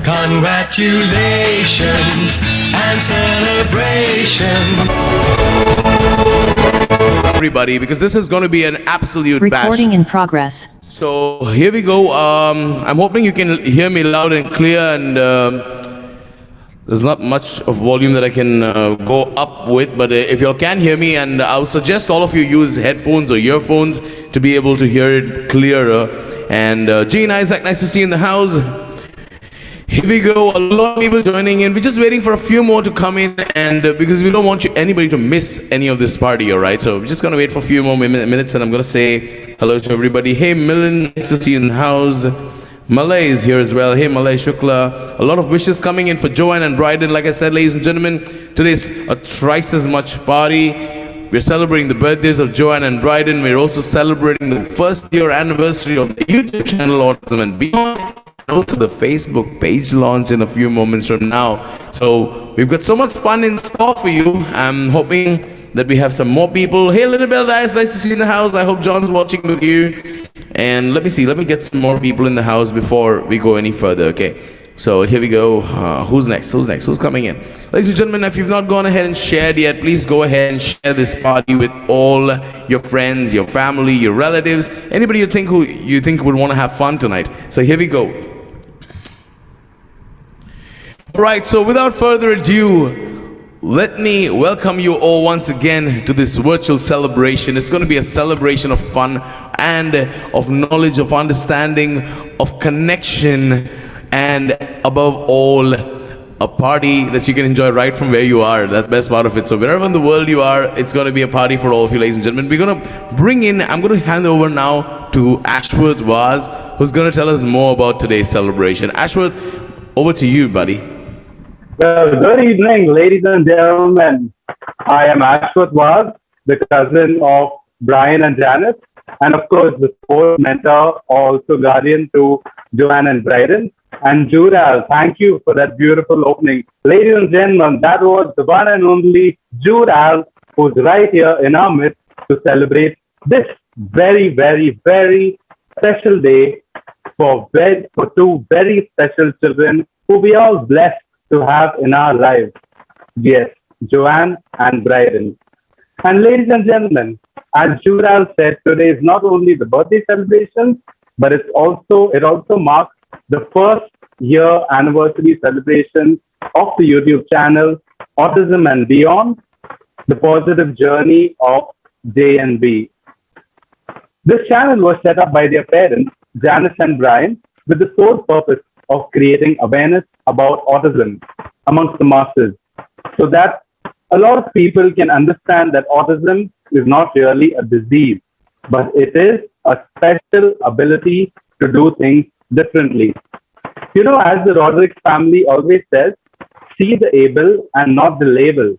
Congratulations and celebration. Everybody, because this is going to be an absolute Recording bash. in progress. So here we go. I'm hoping you can hear me loud and clear, and there's not much of volume that I can go up with, but if you all can hear me, and I'll suggest all of you use headphones or earphones to be able to hear it clearer. And Gene, Isaac, nice to see you in the house. Here we go, a lot of people joining in. We're just waiting for a few more to come in, and because we don't want anybody to miss any of this party, all right? So we're just gonna wait for a few more minutes, and I'm gonna say hello to everybody. Hey Milan, nice to see you in the house. Malay is here as well. Hey Malay Shukla. A lot of wishes coming in for Joanne and Bryden. Like I said, ladies and gentlemen, today's a thrice as much party. We're celebrating the birthdays of Joanne and Bryden. We're also celebrating the first year anniversary of the YouTube channel Autism and Beyond. Also the Facebook page launch in a few moments from now. So we've got so much fun in store for you. I'm hoping that we have some more people. Hey Little Bell Dice, nice to see you in the house. I hope John's watching with you. And let me get some more people in the house before we go any further, okay? So here we go. Who's next? Who's coming in? Ladies and gentlemen, if you've not gone ahead and shared yet, please go ahead and share this party with all your friends, your family, your relatives, anybody you think would want to have fun tonight. So here we go. Alright, so without further ado, let me welcome you all once again to this virtual celebration. It's going to be a celebration of fun and of knowledge, of understanding, of connection, and above all, a party that you can enjoy right from where you are. That's the best part of it. So wherever in the world you are, it's going to be a party for all of you, ladies and gentlemen. I'm going to hand over now to Ashworth Vaz, who's going to tell us more about today's celebration. Ashworth, over to you, buddy. Well, good evening, ladies and gentlemen. I am Ashworth Vaz, the cousin of Brian and Janet, and of course the sport mentor, also guardian to Joanne and Bryden. And Jural, thank you for that beautiful opening. Ladies and gentlemen, that was the one and only Jural, who's right here in our midst to celebrate this very, very, very special day for two very special children who we are all blessed to have in our lives. Yes, Joanne and Bryden. And ladies and gentlemen, as Jural said, today is not only the birthday celebration, but it also marks the first year anniversary celebration of the YouTube channel Autism and Beyond, the positive journey of J and B. This channel was set up by their parents, Janice and Brian, with the sole purpose of creating awareness about autism amongst the masses, so that a lot of people can understand that autism is not really a disease, but it is a special ability to do things differently. You know, as the Rodrigues family always says, see the able and not the label.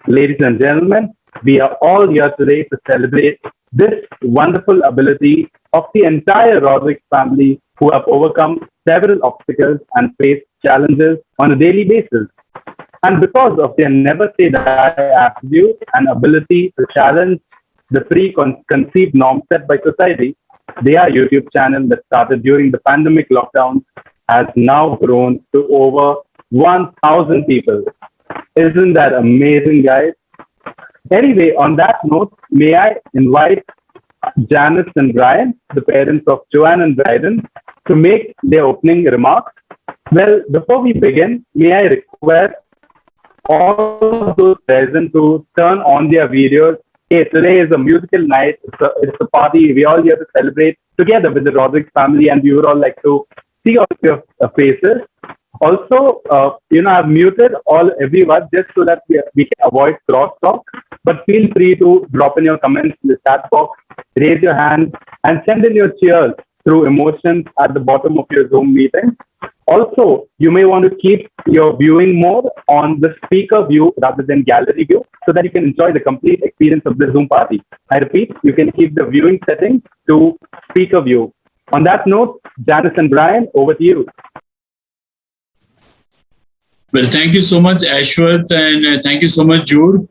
Ladies and gentlemen, we are all here today to celebrate this wonderful ability of the entire Rodrigues family, who have overcome several obstacles and face challenges on a daily basis. And because of their never say die attribute and ability to challenge the preconceived norms set by society, their YouTube channel that started during the pandemic lockdown has now grown to over 1,000 people. Isn't that amazing, guys? Anyway, on that note, may I invite Janice and Brian, the parents of Joanne and Bryden, to make their opening remarks. Well, before we begin, may I request all those present to turn on their videos. Hey, today is a musical night. It's a party. We're all here to celebrate together with the Rodrigues family, and we would all like to see all of your faces. Also, I've muted everyone just so that we can avoid crosstalk. But feel free to drop in your comments in the chat box, raise your hand, and send in your cheers through emotions at the bottom of your Zoom meeting. Also, you may want to keep your viewing mode on the speaker view rather than gallery view, so that you can enjoy the complete experience of the Zoom party. I repeat, you can keep the viewing settings to speaker view. On that note, Janice and Brian, over to you. Well, thank you so much, Ashworth, and thank you so much, Jude.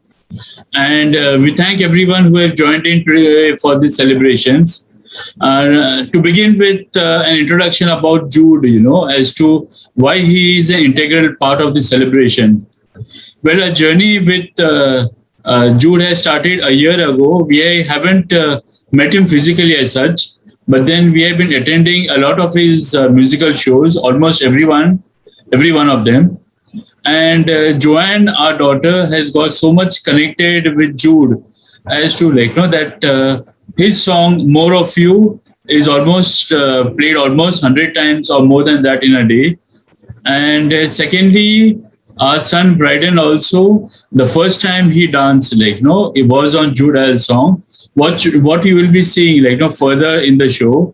And we thank everyone who has joined in today for these celebrations. To begin with, an introduction about Jude, as to why he is an integral part of the celebration. Well, a journey with Jude has started a year ago. We haven't met him physically as such, but then we have been attending a lot of his musical shows, almost every one of them. And Joanne, our daughter, has got so much connected with Jude as to that his song "More of You" is almost played almost 100 times or more than that in a day. And secondly, our son Bryden also, the first time he danced, it was on Jude song. What you will be seeing, further in the show.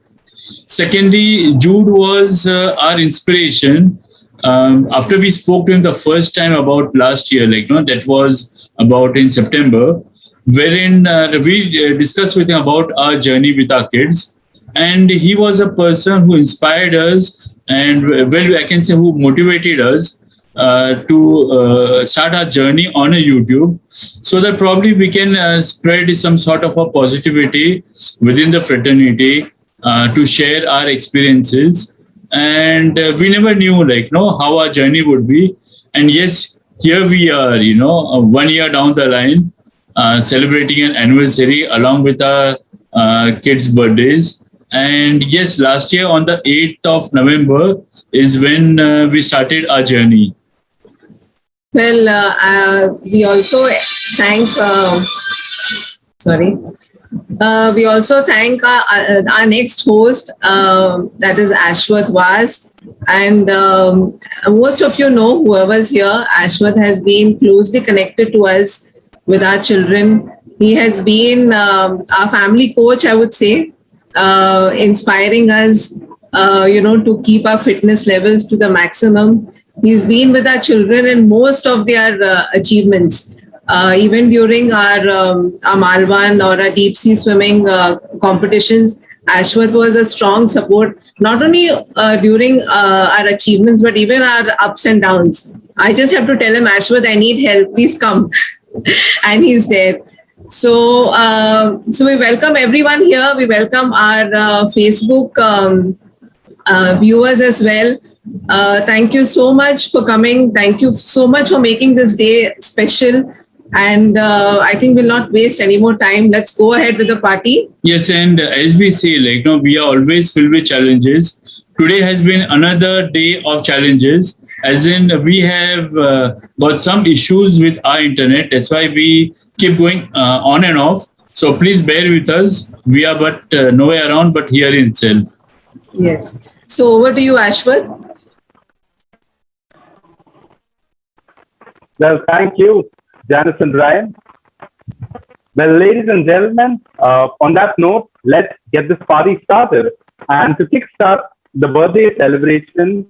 Secondly, Jude was our inspiration. After we spoke to him the first time about last year, that was about in September, wherein we discussed with him about our journey with our kids. And he was a person who inspired us and, well, I can say who motivated us to start our journey on a YouTube, so that probably we can spread some sort of a positivity within the fraternity to share our experiences. And we never knew, how our journey would be. And yes, here we are, 1 year down the line, celebrating an anniversary along with our kids' birthdays. And yes, last year on the 8th of November is when we started our journey. Well, we also thank, sorry, we also thank our next host, that is Ashwath Vaz. And most of you know, whoever's here, Ashwath has been closely connected to us with our children. He has been our family coach, I would say, inspiring us, to keep our fitness levels to the maximum. He's been with our children in most of their achievements. Even during our Malwan or our deep sea swimming competitions, Ashwath was a strong support, not only during our achievements, but even our ups and downs. I just have to tell him, Ashwath, I need help, please come. And he's there. So, so we welcome everyone here. We welcome our Facebook viewers as well. Thank you so much for coming. Thank you so much for making this day special. And I think we'll not waste any more time. Let's go ahead with the party. Yes, and as we say, we are always filled with challenges. Today has been another day of challenges, as in we have got some issues with our internet. That's why we keep going on and off. So please bear with us. We are but nowhere around but here in itself. Yes. So over to you, Ashwath. Well, thank you, Janice and Ryan. Well, ladies and gentlemen, on that note, let's get this party started. And to kickstart the birthday celebration,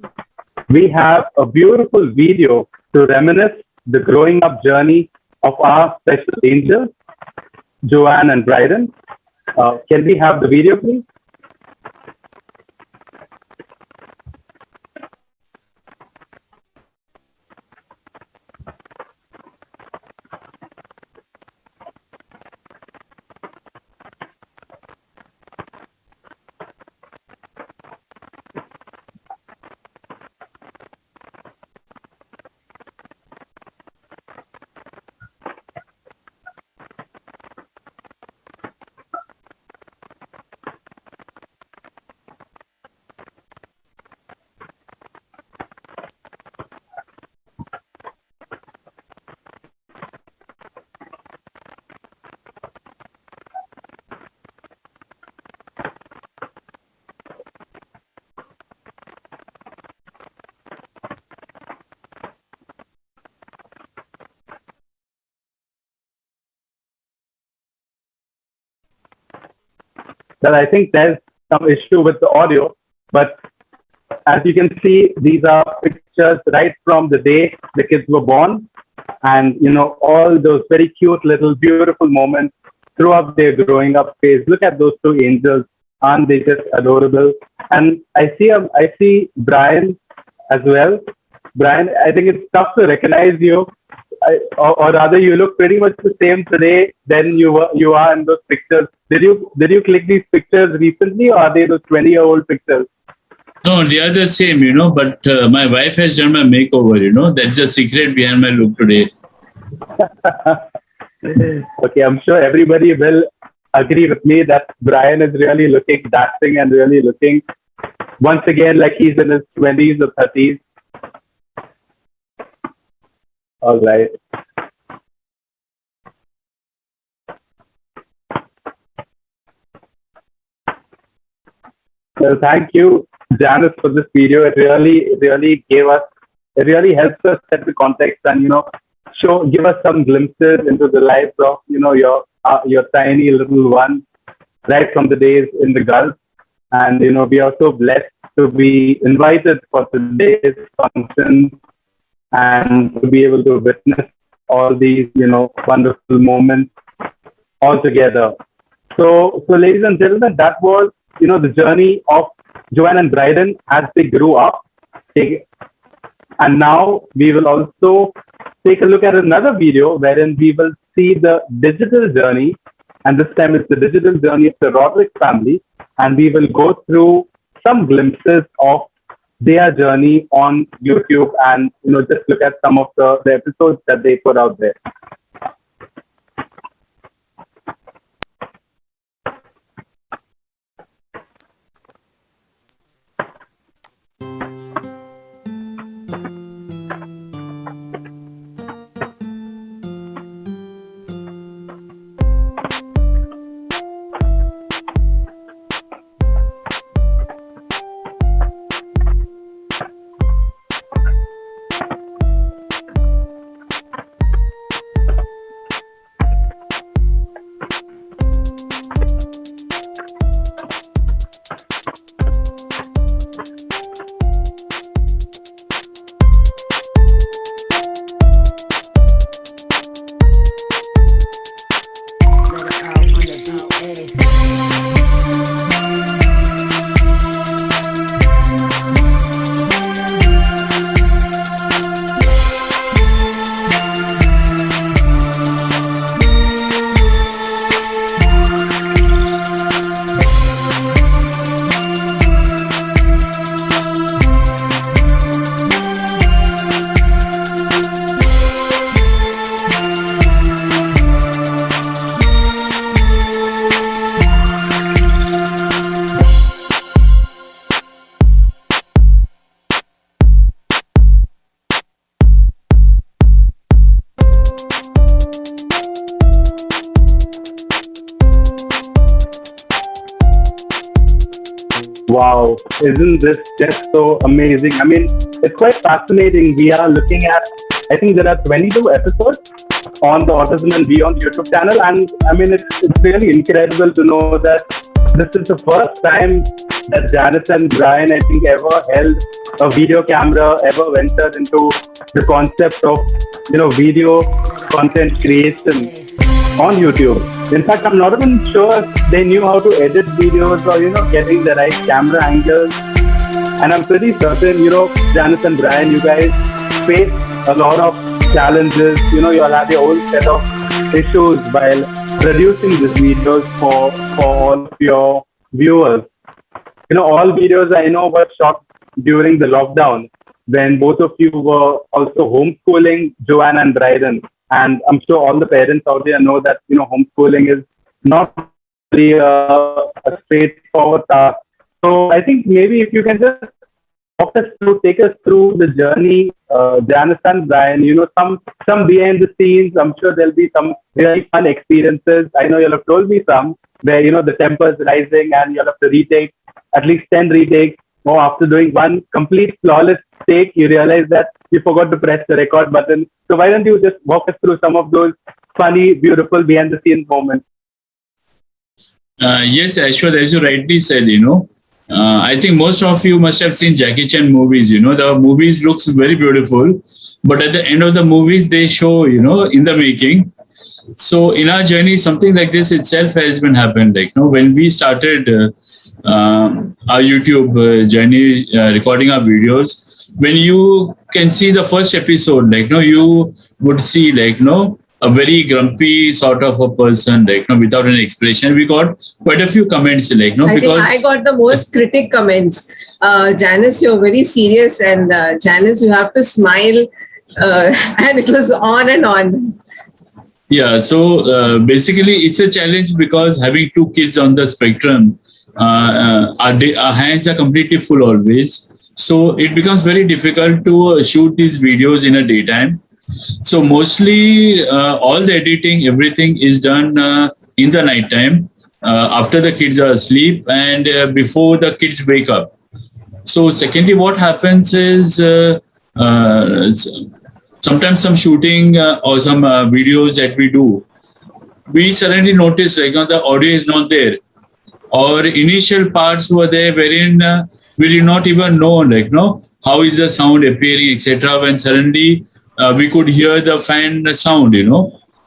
we have a beautiful video to reminisce the growing up journey of our special angels, Joanne and Bryden. Can we have the video, please? Well, I think there's some issue with the audio, but as you can see, these are pictures right from the day the kids were born, and all those very cute little beautiful moments throughout their growing up phase. Look at those two angels, aren't they just adorable? And I see Brian as well. Brian, I think it's tough to recognize you or rather, you look pretty much the same today than you are in those pictures. Did you click these pictures recently, or are they those 20-year-old pictures? No, they are the same, but my wife has done my makeover, That's the secret behind my look today. Okay, I'm sure everybody will agree with me that Brian is really looking dashing and really looking once again like he's in his 20s or 30s. All right. Well, thank you, Janice, for this video. It really helps us set the context and give us some glimpses into the lives of your tiny little one, right from the days in the Gulf. And we are so blessed to be invited for today's function and to be able to witness all these wonderful moments all together. So, ladies and gentlemen, that was the journey of Joanne and Bryden as they grew up. And now we will also take a look at another video wherein we will see the digital journey, and this time it's the digital journey of the Rodrigues family, and we will go through some glimpses of their journey on YouTube and just look at some of the episodes that they put out there. Wow, isn't this just so amazing? I mean, it's quite fascinating. We are looking at, I think there are 22 episodes on the Autism and Beyond YouTube channel. And I mean, it's really incredible to know that this is the first time that Janice and Brian, I think, ever held a video camera, ever ventured into the concept of, video content creation on YouTube. In fact, I'm not even sure they knew how to edit videos or, getting the right camera angles. And I'm pretty certain, Janice and Brian, you guys face a lot of challenges. You all have your own set of issues while producing these videos for all of your viewers. All videos I know were shot during the lockdown when both of you were also homeschooling Joanne and Bryden. And I'm sure all the parents out there know that, homeschooling is not really a straightforward task. So I think maybe if you can just take us through the journey, Janice and Brian, some behind the scenes. I'm sure there'll be some really fun experiences. I know you'll have told me some where, the temper's rising and you'll have to retake at least 10 retakes. Or after doing one complete flawless take, you realize that you forgot to press the record button. So why don't you just walk us through some of those funny, beautiful behind the scenes moments? Yes, Ashwath, as you rightly said, I think most of you must have seen Jackie Chan movies. The movies looks very beautiful, but at the end of the movies, they show, in the making. So in our journey, something like this itself has been happened. When we started our YouTube journey, recording our videos, when you can see the first episode, you would see a very grumpy sort of a person, without an expression. We got quite a few comments, I think because I got the most critic comments. Janice, you're very serious, and Janice, you have to smile. And it was on and on. yeah. So basically, it's a challenge because having two kids on the spectrum, our hands are completely full always. So it becomes very difficult to shoot these videos in a daytime. So mostly all the editing, everything is done in the night time, after the kids are asleep and before the kids wake up. So secondly, what happens is sometimes some shooting or some videos that we do, we suddenly notice the audio is not there, or initial parts were there wherein we did not even know how is the sound appearing, etc. When suddenly we could hear the fan sound,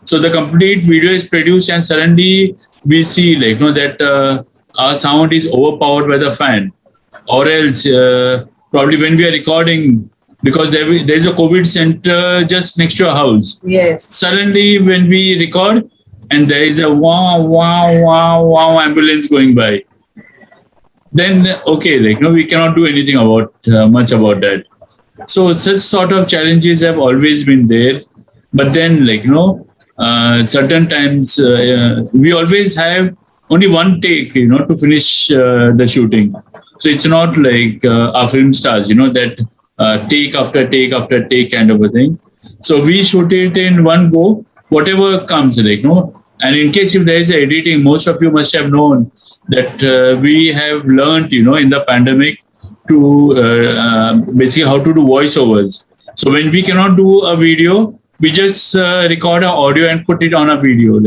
so the complete video is produced and suddenly we see that our sound is overpowered by the fan, or else probably when we are recording, because there's a COVID center just next to our house. Yes. Suddenly when we record and there is a wow wow wow wow ambulance going by, then okay, we cannot do anything about much about that. So such sort of challenges have always been there, but then certain times we always have only one take to finish the shooting. So it's not like our film stars that take after take after take kind of a thing. So we shoot it in one go, whatever comes, and in case if there is editing, most of you must have known that we have learned in the pandemic to basically how to do voiceovers. So when we cannot do a video, we just record our audio and put it on a video,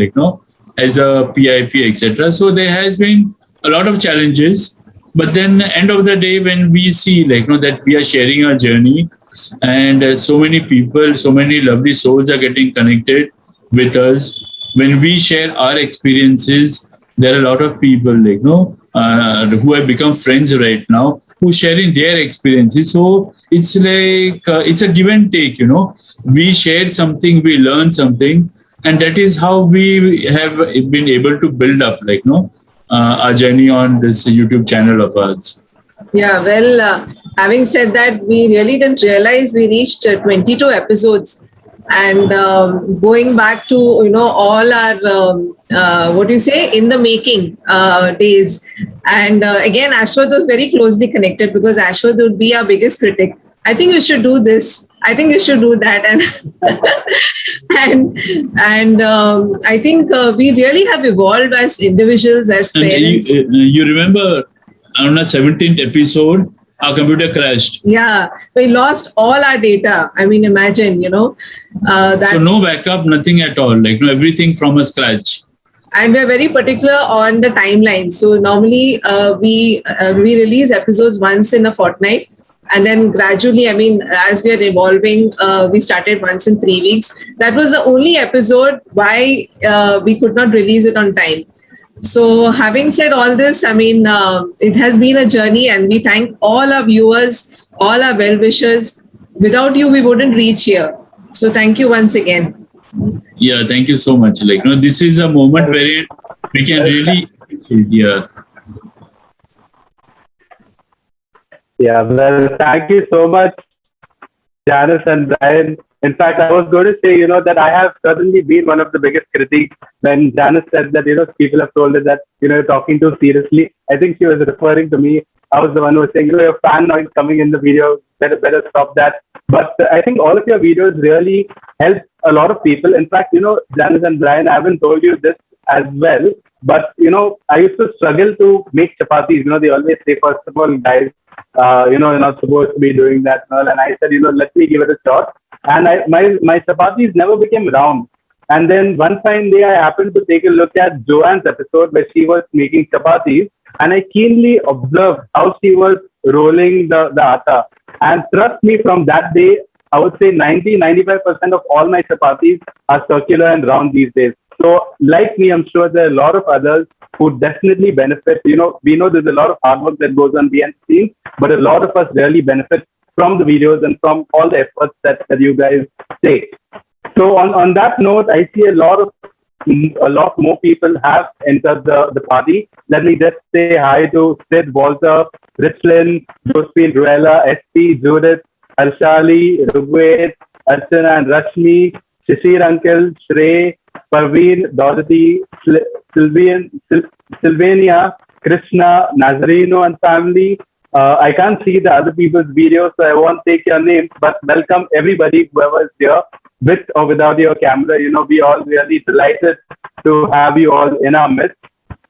as a PIP, etc. So there has been a lot of challenges, but then end of the day, when we see that we are sharing our journey, and so many people, so many lovely souls are getting connected with us. When we share our experiences, there are a lot of people who have become friends right now, who sharing their experiences. So it's like it's a give and take. We share something, we learn something, and that is how we have been able to build up our journey on this YouTube channel of ours. Yeah, well, having said that, we really didn't realize we reached 22 episodes. And going back to all our what do you say, in the making days, and again Ashwath was very closely connected, because Ashwath would be our biggest critic. I think you should do this, I think you should do that, and I think we really have evolved as individuals, as parents. And you remember on the 17th episode, our computer crashed. Yeah, we lost all our data. I mean, imagine, that. So no backup, nothing at all. Everything from a scratch. And we're very particular on the timeline. So normally we release episodes once in a fortnight, and then gradually, I mean, as we are evolving, we started once in 3 weeks. That was the only episode why we could not release it on time. So having said all this, I mean, it has been a journey, and we thank all our viewers, all our well-wishers. Without you, we wouldn't reach here. So thank you once again. Yeah, thank you so much. This is a moment where we can really, yeah. Yeah, well, thank you so much, Janice and Brian. In fact, I was going to say, that I have certainly been one of the biggest critics when Janice said that, people have told her that, you're talking too seriously. I think she was referring to me. I was the one who was saying, your fan noise coming in the video, better stop that. But I think all of your videos really help a lot of people. In fact, Janice and Brian, I haven't told you this as well, but, I used to struggle to make chapatis. They always say, first of all, guys, you're not supposed to be doing that. And I said, let me give it a shot. And my chapatis never became round. And then one fine day, I happened to take a look at Joanne's episode where she was making chapatis, and I keenly observed how she was rolling the atta. And trust me, from that day, I would say 90-95% of all my chapatis are circular and round these days. So like me, I'm sure there are a lot of others who definitely benefit. We know there's a lot of hard work that goes on behind the scenes, but a lot of us really benefit from the videos and from all the efforts that you guys take. So on that note, I see a lot more people have entered the party. Let me just say hi to Sid, Walter, Richlin, Josephine, Ruella, SP, Judith, Arshali, Rugved, Archana and Rashmi, Shishir Uncle, Shrey, Parveen, Dorothy, Sylvania, Krishna, Nazarino and family. I can't see the other people's videos, so I won't take your names, but welcome everybody, whoever's here, with or without your camera. We all really delighted to have you all in our midst.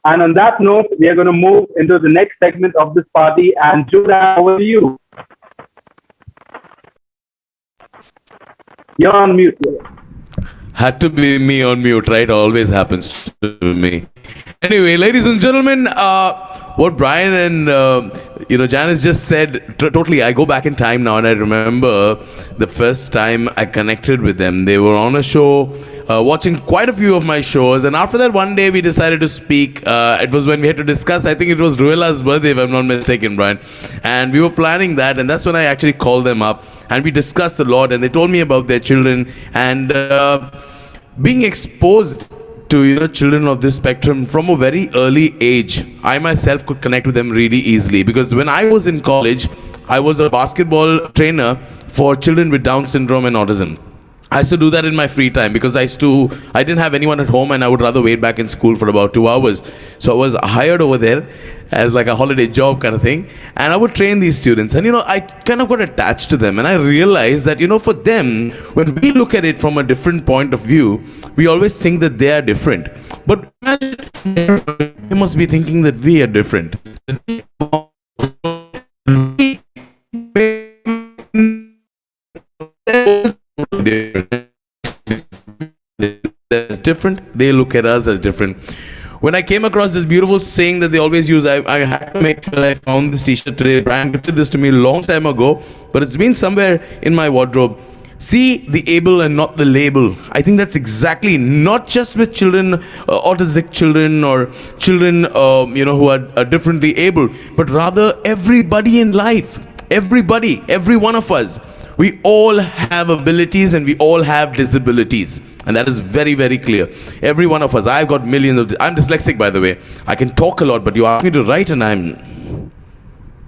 And on that note, we are going to move into the next segment of this party. And Judah, over to you. You're on mute. Had to be me on mute, right? Always happens to me. Anyway, ladies and gentlemen, what Brian and Janice just said, totally, I go back in time now and I remember the first time I connected with them. They were on a show, watching quite a few of my shows, and after that one day we decided to speak. It was when we had to discuss, I think it was Ruella's birthday if I'm not mistaken, Brian, and we were planning that, and that's when I actually called them up and we discussed a lot, and they told me about their children and being exposed to children of this spectrum from a very early age. I myself could connect with them really easily because when I was in college, I was a basketball trainer for children with Down syndrome and autism. I used to do that in my free time because I didn't have anyone at home and I would rather wait back in school for about 2 hours. So I was hired over there as like a holiday job kind of thing, and I would train these students, and I kind of got attached to them, and I realized that for them, when we look at it from a different point of view, we always think that they are different, but they must be thinking that we are different. As different, they look at us as different. When I came across this beautiful saying that they always use, I had to make sure I found this t-shirt today. Brian gifted this to me a long time ago, but it's been somewhere in my wardrobe. See the able and not the label. I think that's exactly, not just with children, autistic children or children who are differently able, but rather everybody in life. Everybody, every one of us. We all have abilities and we all have disabilities. And that is very, very clear. Every one of us. I've got millions of... I'm dyslexic, by the way. I can talk a lot, but you ask me to write and I'm...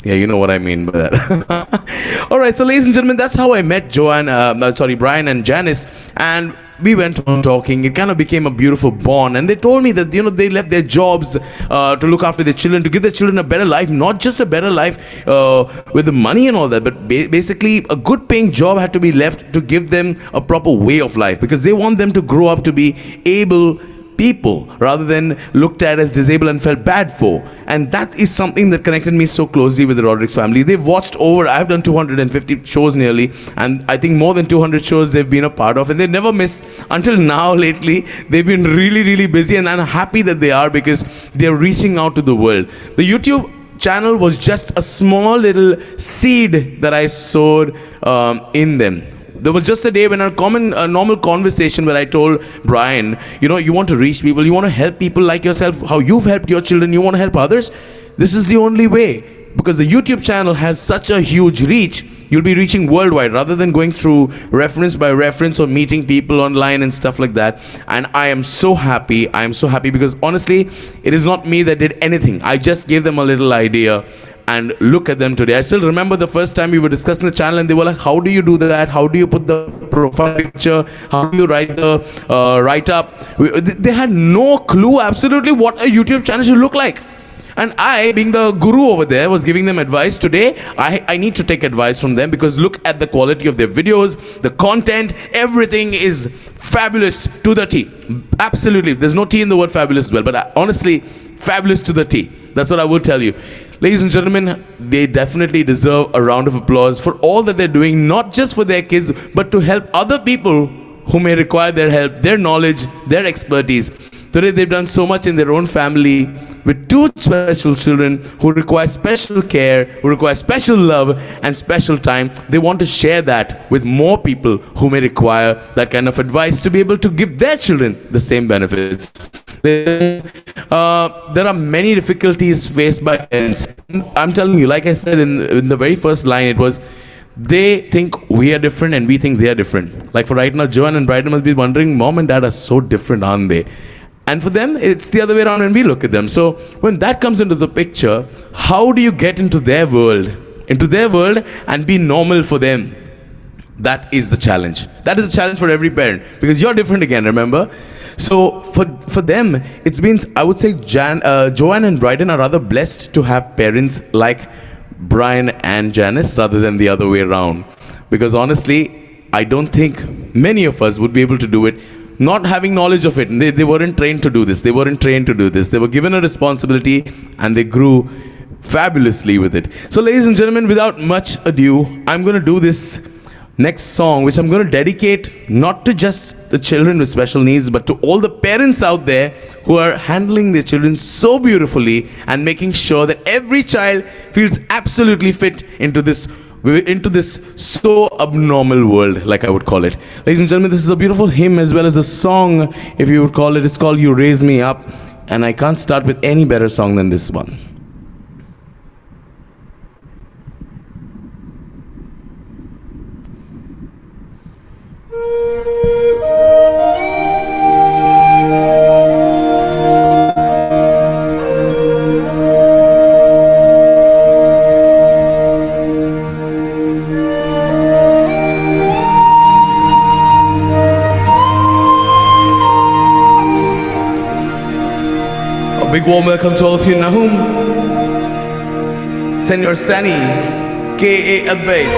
Yeah, you know what I mean by that. All right, so ladies and gentlemen, that's how I met Brian and Janice. And we went on talking. It kind of became a beautiful bond. And they told me that, they left their jobs to look after their children, to give their children a better life. Not just a better life with the money and all that, but basically a good paying job had to be left to give them a proper way of life. Because they want them to grow up to be able people rather than looked at as disabled and felt bad for. And that is something that connected me so closely with the Rodrigues family. They've watched I've done 250 shows nearly, and I think more than 200 shows they've been a part of, and they never miss. Until now, lately, they've been really, really busy, and I'm happy that they are because they're reaching out to the world. The YouTube channel was just a small little seed that I sowed in them. There was just a day when a normal conversation where I told Brian, you want to reach people, you want to help people like yourself, how you've helped your children, you want to help others. This is the only way, because the YouTube channel has such a huge reach. You'll be reaching worldwide rather than going through reference by reference or meeting people online and stuff like that. And I am so happy. I am so happy because honestly, it is not me that did anything. I just gave them a little idea. And look at them today. I still remember the first time we were discussing the channel and they were like, how do you do that? How do you put the profile picture? How do you write the write-up? They had no clue absolutely what a YouTube channel should look like. And I, being the guru over there, was giving them advice. Today, I need to take advice from them because look at the quality of their videos, the content, everything is fabulous to the T. Absolutely. There's no T in the word fabulous as well, but honestly, fabulous to the T. That's what I will tell you. Ladies and gentlemen, they definitely deserve a round of applause for all that they're doing, not just for their kids, but to help other people who may require their help, their knowledge, their expertise. Today, they've done so much in their own family with 2 special children who require special care, who require special love and special time. They want to share that with more people who may require that kind of advice to be able to give their children the same benefits. There are many difficulties faced by parents. I'm telling you, like I said in the very first line, it was they think we are different and we think they are different. Like for right now, Joanne and Bryden must be wondering, mom and dad are so different, aren't they? And for them, it's the other way around when we look at them. So when that comes into the picture, how do you get into their world? Into their world and be normal for them? That is the challenge. That is a challenge for every parent because you're different again, remember? So for them, it's been, I would say, Joanne and Bryden are rather blessed to have parents like Brian and Janice rather than the other way around. Because honestly, I don't think many of us would be able to do it, not having knowledge of it. They weren't trained to do this. They weren't trained to do this. They were given a responsibility and they grew fabulously with it. So ladies and gentlemen, without much ado, I'm going to do this next song, which I'm going to dedicate not to just the children with special needs, but to all the parents out there who are handling their children so beautifully and making sure that every child feels absolutely fit into this so abnormal world, like I would call it. Ladies and gentlemen, this is a beautiful hymn as well as a song, if you would call it. It's called You Raise Me Up, and I can't start with any better song than this one. Big warm welcome to all of you. Nahum, Senor Sani, K.A. Advait,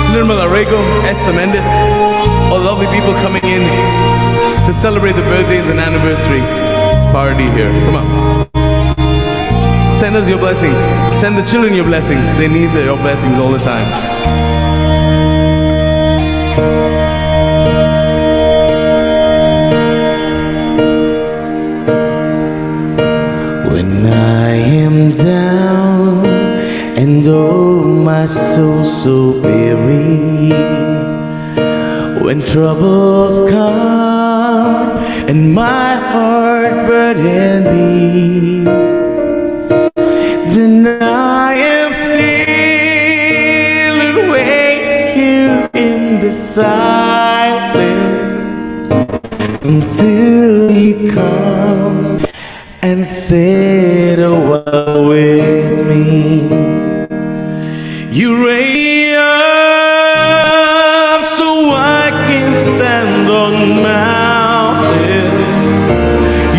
Nirmala Rego, Esther Mendes, all lovely people coming in to celebrate the birthdays and anniversary party here. Come on. Send us your blessings. Send the children your blessings. They need your blessings all the time. When I am down and oh my soul so weary, when troubles come and my heart burden be, then I am still and wait here in the silence until you come and sit a while with me. You raise up so I can stand on mountains.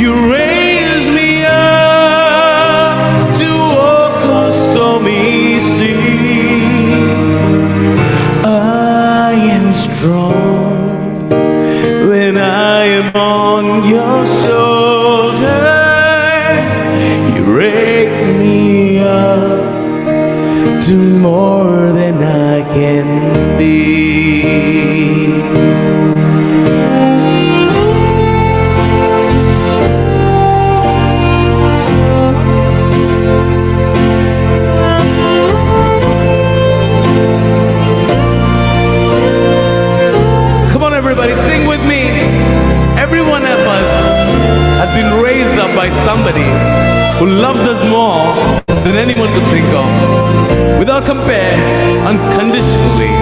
You raise me up to walk on stormy sea. I am strong when I am on your shoulders. You raise me up to more than I can be. Come on everybody, sing with me. Every one of us has been raised up by somebody who loves us more than anyone could think of, without compare, unconditionally.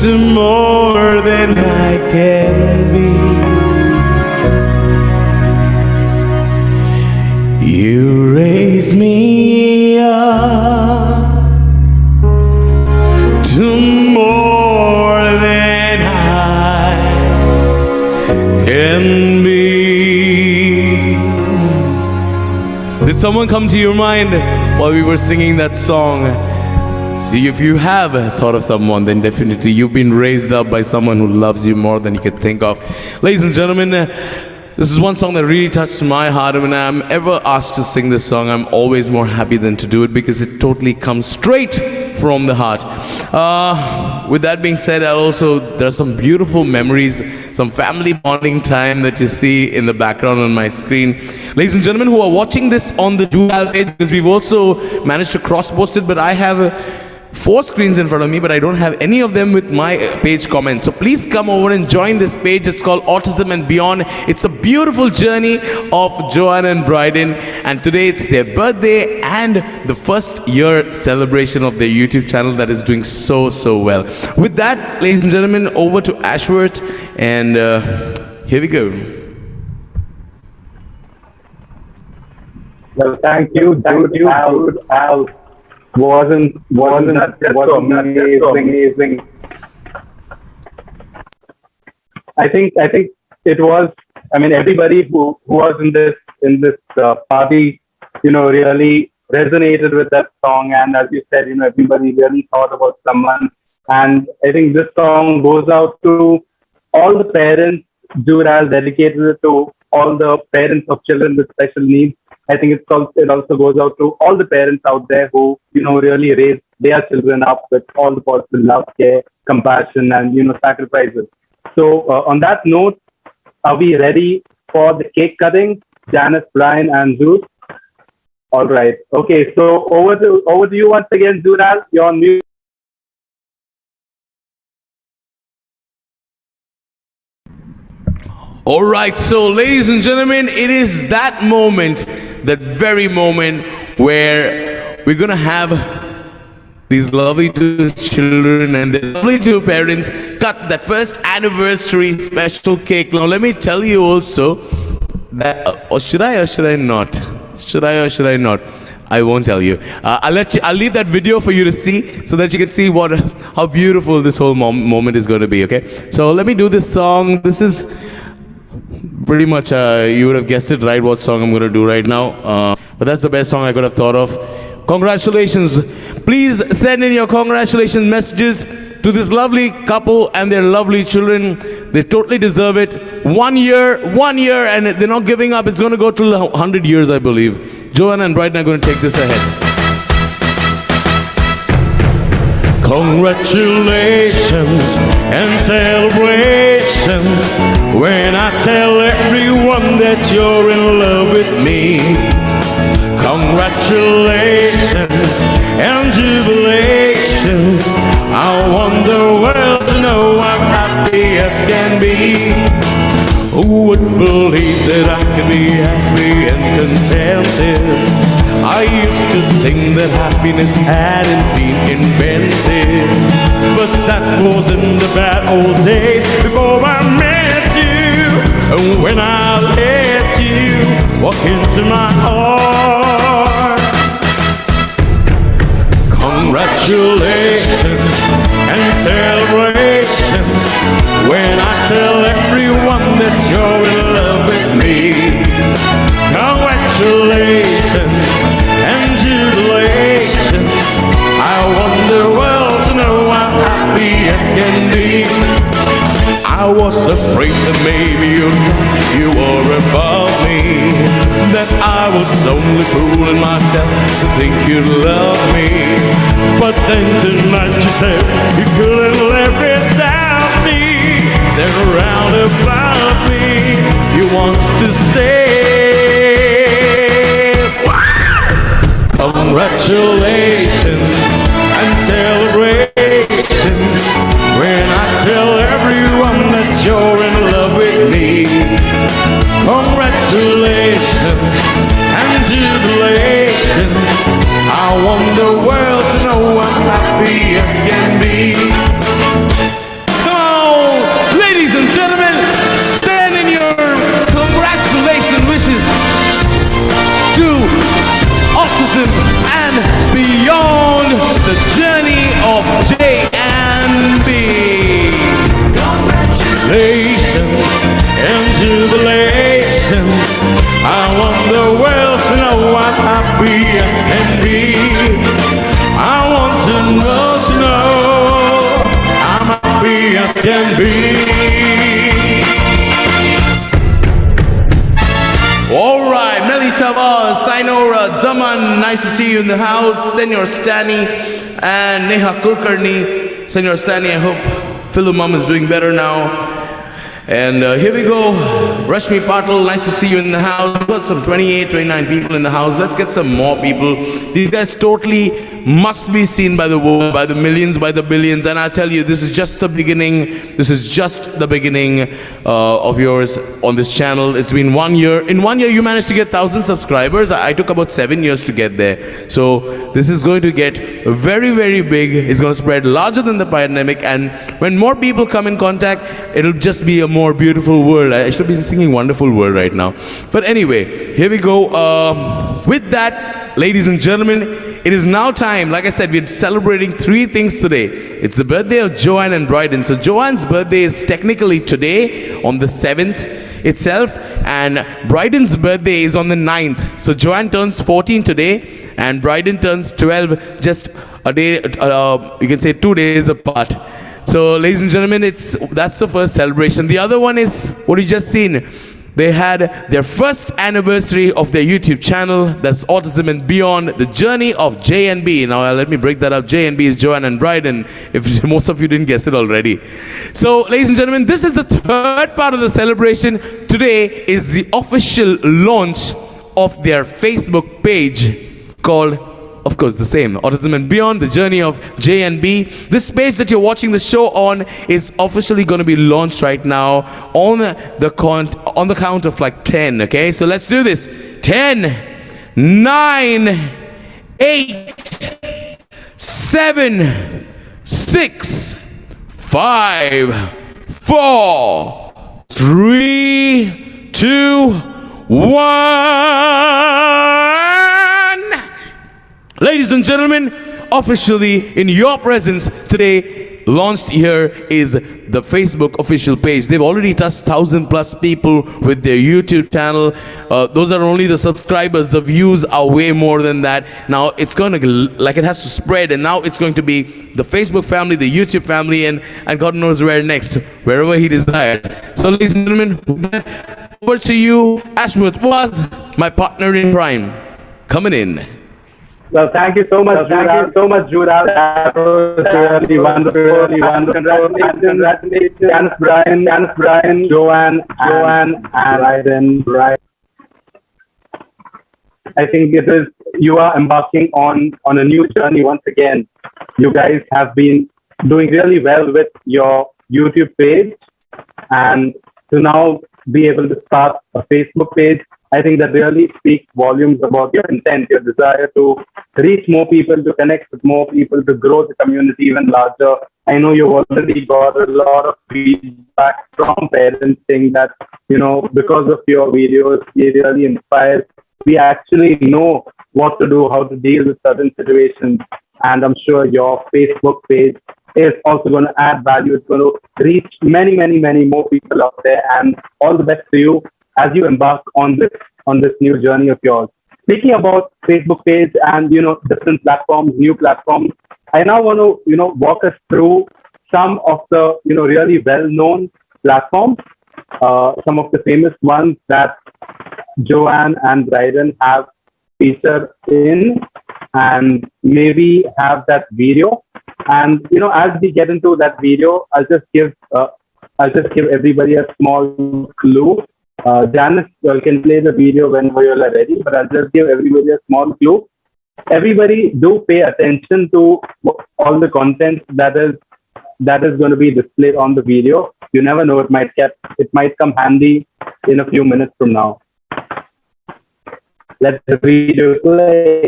to more than I can be. You raise me up to more than I can be. Did someone come to your mind while we were singing that song? See, if you have thought of someone, then definitely you've been raised up by someone who loves you more than you could think of. Ladies and gentlemen, this is one song that really touched my heart. When I'm ever asked to sing this song, I'm always more happy than to do it because it totally comes straight from the heart. With that being said, there are some beautiful memories, some family bonding time that you see in the background on my screen. Ladies and gentlemen who are watching this on the Dual page, because we've also managed to cross-post it, but I have 4 screens in front of me, but I don't have any of them with my page comments. So please come over and join this page. It's called Autism and Beyond. It's a beautiful journey of Joanne and Bryden, and today it's their birthday and the first year celebration of their YouTube channel that is doing so well. With that, ladies and gentlemen, over to Ashworth, and here we go. Well, thank you, Al. Wasn't that just so amazing? I think it was. I mean, everybody who was in this party, really resonated with that song. And as you said, everybody really thought about someone. And I think this song goes out to all the parents. Jude has dedicated it to all the parents of children with special needs. I think it also goes out to all the parents out there who, really raise their children up with all the possible love, care, compassion, and, sacrifices. So on that note, are we ready for the cake cutting? Janice, Brian, and Jude? All right. Okay, so over to you once again, Jude. You're on mute. All right, so ladies and gentlemen, it is that moment, that very moment where we're gonna have these lovely two children and the lovely two parents cut that first anniversary special cake. Now let me tell you also that, or should I not? Should I or should I not? I won't tell you. I'll leave that video for you to see, so that you can see how beautiful this whole moment is going to be. Okay, so let me do this song. This is pretty much, you would have guessed it right, what song I'm going to do right now. But that's the best song I could have thought of. Congratulations. Please send in your congratulations messages to this lovely couple and their lovely children. They totally deserve it. 1 year, and they're not giving up. It's going to go till 100 years, I believe. Joanne and Bryden are going to take this ahead. Congratulations and celebrations when I tell everyone that you're in love with me. Congratulations and jubilations. I want the world to know I'm happy as can be. Who would believe that I could be happy and contented? I used to think that happiness hadn't been invented, but that was in the bad old days before I met you. And when I let you walk into my heart, congratulations and celebrations when I tell everyone that you're in love with me. Congratulations and jubilations. I want the world to know I'm happy as can be. I was afraid that maybe you were above me, that I was only fooling myself to think you'd love me. But then tonight you said you couldn't live without me. Then round about me you want to stay. Congratulations and celebrations when I tell everyone that you're in love with me. Congratulations and jubilations. I want the world to know I'm happy as can be. as can be. All right, Melita Val, Sainora, Daman, nice to see you in the house. Senor Stani and Neha Kulkarni. Senor Stani, I hope Philu Mom is doing better now. And here we go. Rashmi Patil, nice to see you in the house. We've got some 28, 29 people in the house. Let's get some more people. These guys totally must be seen by the world, by the millions, by the billions. And I tell you, this is just the beginning. This is just the beginning of yours on this channel. It's been 1 year. In 1 year, you managed to get 1,000 subscribers. I took about 7 years to get there. So this is going to get very, very big. It's going to spread larger than the pandemic. And when more people come in contact, it'll just be a more beautiful world. I should have been singing Wonderful World right now. But anyway, here we go. With that, ladies and gentlemen, it is now time. Like I said, we're celebrating 3 things today. It's the birthday of Joanne and Bryden. So Joanne's birthday is technically today on the 7th itself, and Bryden's birthday is on the 9th. So Joanne turns 14 today and Bryden turns 12 just a day, you can say 2 days apart. So ladies and gentlemen, that's the first celebration. The other one is what you just seen. They had their first anniversary of their YouTube channel. That's Autism and Beyond, the journey of JNB. Now let me break that up. JNB is Joanne and Bryden, if most of you didn't guess it already. So ladies and gentlemen, this is the third part of the celebration. Today is the official launch of their Facebook page called, of course, the same, Autism and Beyond, the journey of JNB. This page that you're watching the show on is officially going to be launched right now on the count of like 10, okay? So let's do this. 10, 9, 8, 7, 6, 5, 4, 3, 2, 1. Ladies and gentlemen, officially in your presence today, launched here is the Facebook official page. They've already touched 1,000+ people with their YouTube channel. Those are only the subscribers. The views are way more than that. Now it's going to, like, it has to spread, and now it's going to be the Facebook family, the YouTube family, and God knows where next, wherever he desires. So ladies and gentlemen, with that, over to you, Ashwath was my partner in crime, coming in. Well, thank you so much, Judah. That was really wonderful, Congratulations, Brian, Joanne, and Bryden. I think you are embarking on a new journey once again. You guys have been doing really well with your YouTube page, and to now be able to start a Facebook page, I think that really speaks volumes about your intent, your desire to reach more people, to connect with more people, to grow the community even larger. I know you've already got a lot of feedback from parents saying that, because of your videos, they really inspire. We actually know what to do, how to deal with certain situations. And I'm sure your Facebook page is also going to add value. It's going to reach many, many, many more people out there. And all the best to you as you embark on this new journey of yours. Speaking about Facebook page and different platforms, new platforms, I now want to walk us through some of the really well-known platforms, some of the famous ones that Joanne and Bryden have featured in, and maybe have that video. And as we get into that video, I'll just give everybody a small clue. Janice can play the video when we are ready, but I'll just give everybody a small clue. Everybody do pay attention to all the content that is going to be displayed on the video. You never know, it might come handy in a few minutes from now. Let the video play.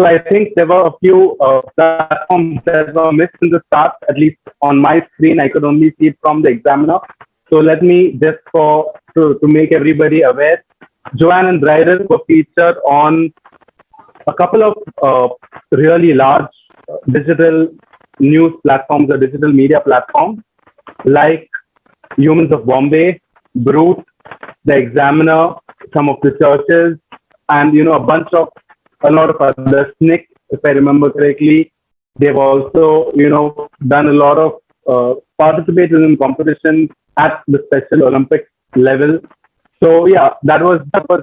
So I think there were a few platforms that were missed in the start, at least on my screen. I could only see it from the examiner. So let me just to make everybody aware, Joanne and Bryden were featured on a couple of really large digital news platforms or digital media platforms like Humans of Bombay, Brute, The Examiner, some of the churches, and a lot of other SNCC, if I remember correctly. They've also done a lot of participated in competitions at the Special Olympics level. So yeah, that was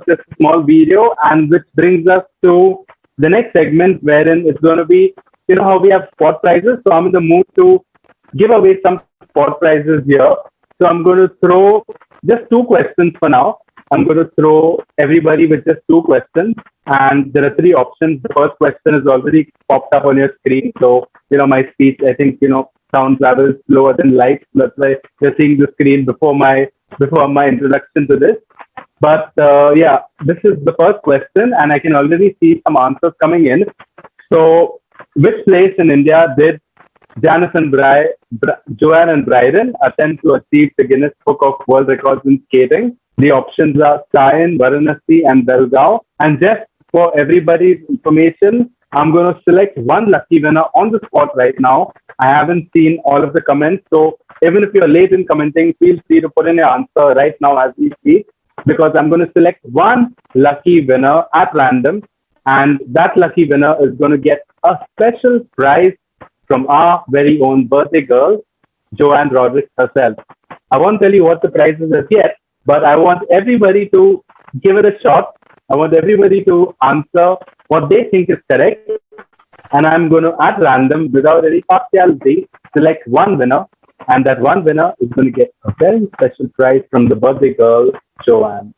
just a small video, and which brings us to the next segment, wherein it's going to be how we have sport prizes. So I'm in the mood to give away some sport prizes here. So I'm going to throw just two questions for now. I'm going to throw everybody with just two questions, and there are three options. The first question is already popped up on your screen. So my speech, I think sound travels slower than light. That's why you're seeing the screen before my introduction to this. But yeah, this is the first question, and I can already see some answers coming in. So, which place in India did Janice and Joanne and Bryden attempt to achieve the Guinness Book of World Records in skating? The options are Sion, Varanasi, and Belgaum. And just for everybody's information, I'm going to select one lucky winner on the spot right now. I haven't seen all of the comments, so even if you're late in commenting, feel free to put in your answer right now as we speak, because I'm going to select one lucky winner at random, and that lucky winner is going to get a special prize from our very own birthday girl, Joanne Rodrigues herself. I won't tell you what the prize is as yet, but I want everybody to give it a shot. I want everybody to answer what they think is correct, and I'm going to, at random, without any partiality, select one winner, and that one winner is going to get a very special prize from the birthday girl, Joanne.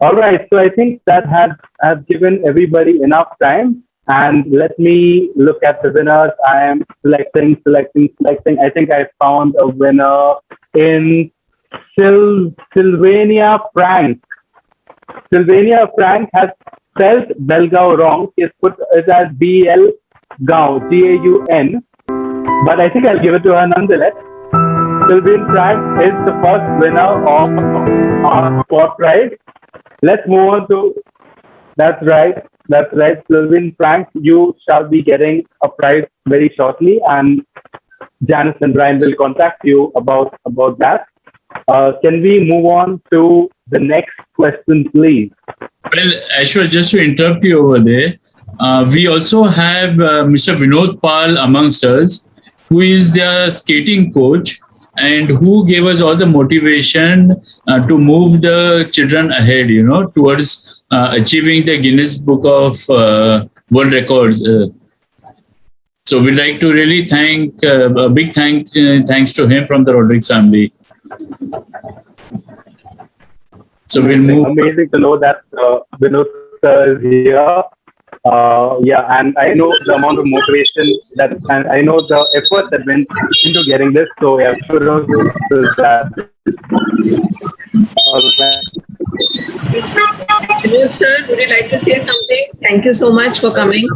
All right, so I think that has given everybody enough time. And let me look at the winners. I am selecting. I think I found a winner in Sylvania Frank. Sylvania Frank has spelled Belgaum wrong. She has put it as BL Gaun, Gaun. But I think I'll give it to her nonetheless. Sylvania Frank is the first winner of our sport prize. Let's move on to. That's right. Sylvain Frank, you shall be getting a prize very shortly, and Janice and Brian will contact you about that. Can we move on to the next question, please? Well, Ashwar, just to interrupt you over there, we also have Mr. Vinod Pal amongst us, who is their skating coach and who gave us all the motivation to move the children ahead, towards achieving the Guinness Book of World Records. So we'd like to really thank a big thanks to him from the Rodrigues family. So we'll move. Amazing to know that Vinod sir is here. Yeah, and I know the amount of motivation and I know the effort that went into getting this. So yeah, kudos to that. All right. Vinod sir, would you like to say something? Thank you so much for coming.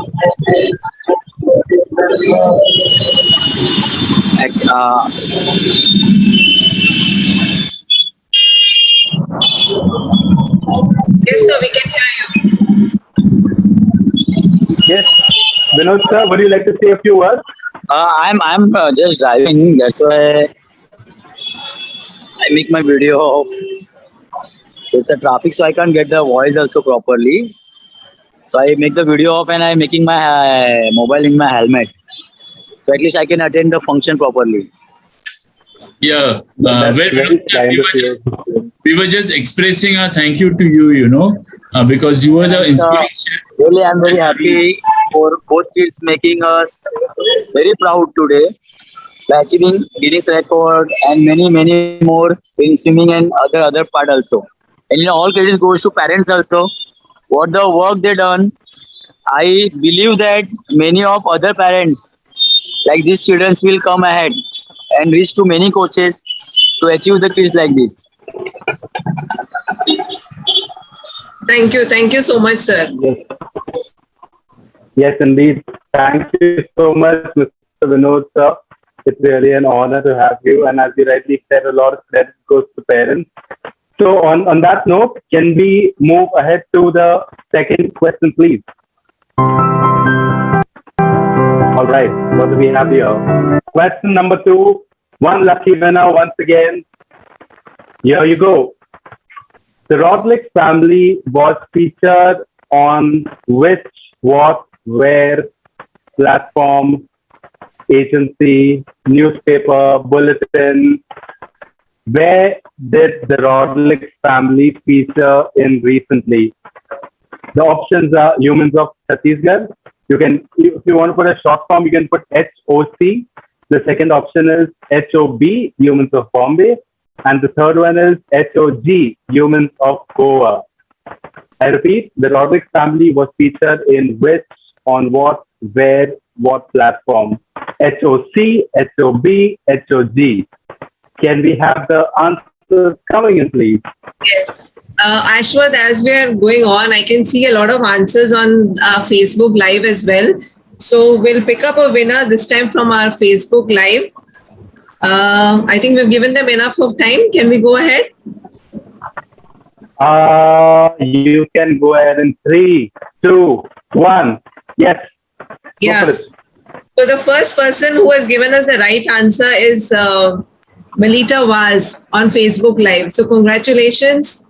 Yes, sir, we can hear you. Yes, Vinod sir, would you like to say a few words? I'm just driving. That's why I make my video. It's a traffic, so I can't get the voice also properly. So I make the video off and I'm making my mobile in my helmet. So at least I can attend the function properly. Yeah, Very kind of you. we were just expressing our thank you to you, because you were the inspiration. Really, I'm very happy for both kids making us very proud today by achieving Guinness record and many more in swimming and other part also. And all credit goes to parents also. What the work they done, I believe that many of other parents like these children will come ahead and reach to many coaches to achieve the kids like this. Thank you so much, sir. Yes, indeed. Thank you so much, Mr. Vinod, sir. It's really an honor to have you. And as you rightly said, a lot of credit goes to parents. So, on that note, can we move ahead to the second question, please? All right. What do we have here? Question number two. One lucky winner once again. Here you go. The Rodrigues family was featured on which, what, where, platform, agency, newspaper, bulletin? Where did the Rodrigues family feature in recently? The options are Humans of Chhattisgarh. If you want to put a short form, you can put HOC. The second option is HOB, Humans of Bombay. And the third one is HOG, Humans of Goa. I repeat, the Rodrigues family was featured in which, on what, where, what platform? HOC, HOB, HOG. Can we have the answers coming in, please? Yes. Ashwath, as we are going on, I can see a lot of answers on Facebook Live as well. So we'll pick up a winner this time from our Facebook Live. I think we've given them enough of time. Can we go ahead? You can go ahead in 3, 2, 1. Yes. Yeah. So the first person who has given us the right answer is Melita Vaz on Facebook Live. So congratulations.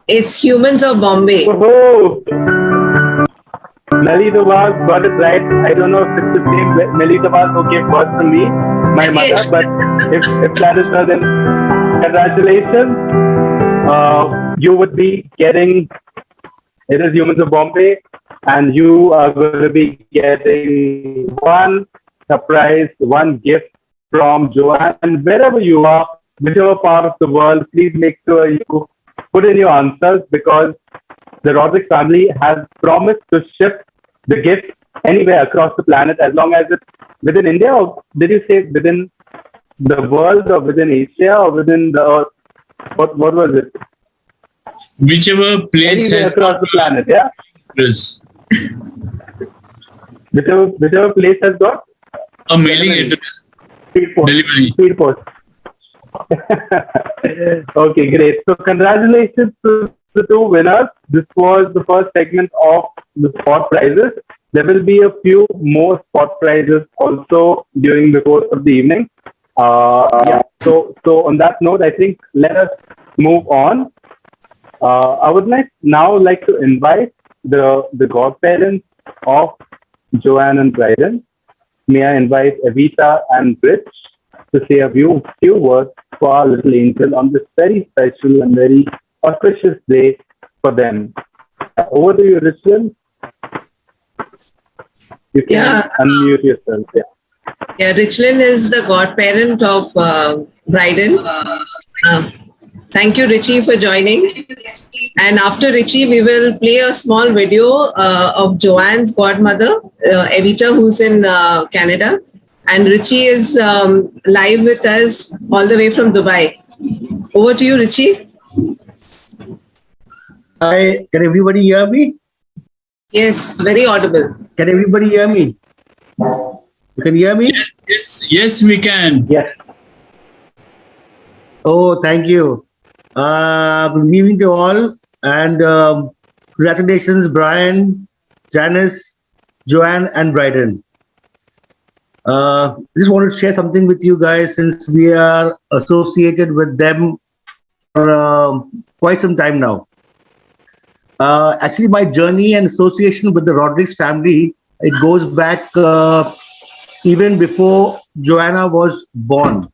It's Humans of Bombay. Woohoo! Melita Vaz got it right. I don't know if it's the same Melita Vaz who gave birth to me, my mother, but if that is her, then congratulations. You would be getting, it is Humans of Bombay, and you are going to be getting one surprise, one gift from Joanne. And wherever you are, whichever part of the world, please make sure you put in your answers, because the Rodrigues family has promised to ship the gift anywhere across the planet, as long as it's within India, or did you say within the world, or within Asia, or within the Earth? What was it? Whichever place Anywhere has across the planet, yeah? address. Whichever place has got A mailing address. speed post. Delivery. Speed post. Okay, great. So congratulations to the two winners. This was the first segment of the spot prizes. There will be a few more spot prizes also during the course of the evening. Yeah. So on that note, I think let us move on. I would like to invite the godparents of Joanne and Bryden. May I invite Evita and Rich to say a few words for our little angel on this very special and very auspicious day for them. Over to you, Richard. You can unmute yourself. Yeah, Richland is the godparent of Bryden. Thank you, Richie, for joining. And after Richie, we will play a small video of Joanne's godmother, Evita, who's in Canada. And Richie is live with us all the way from Dubai. Over to you, Richie. Hi, can everybody hear me? Yes, very audible. Can everybody hear me? You can hear me? Yes, we can. Yes. Oh, thank you. Good evening to all, and congratulations, Brian, Janice, Joanne, and Bryden. Just wanted to share something with you guys, since we are associated with them for quite some time now. Actually, my journey and association with the Rodrigues family, it goes back even before Joanna was born.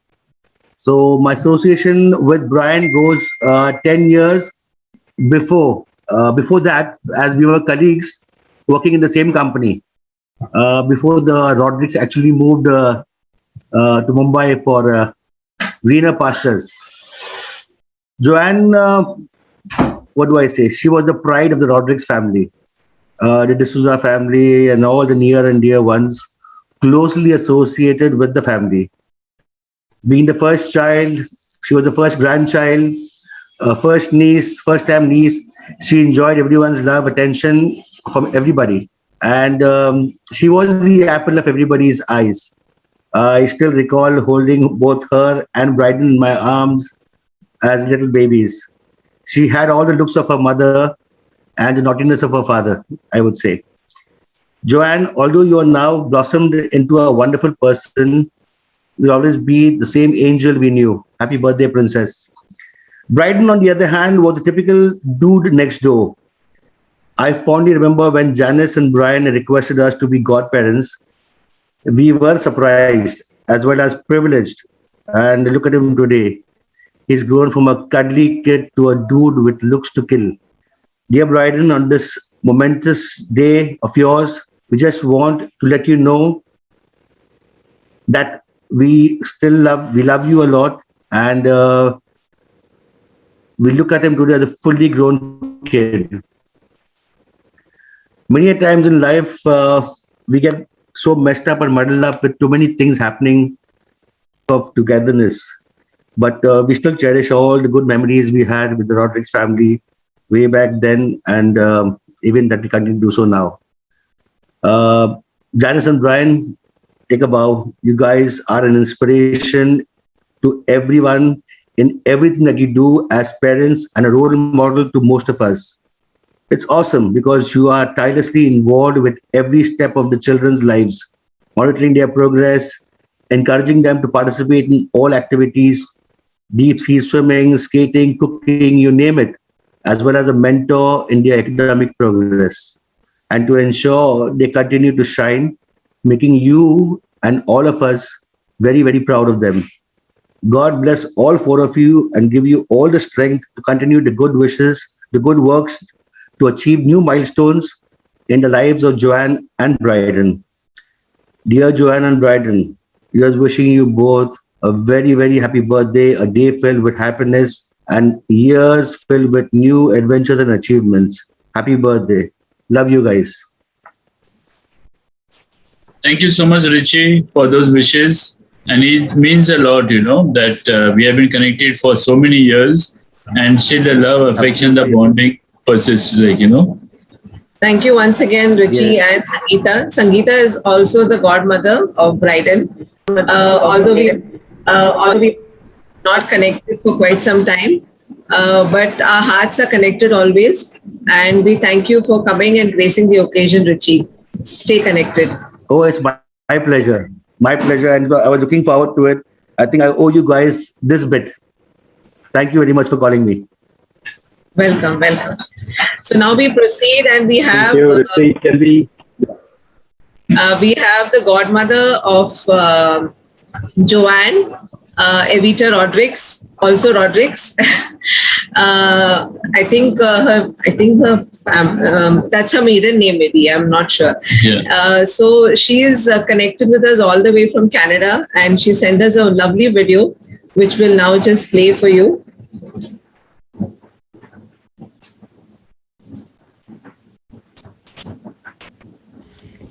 So my association with Brian goes 10 years before that, as we were colleagues working in the same company. Before the Rodrigues actually moved to Mumbai for greener pastures. Joanne, what do I say? She was the pride of the Rodrigues family. The D'Souza family and all the near and dear ones closely associated with the family. Being the first child, she was the first grandchild, first time niece. She enjoyed everyone's love, attention from everybody. and she was the apple of everybody's eyes. I still recall holding both her and Bryden in my arms as little babies. She had all the looks of her mother and the naughtiness of her father, I would say. Joanne, although you are now blossomed into a wonderful person, you'll always be the same angel we knew. Happy birthday, princess. Bryden, on the other hand, was a typical dude next door. I fondly remember when Janice and Brian requested us to be godparents. We were surprised as well as privileged. And look at him today. He's grown from a cuddly kid to a dude with looks to kill. Dear Bryden, on this momentous day of yours, we just want to let you know that we love you a lot, and we look at him today as a fully grown kid. Many a times in life, we get so messed up and muddled up with too many things happening of togetherness. But we still cherish all the good memories we had with the Rodrigues family way back then, and even that we continue to do so now. Janice and Brian, take a bow. You guys are an inspiration to everyone in everything that you do as parents and a role model to most of us. It's awesome because you are tirelessly involved with every step of the children's lives, monitoring their progress, encouraging them to participate in all activities, deep sea swimming, skating, cooking, you name it, as well as a mentor in their academic progress, and to ensure they continue to shine, making you and all of us very, very proud of them. God bless all four of you and give you all the strength to continue the good wishes, the good works, to achieve new milestones in the lives of Joanne and Bryden. Dear Joanne and Bryden, we are wishing you both a very, very happy birthday, a day filled with happiness and years filled with new adventures and achievements. Happy birthday. Love you guys. Thank you so much, Richie, for those wishes. And it means a lot, that we have been connected for so many years and still the love, affection, the bonding persists, Thank you once again, Richie and Sangeeta. Sangeeta is also the godmother of Bryden. Although we not connected for quite some time, but our hearts are connected always. And we thank you for coming and gracing the occasion, Richie. Stay connected. Oh, it's my pleasure. My pleasure. And I was looking forward to it. I think I owe you guys this bit. Thank you very much for calling me. Welcome. So now we proceed, and we have Thank you. we have the godmother of Joanne, Evita Rodrigues, also Rodrigues. I think that's her maiden name. Maybe I'm not sure. Yeah. So she is connected with us all the way from Canada, and she sent us a lovely video, which will now just play for you.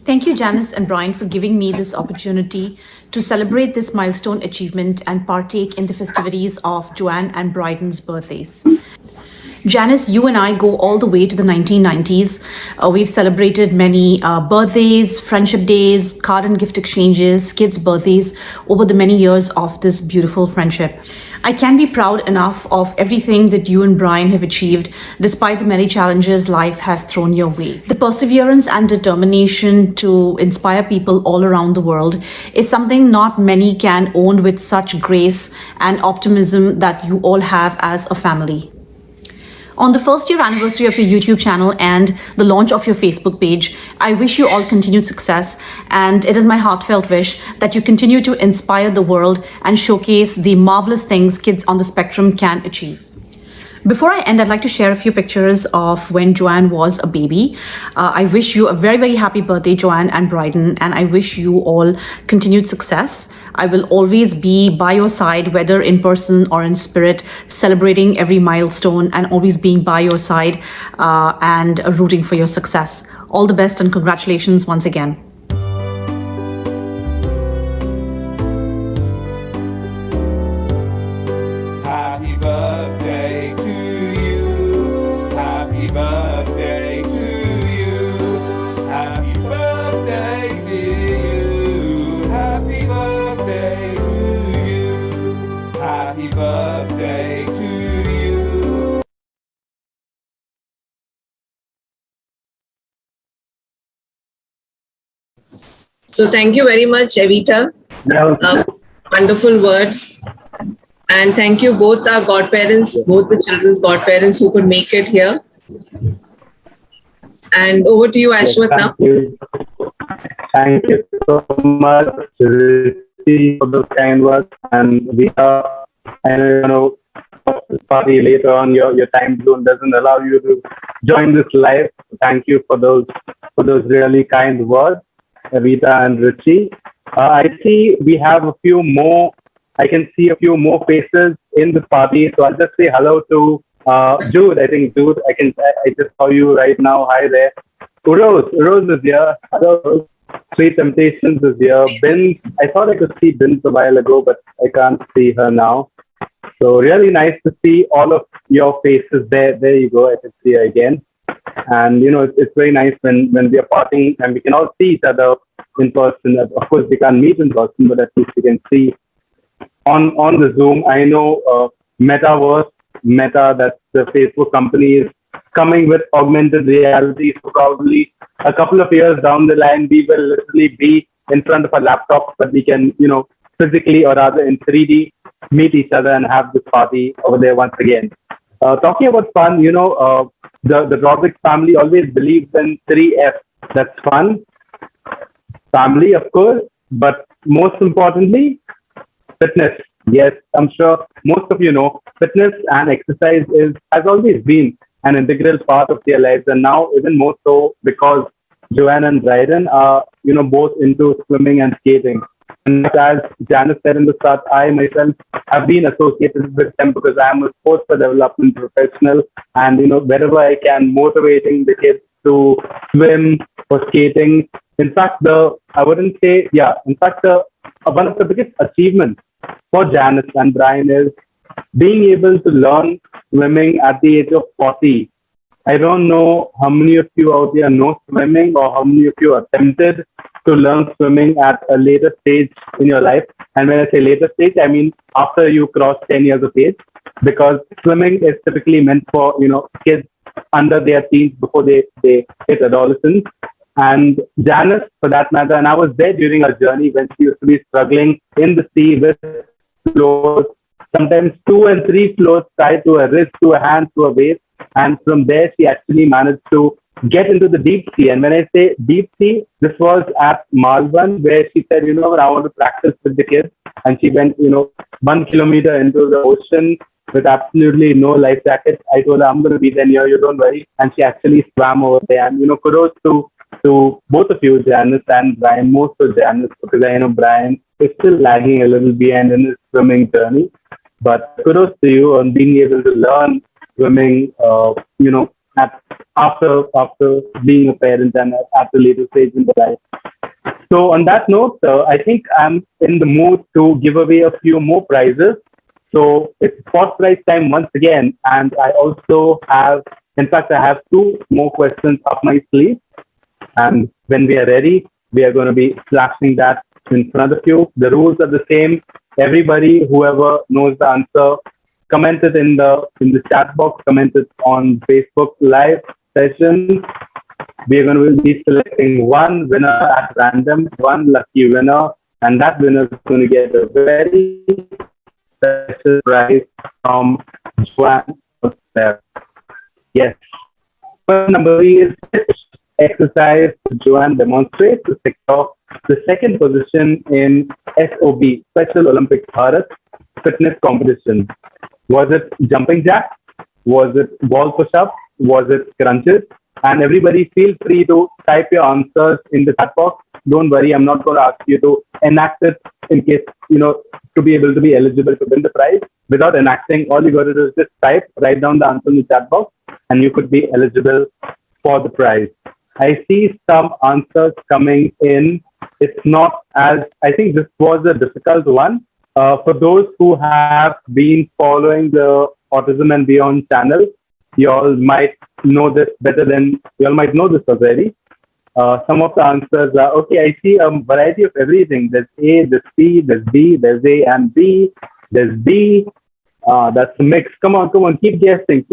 Thank you, Janice and Brian, for giving me this opportunity to celebrate this milestone achievement and partake in the festivities of Joanne and Bryden's birthdays. Janice, you and I go all the way to the 1990s. We've celebrated many birthdays, friendship days, card and gift exchanges, kids' birthdays over the many years of this beautiful friendship. I can be proud enough of everything that you and Brian have achieved, despite the many challenges life has thrown your way. The perseverance and determination to inspire people all around the world is something not many can own with such grace and optimism that you all have as a family. On the first year anniversary of your YouTube channel and the launch of your Facebook page, I wish you all continued success, and it is my heartfelt wish that you continue to inspire the world and showcase the marvelous things kids on the spectrum can achieve. Before I end, I'd like to share a few pictures of when Joanne was a baby. I wish you a very, very happy birthday, Joanne and Bryden, and I wish you all continued success. I will always be by your side, whether in person or in spirit, celebrating every milestone and always being by your side and rooting for your success. All the best and congratulations once again. Happy birthday to you. Happy birthday to you. Happy birthday. So thank you very much, Evita. Yeah. Wonderful words. And thank you both our godparents, both the children's godparents who could make it here. And over to you, Yes, Ashwath, now. thank you. Thank you so much, Rishi, for those kind words. And we are, I know, watch this party later on. Your time zone doesn't allow you to join this live. Thank you for those really kind words, Rita and Rishi. I see we have a few more. I can see a few more faces in this party. So I'll just say hello to Jude. I think Jude. I just saw you right now. Hi there. Rose is here. Hello, Rose. Sweet Temptations is here. Bin, I thought I could see Bin a while ago, but I can't see her now. So really nice to see all of your faces there. There you go. I can see her again. And it's very nice when we are partying and we can all see each other in person. Of course, we can't meet in person, but at least we can see on the Zoom. I know Meta, that's the Facebook company, is coming with augmented reality. So probably a couple of years down the line, we will literally be in front of a laptop, but we can, physically or rather in 3D, meet each other and have this party over there once again. Talking about fun, the Rodrigues family always believes in 3F. That's fun, family, of course, but most importantly, fitness. Yes, I'm sure most of you know fitness and exercise has always been an integral part of their lives, and now even more so because Joanne and Dryden are, both into swimming and skating. And as Janice said in the start, I myself have been associated with them because I'm a sports development professional, and wherever I can, motivating the kids to swim or skating. In fact, one of the biggest achievements for Janice and Brian is being able to learn swimming at the age of 40. I don't know how many of you out there know swimming or how many of you attempted to learn swimming at a later stage in your life. And when I say later stage, I mean after you cross 10 years of age, because swimming is typically meant for, kids under their teens before they hit adolescence. And Janice, for that matter, and I was there during her journey when she used to be struggling in the sea with floats, sometimes 2 and 3 floats tied to her wrist, to her hand, to her waist. And from there, she actually managed to get into the deep sea. And when I say deep sea, this was at Malvan, where she said, I want to practice with the kids. And she went, 1 kilometer into the ocean with absolutely no life jacket. I told her, I'm going to be there near you, don't worry. And she actually swam over there. And, kudos to both of you, Janice and Brian, most of Janice, because I know Brian is still lagging a little behind in his swimming journey. But kudos to you on being able to learn swimming, after being a parent and at the later stage in the life. So on that note, I think I'm in the mood to give away a few more prizes. So it's spot prize time once again, and I also have, in fact, I have 2 more questions up my sleeve. And when we are ready, we are going to be flashing that in front of you. The rules are the same. Everybody, whoever knows the answer, comment it in the chat box, comment it on Facebook live session. We are going to be selecting one winner at random, one lucky winner, and that winner is going to get a very special prize from Joanne. Yes. Number 3 is exercise. Joanne demonstrates to secure the second position in SOB, Special Olympics Bharat fitness competition. Was it jumping jack? Was it wall push-up? Was it crunches? And everybody feel free to type your answers in the chat box. Don't worry, I'm not going to ask you to enact it in case, to be able to be eligible to win the prize. Without enacting, all you got to do is just write down the answer in the chat box, and you could be eligible for the prize. I see some answers coming in. It's not as, I think this was a difficult one. For those who have been following the Autism and Beyond channel, you all might know this already. Some of the answers are, okay, I see a variety of everything. There's A, there's C, there's B, there's A and B, there's B. That's a mix. Come on, keep guessing.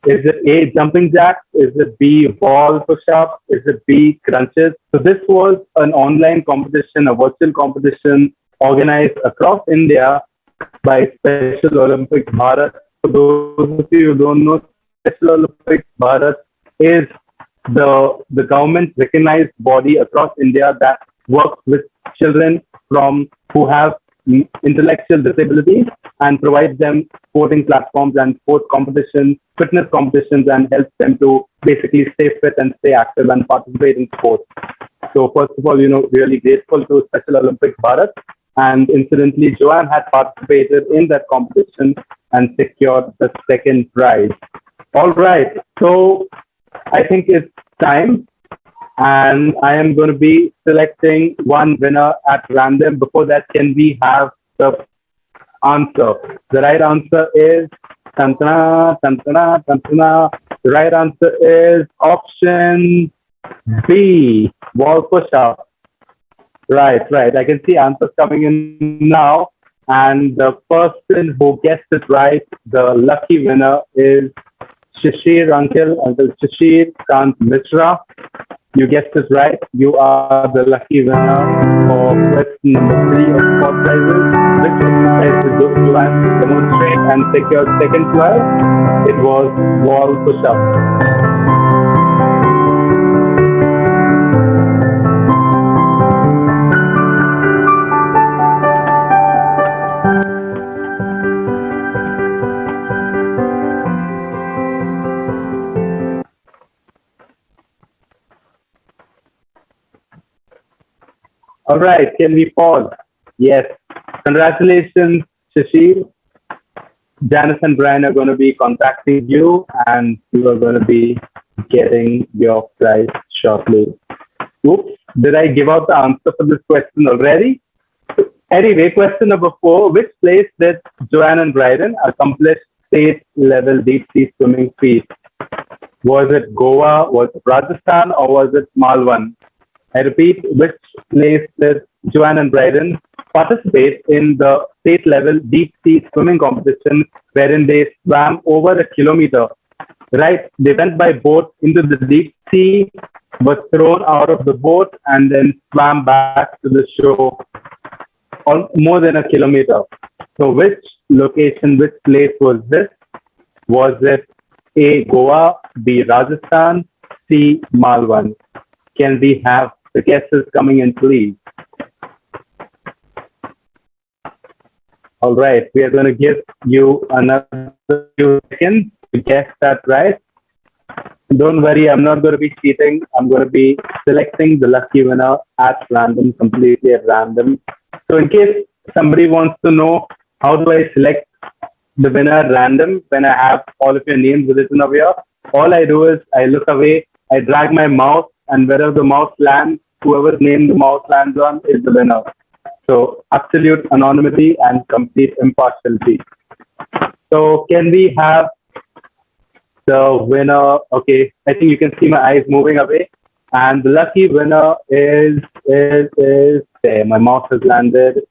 Is it A, jumping jacks? Is it B, wall push-up? Is it B, crunches? So this was an online competition, a virtual competition organized across India by Special Olympics Bharat. For those of you who don't know, Special Olympics Bharat is the government recognized body across India that works with children from who have intellectual disabilities and provides them sporting platforms and sport competitions, fitness competitions, and helps them to basically stay fit and stay active and participate in sports. So first of all, really grateful to Special Olympics Bharat. And incidentally, Joanne had participated in that competition and secured the second prize. All right, so I think it's time, and I am going to be selecting one winner at random. Before that, can we have the answer? The right answer is tantana, tantana, tantana. The right answer is option B, wall push-up. Right. I can see answers coming in now. And the person who gets it right, the lucky winner is Shishir Uncle Shishir Kant Mishra. You guessed it right. You are the lucky winner of question number 3 of 4 prizes. Which exercise did Joanne demonstrate and secure second prize? It was wall push-up. All right, can we pause? Yes. Congratulations, Shashir. Janice and Brian are going to be contacting you, and you are going to be getting your prize shortly. Oops, did I give out the answer for this question already? Anyway, question number 4. Which place did Joanne and Brian accomplish state-level deep sea swimming feat? Was it Goa, was it Rajasthan, or was it Malwan? I repeat, which place did Joanne and Bryden participate in the state-level deep sea swimming competition wherein they swam over a kilometer? Right? They went by boat into the deep sea, were thrown out of the boat, and then swam back to the shore on more than a kilometer. So which location, which place was this? Was it A, Goa, B, Rajasthan, C, Malwan? Can we have the guesses coming in, please? All right, we are going to give you another few seconds to guess that right. Don't worry, I'm not going to be cheating. I'm going to be selecting the lucky winner at random, completely at random. So in case somebody wants to know how do I select the winner at random when I have all of your names written over here, all I do is I look away, I drag my mouse, and wherever the mouse lands, whoever's name the mouse lands on is the winner. So absolute anonymity and complete impartiality. So can we have the winner? Okay, I think you can see my eyes moving away. And the lucky winner is there. My mouse has landed.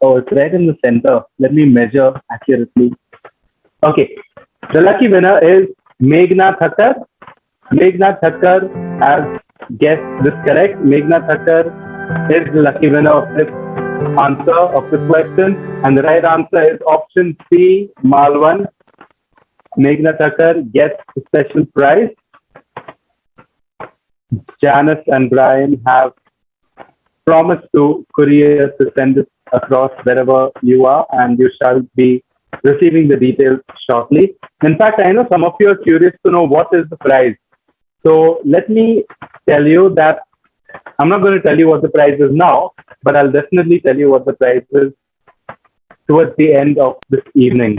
Oh, it's right in the center. Let me measure accurately. Okay, the lucky winner is Meghna Thakkar. Meghna Thakkar has guessed this correct. Meghna Thakkar is the lucky winner of this answer of this question. And the right answer is option C, Malwan. Meghna Thakkar gets the special prize. Janice and Brian have promised to courier to send it across wherever you are, and you shall be receiving the details shortly. In fact, I know some of you are curious to know what is the prize. So let me tell you that I'm not going to tell you what the prize is now, but I'll definitely tell you what the prize is towards the end of this evening.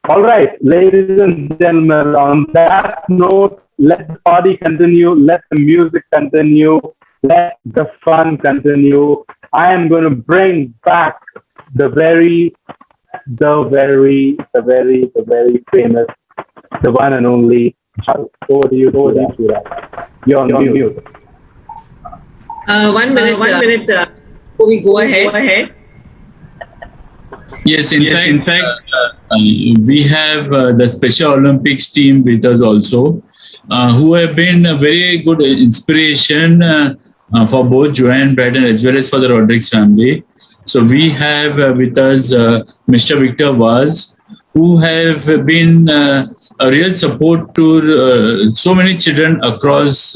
All right, ladies and gentlemen, on that note, let the party continue, let the music continue, let the fun continue. I am going to bring back the very famous, the one and only. Over to you, Suraj. You're on mute. 1 minute before we go ahead. Yes, in fact, We have the Special Olympics team with us also, who have been a very good inspiration for both Joanne Bratton as well as for the Rodrigues family. So we have with us Mr. Victor Vaz, who have been a real support to so many children across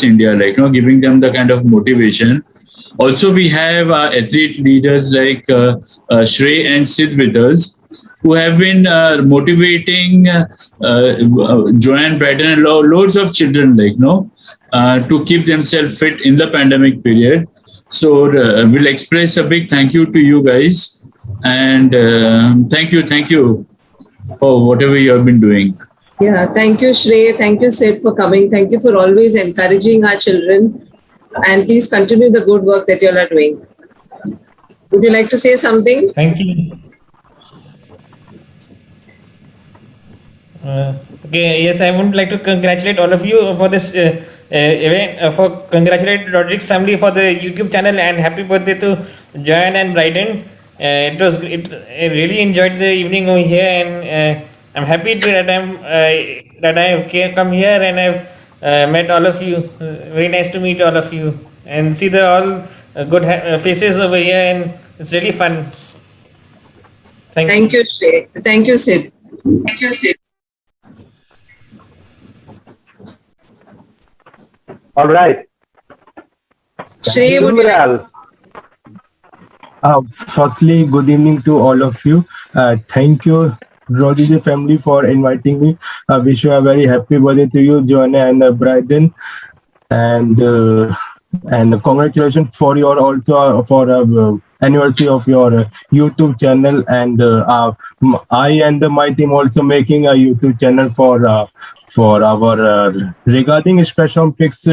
India, like giving them the kind of motivation. Also, we have athlete leaders like Shrey and Sid with us, who have been motivating Joanne Bratton and loads of children, to keep themselves fit in the pandemic period. So we'll express a big thank you to you guys, and thank you for whatever you have been doing. Yeah, thank you, Shrey. Thank you, Sid, for coming. Thank you for always encouraging our children. And please continue the good work that you all are doing. Would you like to say something? Thank you. Okay, yes, I would like to congratulate all of you for this event, for congratulate Rodrigues family for the YouTube channel, and happy birthday to Joanne and Bryden. I really enjoyed the evening over here, and I'm happy that I come here and I've met all of you. Very nice to meet all of you and see the all good faces over here, and it's really fun. Thank you, Shrey. Thank you, Sid. Thank you, Sid. All right. Shrey, would you like? Firstly, good evening to all of you. Thank you, Rodrigues family, for inviting me. I wish you a very happy birthday to you, Joanna and Bryden, and congratulations for your also for anniversary of your YouTube channel. And I and my team also making a YouTube channel for our regarding Special Olympics,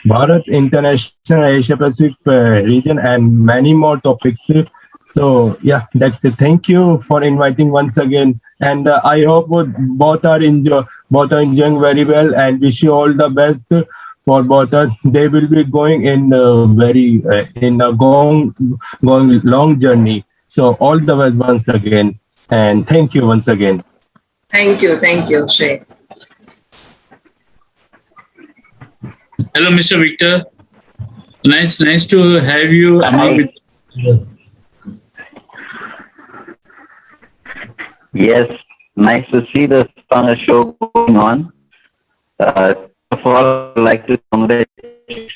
Bharat International Asia Pacific region, and many more topics. So yeah, that's it. Thank you for inviting once again, and I hope both are enjoying very well, and wish you all the best for both. They will be going in in a going long journey. So all the best once again, and thank you once again. Thank you, Shrey. Hello, Mr. Victor. Nice to have you among. Yes, nice to see the show going on. First of all, I'd like to congratulate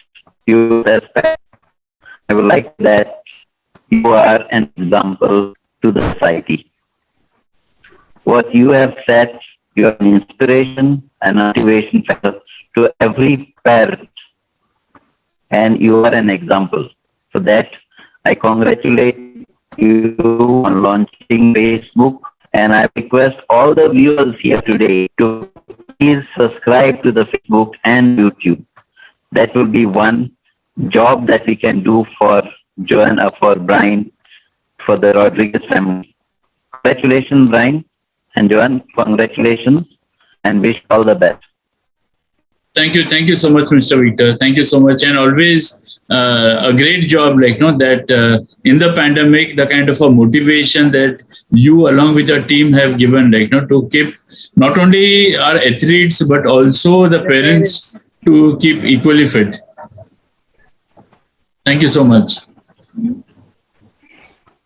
you. I would like that you are an example to the society. What you have said, you are an inspiration and motivation factor to every parent, and you are an example. For that, I congratulate you on launching Facebook, and I request all the viewers here today to please subscribe to the Facebook and YouTube. That will be one job that we can do for Joanne, for Brian, for the Rodrigues family. Congratulations, Brian and Joanne. Congratulations, and wish all the best. Thank you so much, Mr. Victor. Thank you so much, and always a great job, that in the pandemic, the kind of a motivation that you along with your team have given, to keep not only our athletes but also the parents to keep equally fit. Thank you so much.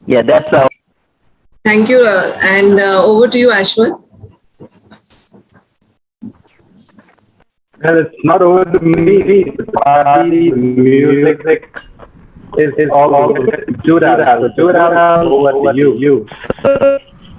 Yeah, that's all. Thank you, and over to you, Ashwat. Well, it's not over to me. The party, the music is all over to Judah. Judah, over to you.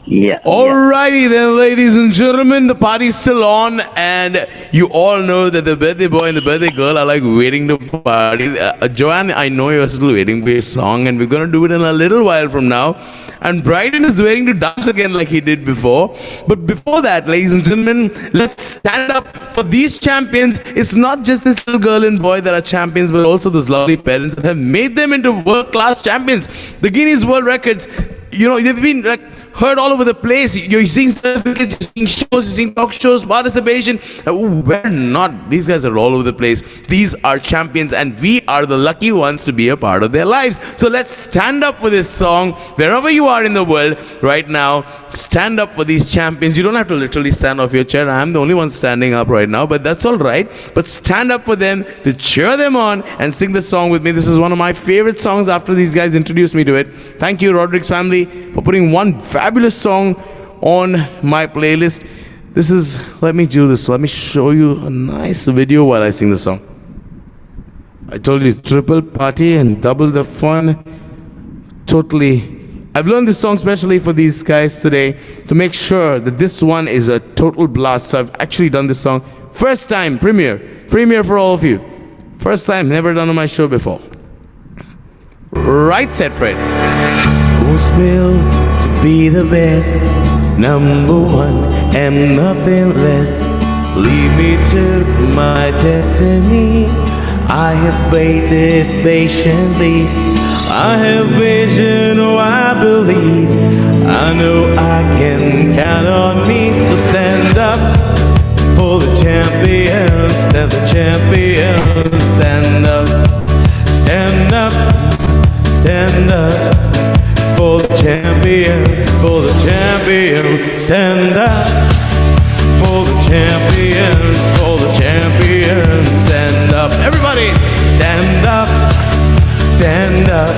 Yeah. Alrighty then, ladies and gentlemen, the party's still on, and you all know that the birthday boy and the birthday girl are like waiting to party. Joanne, I know you're still waiting for your song, and we're gonna do it in a little while from now. And Bryden is waiting to dance again like he did before. But before that, ladies and gentlemen, let's stand up for these champions. It's not just this little girl and boy that are champions, but also those lovely parents that have made them into world-class champions. The Guinness World Records, they've been like heard all over the place. You're seeing certificates, you're seeing shows, you're seeing talk shows, participation. Where not? These guys are all over the place. These are champions, and we are the lucky ones to be a part of their lives. So let's stand up for this song. Wherever you are in the world right now, stand up for these champions. You don't have to literally stand off your chair. I'm the only one standing up right now, but that's all right. But stand up for them, to cheer them on, and sing the song with me. This is one of my favorite songs after these guys introduced me to it. Thank you, Rodrigues Family, for putting one fabulous song on my playlist. Let me do this. Let me show you a nice video while I sing the song. I told you it's triple party and double the fun. Totally. I've learned this song specially for these guys today to make sure that this one is a total blast. So I've actually done this song. First time, premiere for all of you. First time, never done on my show before. Right set, Fred. Was built to be the best, number one and nothing less. Lead me to my destiny. I have waited patiently. I have vision, oh I believe. I know I can count on me. So stand up for the champions, stand the champions, stand up, stand up, stand up for the champions, for the champions, stand up for the champions, for the champions, stand up. Everybody, stand up, stand up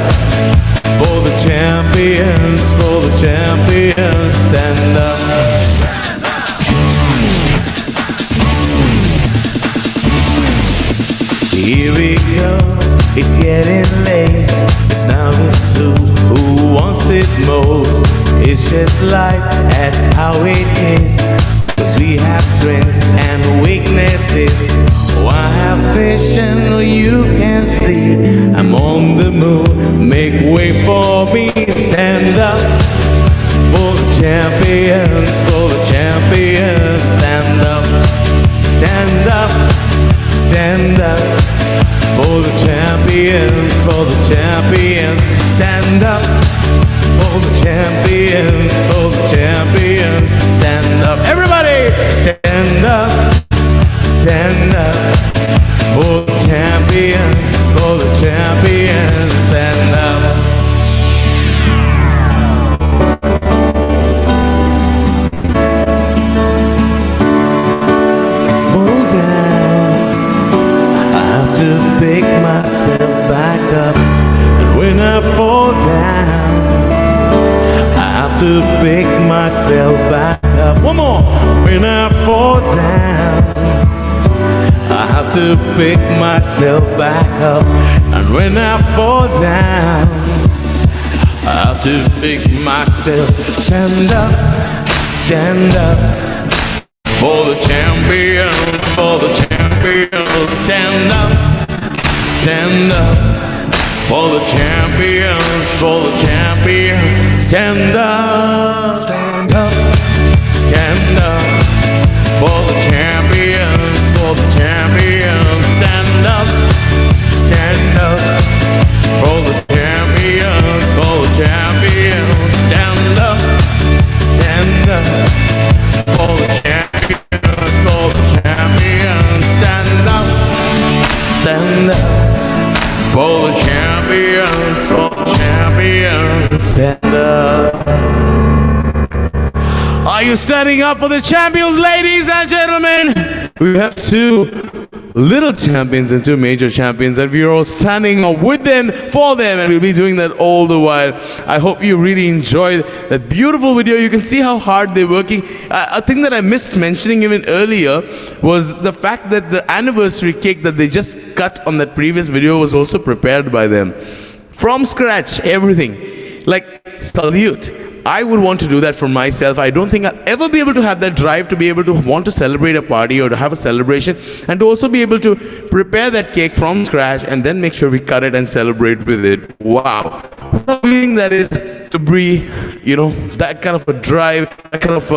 for the champions, for the champions, stand up. Here we go, it's getting late. It's now who's who wants it most. It's just life and how it is. Cause we have strengths and weaknesses. Oh, I have vision, you can see. I'm on the move, make way for me. Stand up for the champions, for the champions. Stand up, stand up, stand up for the champions, for the champions. Stand up for the champions, for the champions. Stand up, everybody, stand up, stand up for the champions, for the champions. Stand up. Fall down, I have to pick myself back up. And when I fall down, I have to pick myself back up. One more. When I fall down, I have to pick myself back up. And when I fall down, I have to pick myself. Stand up for the champions, for the champions. Stand up for the champions, for the champions. Stand up, stand up, stand up for the champions, for the champions. Stand up for the champions, for the champions. Stand up for the champions, for the champions. Stand up for the champions, for the champions. Stand up. Are you standing up for the champions, ladies and gentlemen? We have two little champions and two major champions, and we're all standing up with them, for them, and we'll be doing that all the while. I hope you really enjoyed that beautiful video. You can see how hard they're working. A thing that I missed mentioning even earlier was the fact that the anniversary cake that they just cut on that previous video was also prepared by them. From scratch, everything. Like, salute. I would want to do that for myself. I don't think I'll ever be able to have that drive to be able to want to celebrate a party or to have a celebration, and to also be able to prepare that cake from scratch and then make sure we cut it and celebrate with it. Wow. What a feeling that is to be, that kind of a drive, that kind of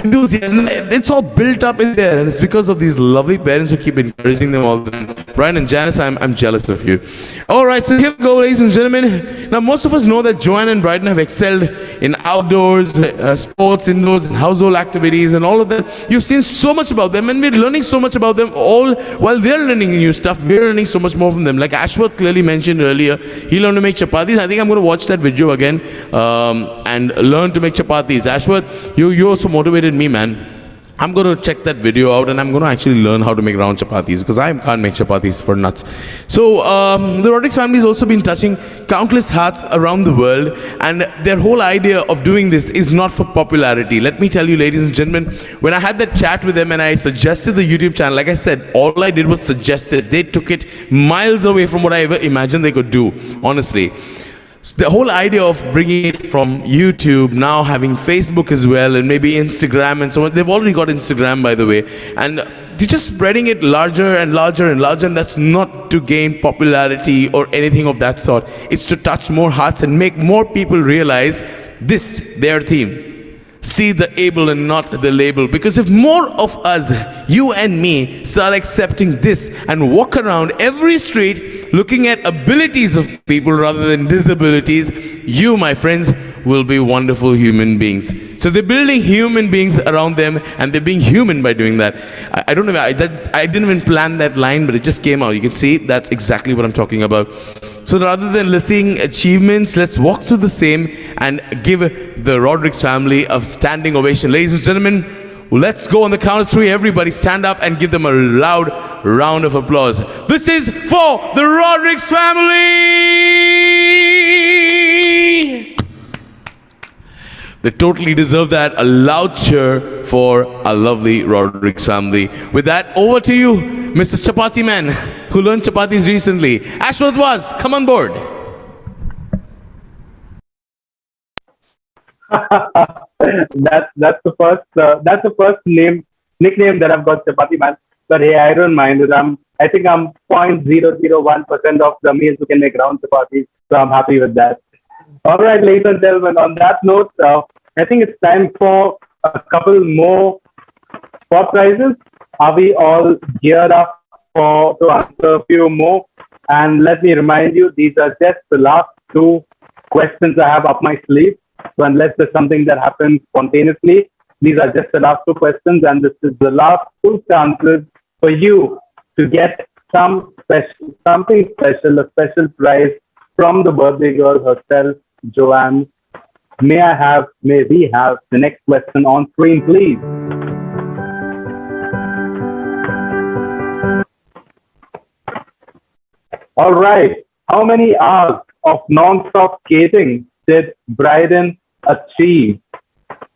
enthusiasm. It's all built up in there, and it's because of these lovely parents who keep encouraging them all the time. Brian and Janice, I'm jealous of you. All right, so here we go, ladies and gentlemen. Now, most of us know that Joanne and Bryden have excelled in outdoors, sports, indoors, and household activities, and all of that. You've seen so much about them, and we're learning so much about them all while they're learning new stuff. We're learning so much more from them. Like Ashwath clearly mentioned earlier, he learned to make chapatis. I think I'm going to watch that video again and learn to make chapatis. Ashwath, you also motivated me, man. I'm going to check that video out, and I'm going to actually learn how to make round chapatis, because I can't make chapatis for nuts. So the Rodrigues family has also been touching countless hearts around the world, and their whole idea of doing this is not for popularity. Let me tell you, ladies and gentlemen, when I had that chat with them and I suggested the YouTube channel, like I said, all I did was suggest it. They took it miles away from what I ever imagined they could do, honestly. So the whole idea of bringing it from YouTube, now having Facebook as well, and maybe Instagram and so on. They've already got Instagram, by the way. And they're just spreading it larger and larger and larger. And that's not to gain popularity or anything of that sort. It's to touch more hearts and make more people realize this, their theme. See the able and not the label. Because if more of us, you and me, start accepting this and walk around every street looking at abilities of people rather than disabilities, you, my friends, will be wonderful human beings. So they're building human beings around them, and they're being human by doing that. I don't know, I didn't even plan that line, but it just came out. You can see that's exactly what I'm talking about. So rather than listing achievements, let's walk through the same and give the Rodrigues family a standing ovation. Ladies and gentlemen, let's go on the count of three. Everybody stand up and give them a loud round of applause. This is for the Rodrigues family. They totally deserve that. A loud cheer for our lovely Rodrigues family. With that, over to you, Mr. Chapati Man, who learned chapatis recently. Ashwath was, come on board. That's the first nickname that I've got, Chapati Man. But hey, I don't mind it. I think I'm 0.001% of the males who can make round chapatis, so I'm happy with that. All right, ladies and gentlemen. On that note, I think it's time for a couple more spot prizes. Are we all geared up to answer a few more? And let me remind you, these are just the last two questions I have up my sleeve. So unless there's something that happens spontaneously, these are just the last two questions, and this is the last two chances for you to get something special, a special prize from the birthday girl herself, Joanne. May we have the next question on screen, please? All right. How many hours of non-stop skating did Bryden achieve?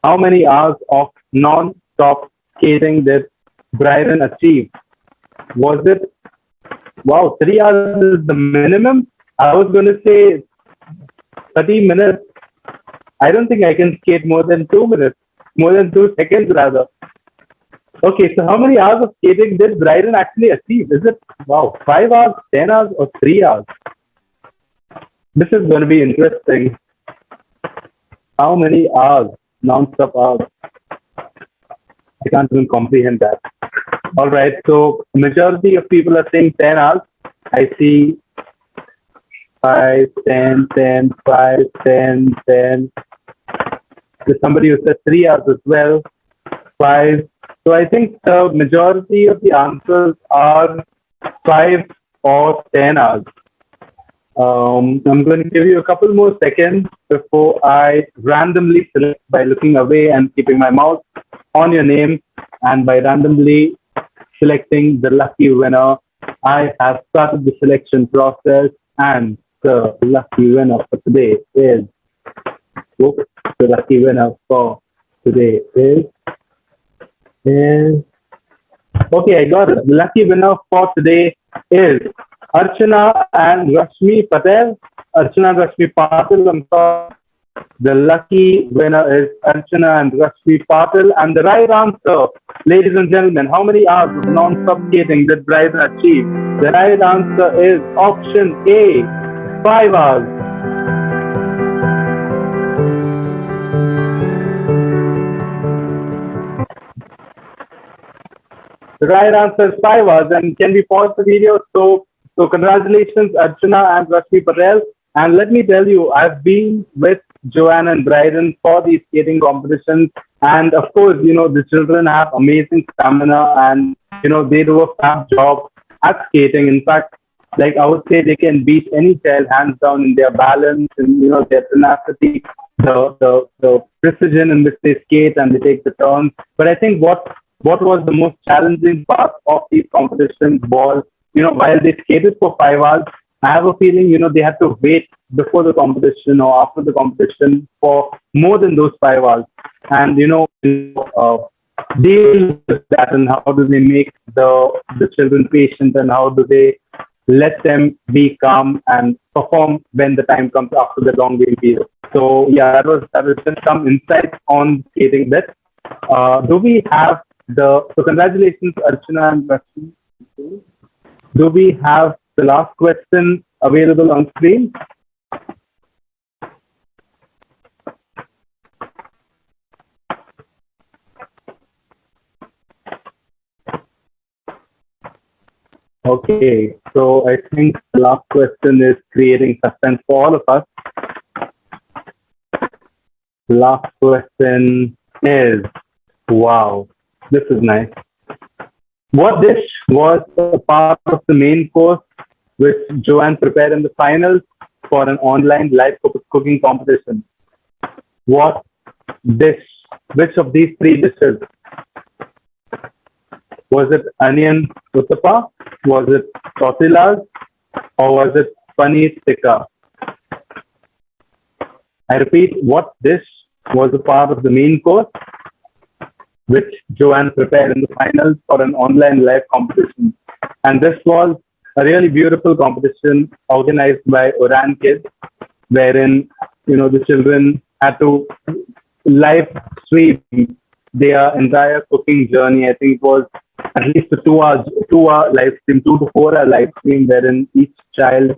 How many hours of non-stop skating did Bryden achieve? Was it, wow, 3 hours is the minimum? I was going to say 30 minutes. I don't think I can skate more than 2 minutes, more than 2 seconds rather. Okay, so how many hours of skating did Bryden actually achieve? Is it, wow, 5 hours, 10 hours, or 3 hours? This is going to be interesting. How many hours, non-stop hours? I can't even comprehend that. All right, so majority of people are saying 10 hours. I see 5, 10, 10, 5, 10, 10. There's somebody who said 3 hours as well. 5. So I think the majority of the answers are 5 or 10 hours. I'm going to give you a couple more seconds before I randomly select by looking away and keeping my mouth on your name, and by randomly selecting the lucky winner. I have started the selection process, and the lucky winner for today is, okay, I got it. The lucky winner for today is Archana and Rashmi Patel. Archana and Rashmi Patel, I'm sorry. The lucky winner is Archana and Rashmi Patel. And the right answer, ladies and gentlemen, how many hours of non-stop skating did Bryden achieve? The right answer is option A, 5 hours. The right answer is 5 hours. And can we pause the video? So congratulations, Archana and Rashmi Patel. And let me tell you, I've been with Joanne and Bryden for these skating competitions. And of course, the children have amazing stamina and, they do a fab job at skating. In fact, like I would say, they can beat any child hands down in their balance and, their tenacity, the precision in which they skate and they take the turns. But I think what was the most challenging part of these competitions was, while they skated for 5 hours, I have a feeling, they had to wait before the competition or after the competition for more than those 5 hours. And, deal with that and how do they make the children patient and how do they let them be calm and perform when the time comes after the long game period. So yeah, that was just some insights on skating bit. Do we have so congratulations, Archana and Rashmi. Do we have the last question available on screen? Okay, so I think the last question is creating suspense for all of us. Last question is, wow, this is nice. What dish was a part of the main course which Joanne prepared in the finals for an online live cooking competition? What dish, which of these three dishes? Was it onion uttapa? Was it tortillas? Or was it paneer tikka? I repeat, what dish was a part of the main course which Joanne prepared in the finals for an online live competition? And this was a really beautiful competition organized by Oran Kids, wherein the children had to live stream their entire cooking journey. I think it was at least a 2 hour live stream, 2 to 4 hour live stream, wherein each child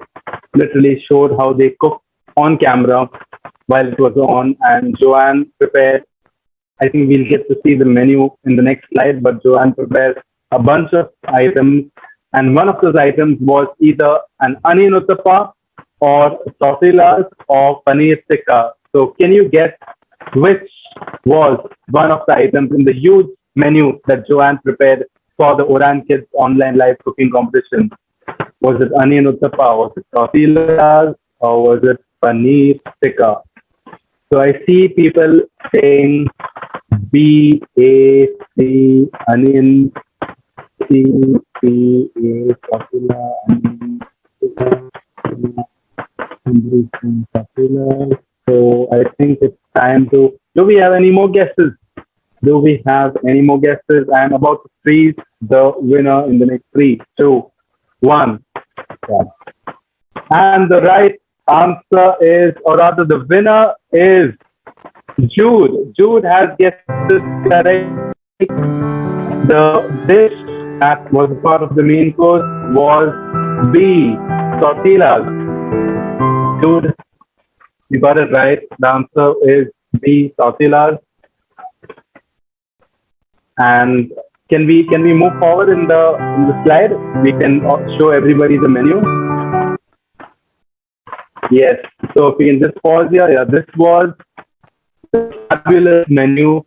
literally showed how they cooked on camera while it was on. And Joanne prepared, I think we'll get to see the menu in the next slide, but Joanne prepared a bunch of items. And one of those items was either an onion uttapa or tortillas or paneer tikka. So can you guess which was one of the items in the huge menu that Joanne prepared for the Oran Kids online live cooking competition? Was it onion uttapa? Was it tortillas? Or was it paneer tikka? So I see people saying B, A, C, onion, C, P, A, tortilla, onion, tortilla. So I think it's time to. Do we have any more guesses? Do we have any more guesses? I am about to freeze the winner in the next 3, 2, 1. Yeah. And the right answer is, or rather, the winner is Jude. Jude has guessed this correct. The dish that was part of the main course was B, tortillas. Jude, you got it right. The answer is B, tortillas. And can we move forward in the slide? We can show everybody the menu. Yes. So if we can just pause here. Yeah, this was a fabulous menu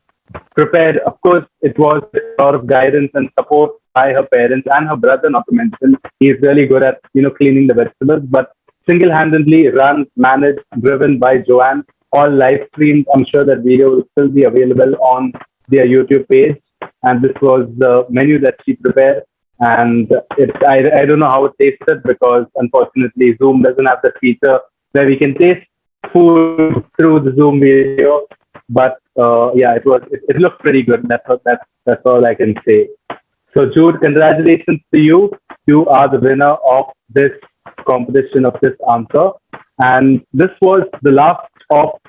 prepared. Of course, it was a lot of guidance and support by her parents and her brother, not to mention. He's really good at cleaning the vegetables, but single-handedly run, managed, driven by Joanne. All live streamed. I'm sure that video will still be available on their YouTube page. And this was the menu that she prepared. And I don't know how it tasted because unfortunately Zoom doesn't have that feature where we can taste food through the Zoom video. But yeah, it looked pretty good. That's all I can say. So Jude, congratulations to you. You are the winner of this competition, of this answer. And this was the last of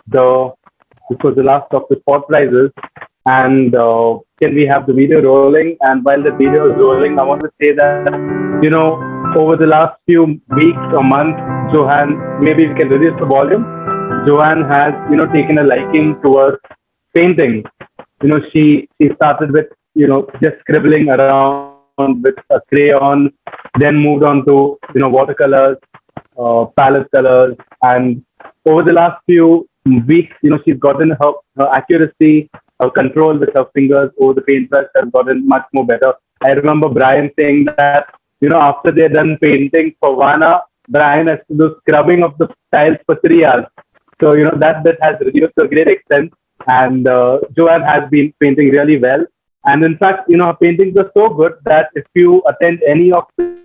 the sport prizes. And can we have the video rolling? And while the video is rolling, I want to say that, over the last few weeks or months, Joanne, maybe we can reduce the volume. Joanne has, taken a liking towards painting. She started with, just scribbling around with a crayon, then moved on to, watercolors, palette colors, and over the last few weeks, she's gotten her accuracy, her control with her fingers over the paintbrush has gotten much more better. I remember Brian saying that, after they're done painting for 1 hour, Brian has to do scrubbing of the tiles for 3 hours. So, that bit has reduced to a great extent. And Joanne has been painting really well. And in fact, her paintings are so good that if you attend any of the,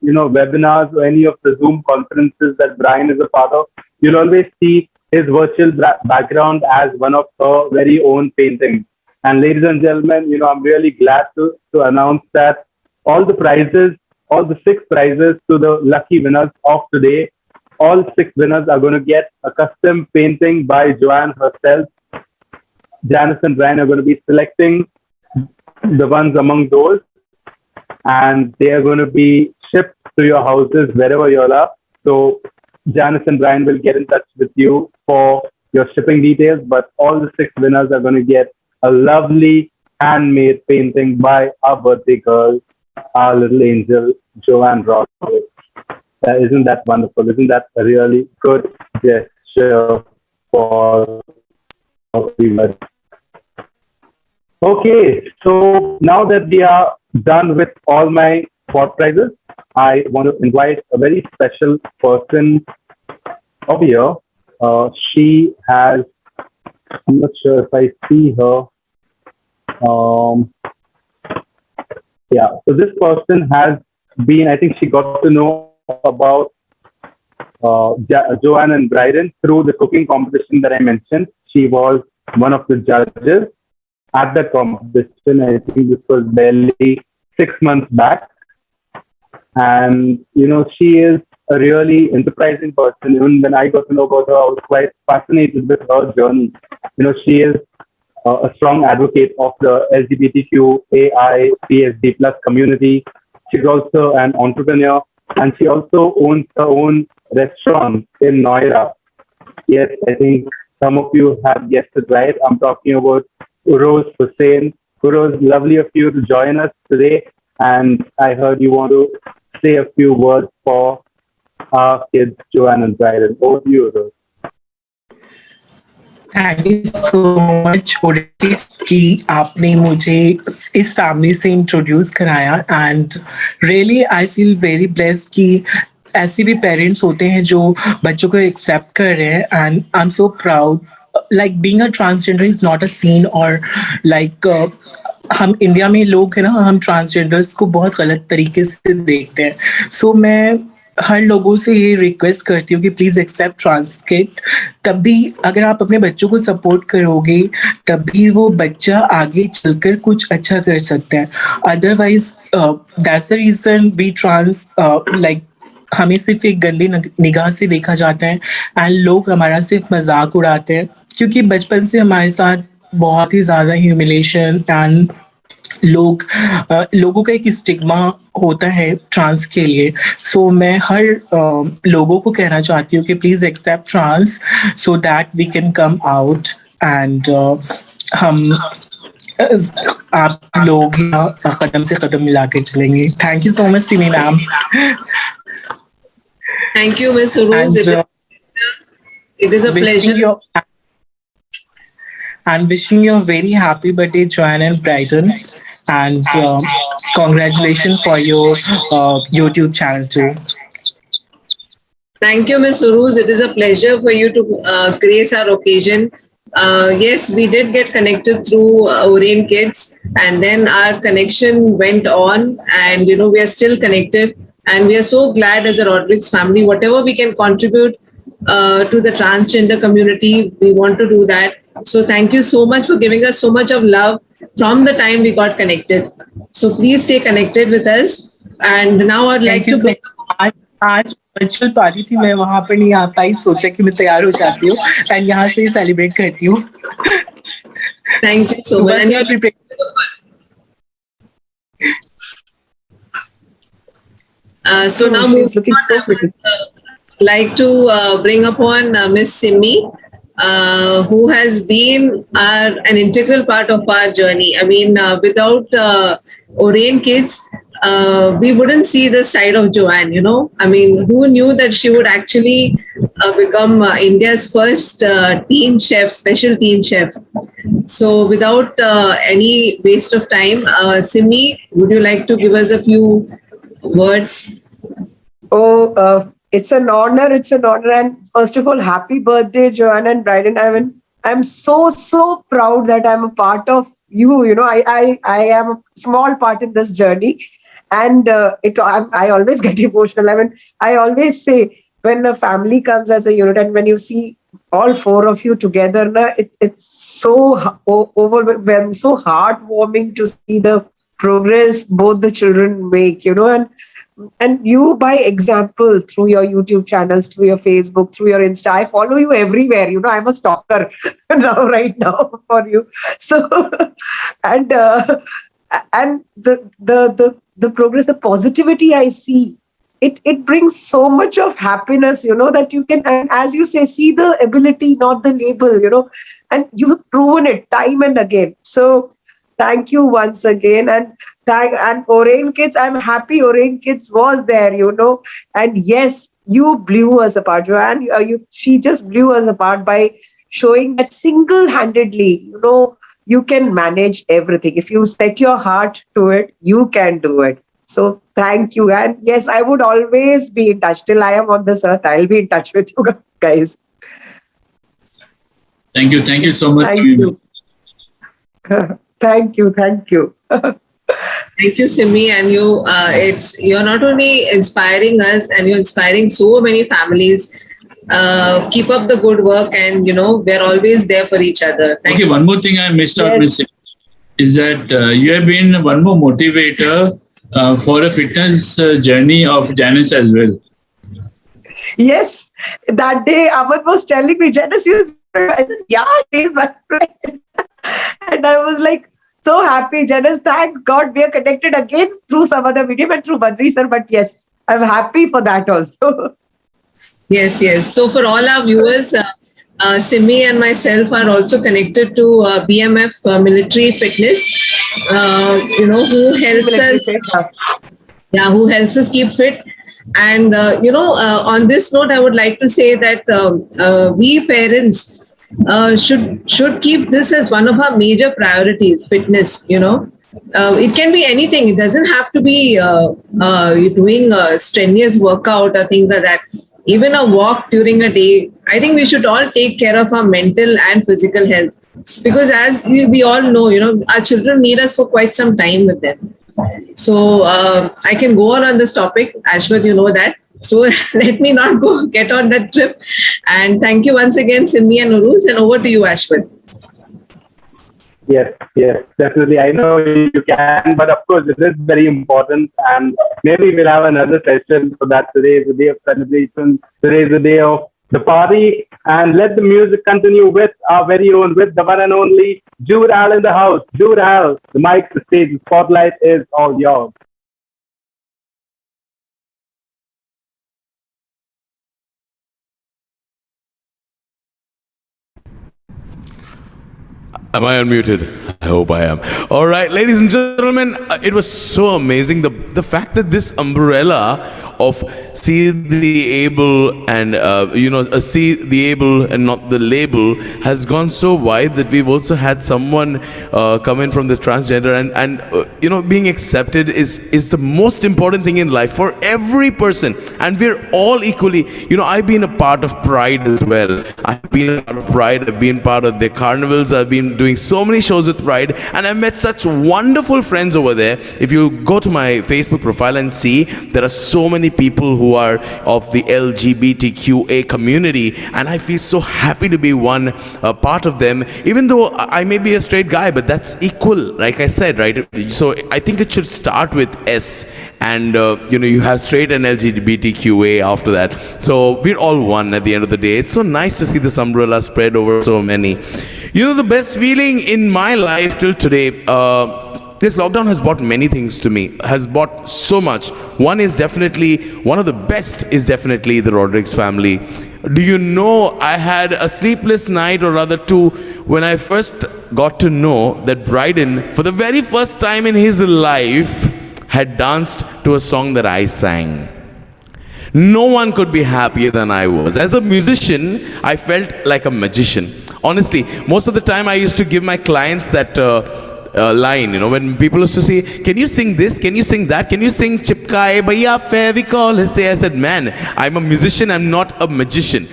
webinars or any of the Zoom conferences that Brian is a part of, you'll always see his virtual background as one of her very own paintings. And ladies and gentlemen, I'm really glad to announce that all the prizes, all the 6 prizes to the lucky winners of today, all 6 winners are going to get a custom painting by Joanne herself. Janice and Brian are going to be selecting the ones among those, and they are going to be shipped to your houses wherever you are. So Janice and Brian will get in touch with you for your shipping details, but all the 6 winners are going to get a lovely handmade painting by our birthday girl, our little angel, Joanne Rodrigues. Isn't that wonderful? Isn't that a really good gesture for everybody? Okay, so now that we are done with all my spot prizes, I want to invite a very special person over here. She has, I'm not sure if I see her. Yeah, so this person has been, I think she got to know about Joanne and Bryden through the cooking competition that I mentioned. She was one of the judges at the competition. I think this was barely 6 months back. And, she is a really enterprising person. Even when I got to know about her, I was quite fascinated with her journey. She is a strong advocate of the LGBTQAI PSD plus community. She's also an entrepreneur, and she also owns her own restaurant in Noida. Yes, I think some of you have guessed it right. I'm talking about Uroz Hussain. Uroz, lovely of you to join us today. And I heard you want to say a few words for our kids, Joanne and Bryden. Over to you, Uroz. Thank you so much audit कि आपने मुझे इस family से introduce कराया and really I feel very blessed कि ऐसे भी parents होते हैं जो बच्चों को एक्सेप्ट कर रहे हैं and I am so proud like being a transgender is not a scene और लाइक हम इंडिया में लोग हैं ना हम ट्रांसजेंडर्स को बहुत गलत तरीके से देखते हैं सो मैं हर लोगों से ये रिक्वेस्ट करती हूँ कि प्लीज एक्सेप्ट ट्रांसकिड तभी अगर आप अपने बच्चों को सपोर्ट करोगे तभी वो बच्चा आगे चलकर कुछ अच्छा कर सकता है otherwise that's the reason we trans like हमें सिर्फ एक गंदी निगाह से देखा जाता है एंड लोग हमारा सिर्फ मजाक उड़ाते हैं क्योंकि बचपन से हमारे साथ बहुत ही ज्यादा ह्यूमिलेशन एंड लोगों का एक स्टिग्मा होता है ट्रांस के लिए सो मैं हर लोगों को कहना चाहती हूँ कि please accept trans so that we can come out and हम आप लोग कदम से कदम मिला के चलेंगे thank you so much Simi ma'am Thank you, Ms. Uruz. It is a pleasure. I'm wishing you a very happy birthday, Joanne and Brighton. And congratulations for your YouTube channel too. Thank you, Ms. Uruz. It is a pleasure for you to grace our occasion. Yes, we did get connected through Orient Kids, and then our connection went on, and we are still connected. And we are so glad as a Rodrigues family, whatever we can contribute to the transgender community, we want to do that. So thank you so much for giving us so much of love from the time we got connected. So please stay connected with us. And now I'd like to bring आज virtual party थी मैं वहां पर नहीं आ पाई सोचा कि मैं तैयार हो जाती हूँ एंड यहाँ से सेलिब्रेट करती हूँ thank you so much so now she's looking so pretty. Like to bring upon Miss Simi. who has been an integral part of our journey. I mean, without Orain Kids, we wouldn't see the side of Joanne, you know. I mean, who knew that she would actually become India's first teen chef, special teen chef? So, without any waste of time, Simi, would you like to give us a few words? Oh, it's an honor. It's an honor. And first of all, happy birthday, Joanna and Bryden. I'm so proud that I'm a part of you. You know, I am a small part in this journey, and I always get emotional. I mean, I always say when a family comes as a unit, and when you see all four of you together, na, it's so overwhelming, so heartwarming to see the progress both the children make. You know, and you by example through your YouTube channels, through your Facebook, through your Insta. I follow you everywhere. You know, I'm a stalker now, right now for you. So, and the progress, the positivity I see, it brings so much of happiness. You know that you can, and as you say, see the ability, not the label. You know, and you have proven it time and again. So, thank you once again, and Orain Kids, I'm happy Orain Kids was there, you know. And yes, you blew us apart, Joanne. She just blew us apart by showing that single-handedly, you know, you can manage everything. If you set your heart to it, you can do it. So thank you. And yes, I would always be in touch. Till I am on this earth, I'll be in touch with you guys. Thank you. Thank you so much. Thank you. Thank you. Thank you. Thank you, Simi, and you're not only inspiring us, and you're inspiring so many families. Keep up the good work, and you know we're always there for each other. Thank you. One more thing I missed out missing is that you have been one more motivator for a fitness journey of Janice as well. Yes, that day Aman was telling me, Janice, I said, yeah, she's my friend. And I was like, so happy, Janice. Thank God we are connected again through some other medium and through Badri sir. But yes, I'm happy for that also. Yes. So for all our viewers, Simi and myself are also connected to BMF Military Fitness. You know, who helps us. Yeah, who helps us keep fit. And on this note, I would like to say that we parents should keep this as one of our major priorities. Fitness, you know, it can be anything. It doesn't have to be doing a strenuous workout or things like that. Even a walk during a day. I think we should all take care of our mental and physical health, because as we all know, you know, our children need us for quite some time with them. So I can go on this topic, Ashwath, you know that. So let me not get on that trip. And thank you once again, Simi and Uruz, and over to you, Ashwath. Yes, definitely. I know you can, but of course, it is very important. And maybe we'll have another session for that. Today is the day of celebration. Today is the day of the party. And let the music continue with our very own, with the one and only Jude Al in the house. Jude Al, the mic, the stage, the spotlight is all yours. Am I unmuted? I hope I am. All right, ladies and gentlemen, it was so amazing. The fact that this umbrella of see the able and see the able and not the label has gone so wide that we've also had someone come in from the transgender and being accepted is the most important thing in life for every person, and we're all equally. I've been a part of Pride as well. I've been a part of Pride. I've been part of the carnivals. I've been doing so many shows with Pride, and I've met such wonderful friends over there. If you go to my Facebook profile and see, there are so many people who are of the LGBTQA community, and I feel so happy to be one part of them, even though I may be a straight guy, but that's equal, like I said, right? So I think it should start with S, and you have straight and LGBTQA after that. So we're all one at the end of the day. It's so nice to see this umbrella spread over so many. The best feeling in my life till today, this lockdown has brought many things to me, has brought so much. One of the best is definitely the Rodrigues family. Do you know I had a sleepless night, or rather two, when I first got to know that Bryden, for the very first time in his life, had danced to a song that I sang. No one could be happier than I was. As a musician, I felt like a magician. Honestly, most of the time I used to give my clients that line, when people used to say, can you sing this, can you sing that, can you sing Chipkaye Bhaiya Fevicol? I said, man, I'm a musician, I'm not a magician,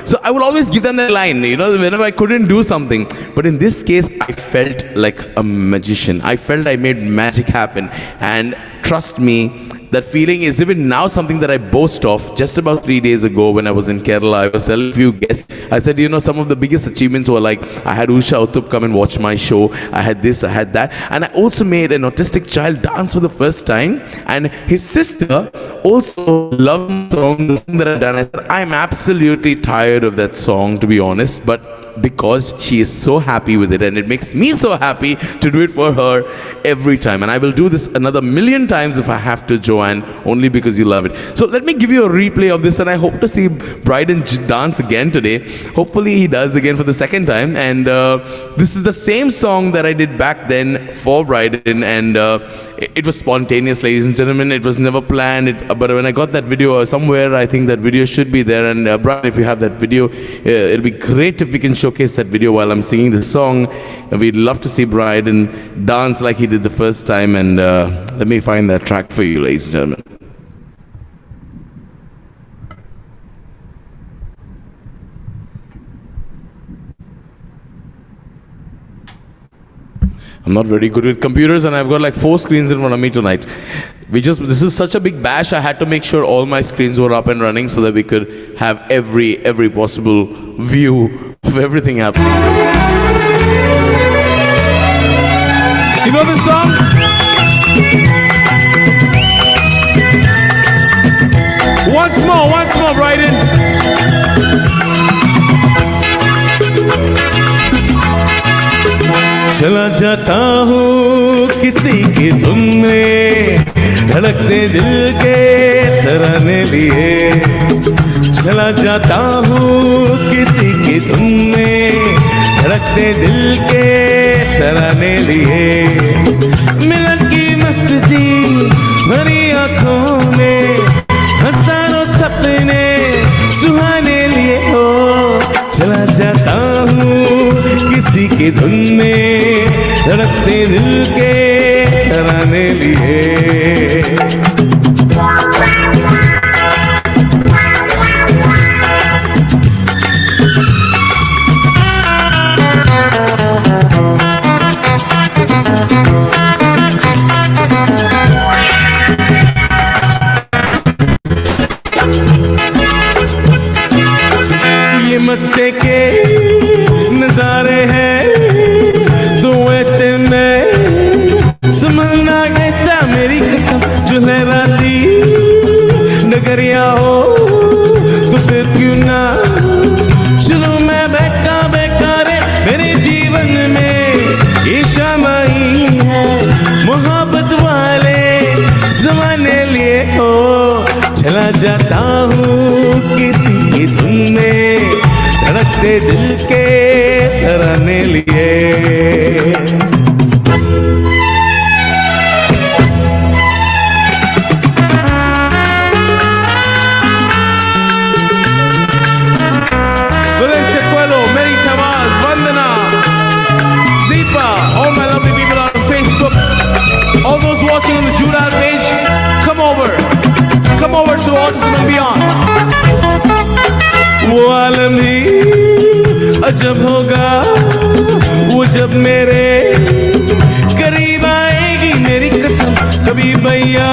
So I would always give them that line, whenever I couldn't do something. But in this case, I felt like a magician. I felt I made magic happen. And trust me, that feeling is even now something that I boast of. Just about 3 days ago when I was in Kerala, I was telling a few guests, I said, some of the biggest achievements were like, I had Usha Uthup come and watch my show, I had this, I had that, and I also made an autistic child dance for the first time, and his sister also loved the song that I've done. I said, I'm absolutely tired of that song, to be honest, but because she is so happy with it, and it makes me so happy to do it for her every time. And I will do this another 1,000,000 times if I have to, Joanne, only because you love it. So let me give you a replay of this, and I hope to see Bryden dance again today. Hopefully he does again for the second time. And this is the same song that I did back then for Bryden, and it was spontaneous, ladies and gentlemen. It was never planned, but when I got that video somewhere, I think that video should be there. And Brian, if you have that video, it'll be great if we can showcase that video while I'm singing the song. We'd love to see Bryden dance like he did the first time. And let me find that track for you, ladies and gentlemen. I'm not very good with computers, and I've got like 4 screens in front of me tonight. This is such a big bash, I had to make sure all my screens were up and running so that we could have every possible view of everything happening. You know this song? Once more, Bryden. चला जाता हूँ किसी की धुन में, धड़कते दिल के तराने लिए। चला जाता हूँ किसी की धुन में, धड़कते दिल के तराने लिए। मिलन की मस्ती भरी आँखों में, हजारों सपने सुहाने लिए हो। चला जाता हूँ किसी की धुन में, धड़कते दिल के तराने लिए। ये मस्ते के नजारे हैं, तो ऐसे में संभलना कैसा, मेरी कसम जो लहराती डगरिया हो, तो फिर क्यों ना चलो मैं बैठा बेकारे। मेरे जीवन में ये शाम आई है, मोहब्बत वाले जमाने लिए हो। चला जाता हूँ किसी की धुन में, धड़कते दिल के तराने लिए। All my lovely people on Facebook, all those watching on the Judal page, come over to Autism and Beyond. वो आलम ही अजब होगा, वो जब मेरे करीब आएगी, मेरी कसम कभी भैया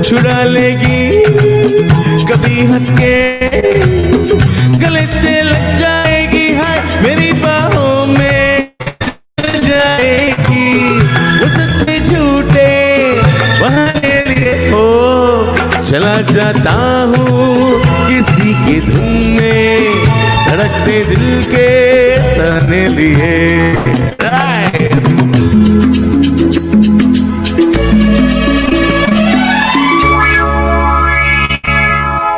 छुड़ा लेगी, कभी हंस के गले से लग जाएगी, हाय मेरी बाहों में जाएगी। वो सच्चे झूठे बहाने लिए हो। चला जाता हूँ किसी की धुन में, धड़कते दिल के तराने लिए।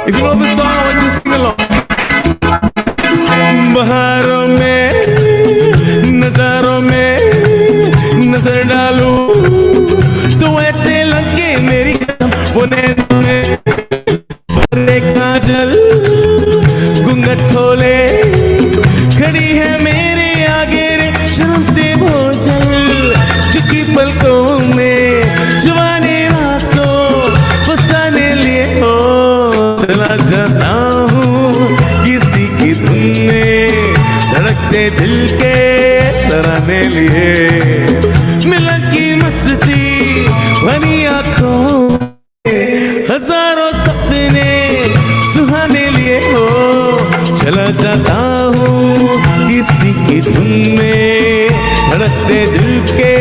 If you know the song, I want you to sing along. घूंघट खोले खड़ी है मेरे आगे रे शर्म से बोझल झुकी पलकों में जवानी रातों फसाने लिए हो चला जाता हूँ किसी की धुन में धड़कते दिल के तराने लिए मिलन की मस्ती भरी आंखों हजारों सपने सुहाने लिए हो चला जाता हूँ किसी की धुन में धड़कते दिल के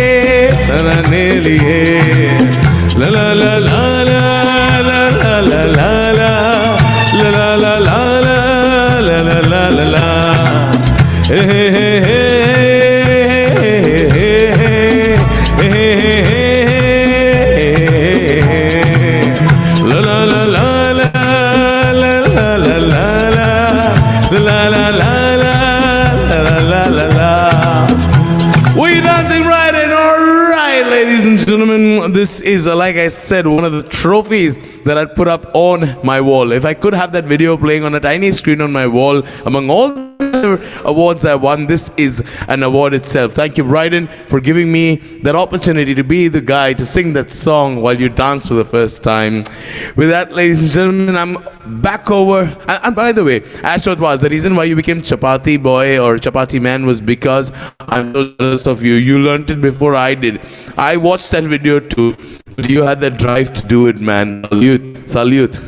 तराने लिए ला ला ला ला ला ला ला ला ला ला ला ला ला ला ला ला ला ला हे हे हे This is, like I said, one of the trophies that I'd put up on my wall. If I could have that video playing on a tiny screen on my wall, among all the awards I won, this is an award itself. Thank you, Bryden, for giving me that opportunity to be the guy to sing that song while you dance for the first time. With that, ladies and gentlemen, I'm back over. And by the way, Ashwath was the reason why you became Chapati Boy or Chapati Man was because I'm so jealous of you. You learned it before I did. I watched that video too. But you had that drive to do it, man. Salute. Salute.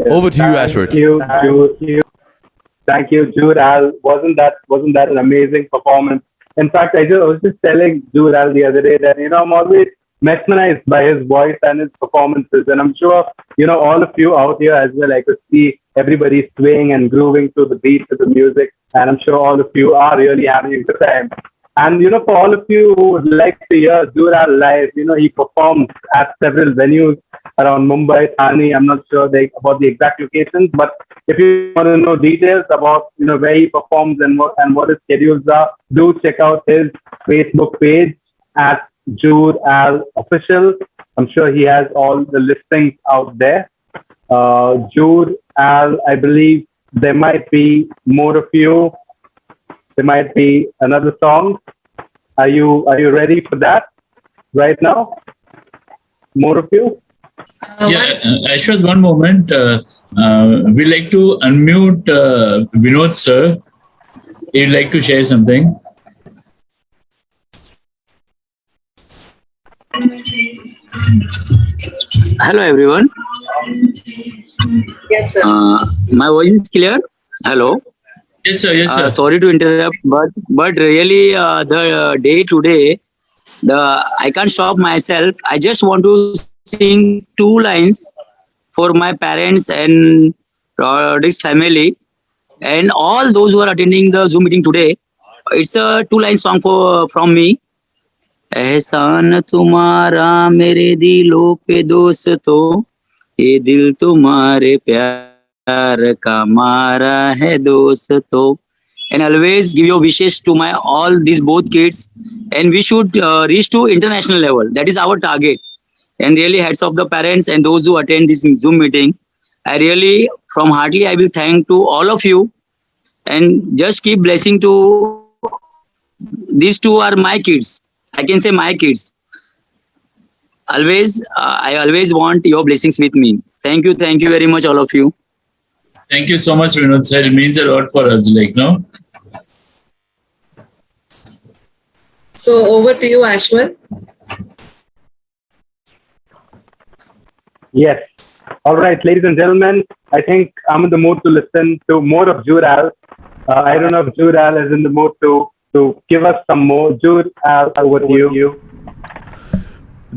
Over to you, Ashworth. Thank you, Jude. Wasn't that an amazing performance? In fact, I was just telling Jude the other day that I'm always mesmerized by his voice and his performances, and I'm sure all of you out here as well. I could see everybody swaying and grooving to the beat of the music, and I'm sure all of you are really having a good time. And for all of you who would like to hear Jude live, he performs at several venues around Mumbai, Thane. I'm not sure about the exact locations, but if you want to know details about where he performs and what his schedules are, do check out his Facebook page at Jude Al Official. I'm sure he has all the listings out there. Jude Al, I believe there might be More of You. There might be another song. Are you ready for that right now? More of You? Ashwath, one moment. We'd like to unmute Vinod sir. He'd like to share something. Hello everyone. Yes, sir. My voice is clear. Hello. Yes, sir. Yes, sir. Sorry to interrupt, but really the day today, I can't stop myself. I just want to sing 2 lines for my parents and Rodrigues family and all those who are attending the Zoom meeting today. It's a 2-line song from me. एहसान तुम्हारा मेरे दिलों पे दोस्तों, ये दिल तुम्हारे प्यार का मारा है दोस्तों. And always give your wishes to all these both kids, and we should reach to international level. That is our target. And really hats off the parents and those who attend this Zoom meeting. I really, from heartily, I will thank to all of you, and just keep blessing to these 2 are my kids. I can say my kids. Always, I always want your blessings with me. Thank you very much, all of you. Thank you so much, Vinod sir. It means a lot for us, no? So over to you, Ashwin. Yes. All right, ladies and gentlemen, I think I'm in the mood to listen to more of Jude Al. I don't know if Jude Al is in the mood to give us some more. Jude Al, over to you.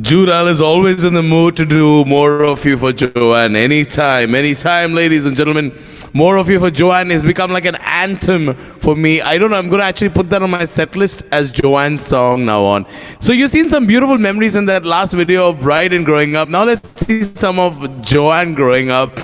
Jude Al is always in the mood to do More of You for Joanne. Anytime, ladies and gentlemen. More of You for Joanne has become like an anthem for me. I don't know, I'm going to actually put that on my set list as Joanne's song now on. So you've seen some beautiful memories in that last video of Bryden growing up. Now let's see some of Joanne growing up.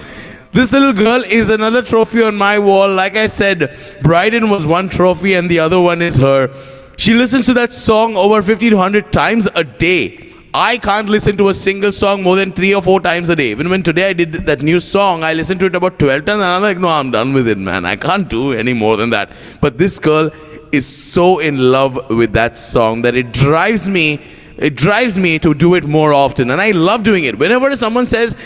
This little girl is another trophy on my wall. Like I said, Bryden was one trophy and the other one is her. She listens to that song over 50 to 100 times a day. I can't listen to a single song more than 3 or 4 times a day. Even when today I did that new song, I listened to it about 12 times and I'm like, no, I'm done with it, man. I can't do any more than that. But this girl is so in love with that song that it drives me to do it more often. And I love doing it. Whenever someone says,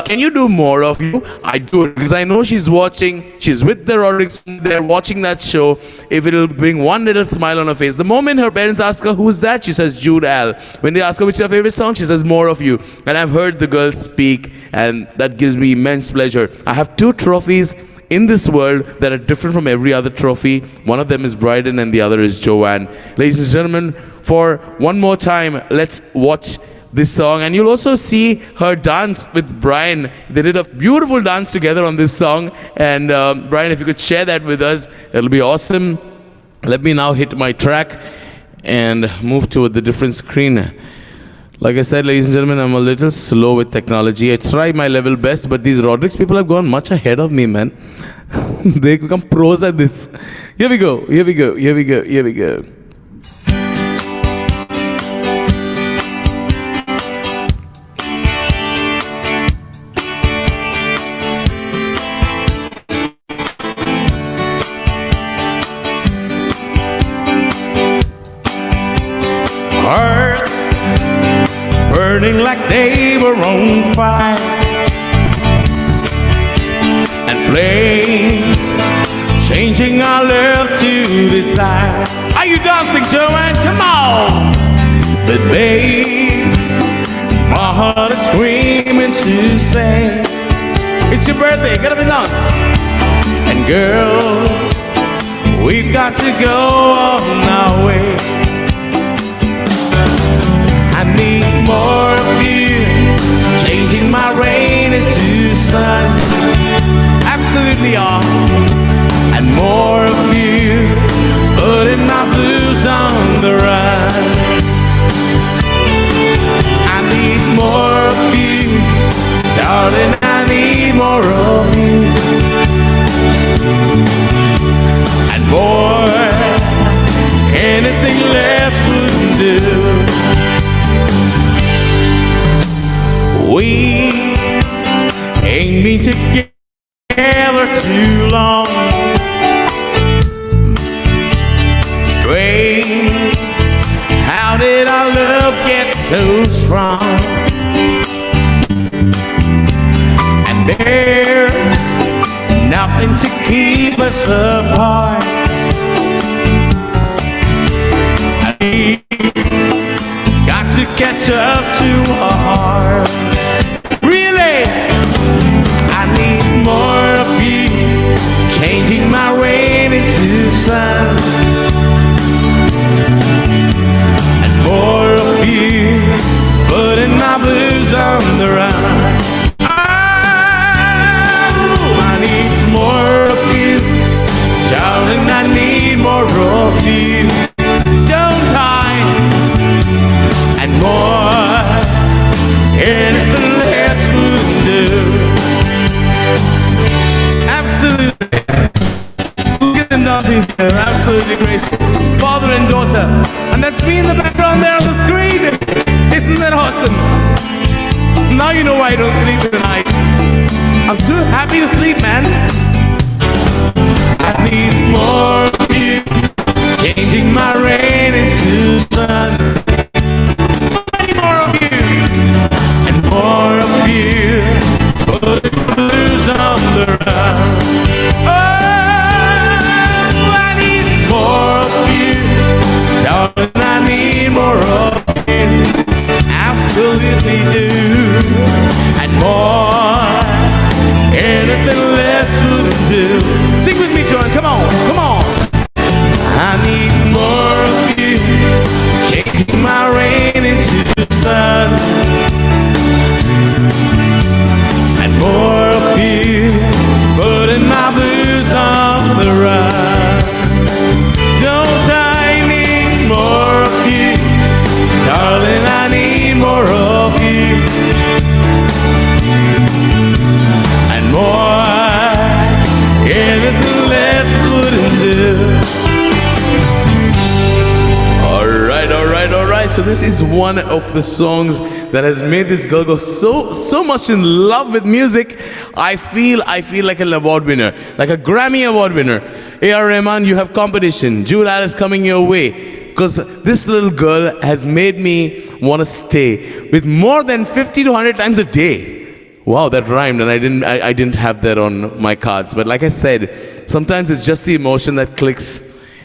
can you do more of you? I do it because I know she's watching. She's with the Rodrigues. They're watching that show. If it'll bring one little smile on her face. The moment her parents ask her, who's that? She says, Jude Al. When they ask her, which is her favorite song? She says, More of You. And I've heard the girl speak, and that gives me immense pleasure. I have 2 trophies in this world that are different from every other trophy. One of them is Bryden and the other is Joanne. Ladies and gentlemen, for one more time, let's watch this song, and you'll also see her dance with Brian. They did a beautiful dance together on this song, and Brian, if you could share that with us, it'll be awesome. Let me now hit my track and move to the different screen. Like I said, ladies and gentlemen, I'm a little slow with technology. I try my level best, but these Rodrigues people have gone much ahead of me, man. They become pros at this. Here we go. Hearts burning like they were on fire, and flames changing our love to desire. Are you dancing, Joanne? Come on! But babe, my heart is screaming to say, it's your birthday, get up and dance. And girl, we've got to go on our way. I need more of you, changing my rain into sun. Absolutely all. And more of you, putting my blues on the run. I need more of you, darling, I need more of you. And more, anything less wouldn't do. We ain't been together too long. Strange, how did our love get so strong? And there's nothing to keep us apart. I got to catch up to our heart. Really, I need more of you, changing my rain into sun. And more of you, putting my blues on the run. Oh, I need more of you, darling, I need more of you. Don't I? And more, anything less would do. Absolutely. Look at the nothings there. Absolutely graceful. Father and daughter. And that's me in the background there on the screen. Isn't that awesome? Now you know why I don't sleep tonight. I'm too happy to sleep, man. I need more of you, changing my rain into sun. More of you, and more of you, put the blues on the run. Oh, I need more of you, darling, I need more of you, absolutely do. And more, anything less would do. Sing with me, John, come on, come on. I need more of you, changing one of the songs that has made this girl go so much in love with music. I feel like an award winner, like a Grammy award winner. A.R. Rahman, you have competition. Jude Alice coming your way. Because this little girl has made me want to stay with more than 50 to 100 times a day. Wow, that rhymed, and I didn't have that on my cards. But like I said, sometimes it's just the emotion that clicks,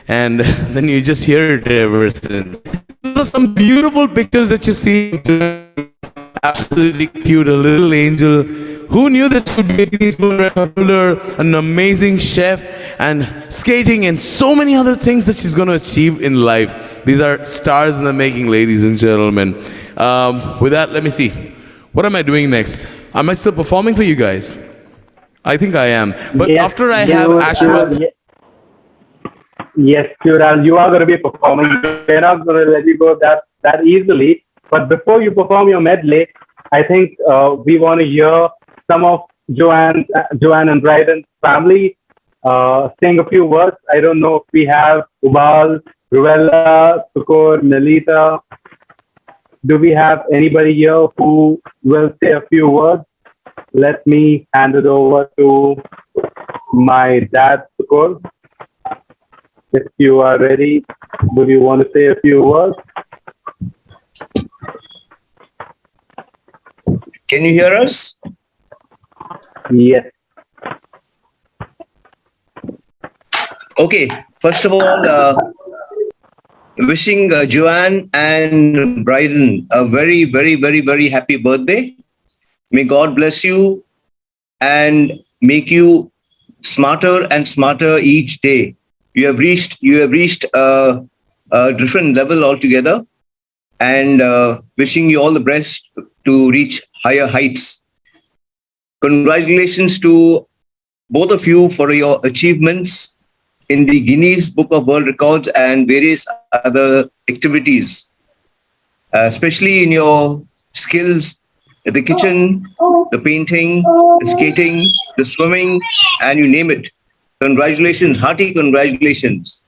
and then you just hear it ever since. Those are some beautiful pictures that you see. Absolutely cute, a little angel. Who knew that she would be a tennis player, an amazing chef, and skating, and so many other things that she's going to achieve in life. These are stars in the making, ladies and gentlemen. With that, let me see. What am I doing next? Am I still performing for you guys? I think I am. But Yes, after I have Ashwath... Yes, Kural, you are going to be performing. We're not going to let you go that easily. But before you perform your medley, I think we want to hear some of Joanne and Bryden's family saying a few words. I don't know if we have Ubal, Ruella, Sukor, Melita. Do we have anybody here who will say a few words? Let me hand it over to my dad, Sukor. If you are ready, would you want to say a few words? Can you hear us? Yes. Okay. First of all, wishing Joanne and Bryden a very, very, very, very happy birthday. May God bless you and make you smarter and smarter each day. You have reached a different level altogether, and wishing you all the best to reach higher heights. Congratulations to both of you for your achievements in the Guinness Book of World Records and various other activities, especially in your skills in the kitchen, the painting, the skating, the swimming, and you name it. Congratulations, hearty congratulations.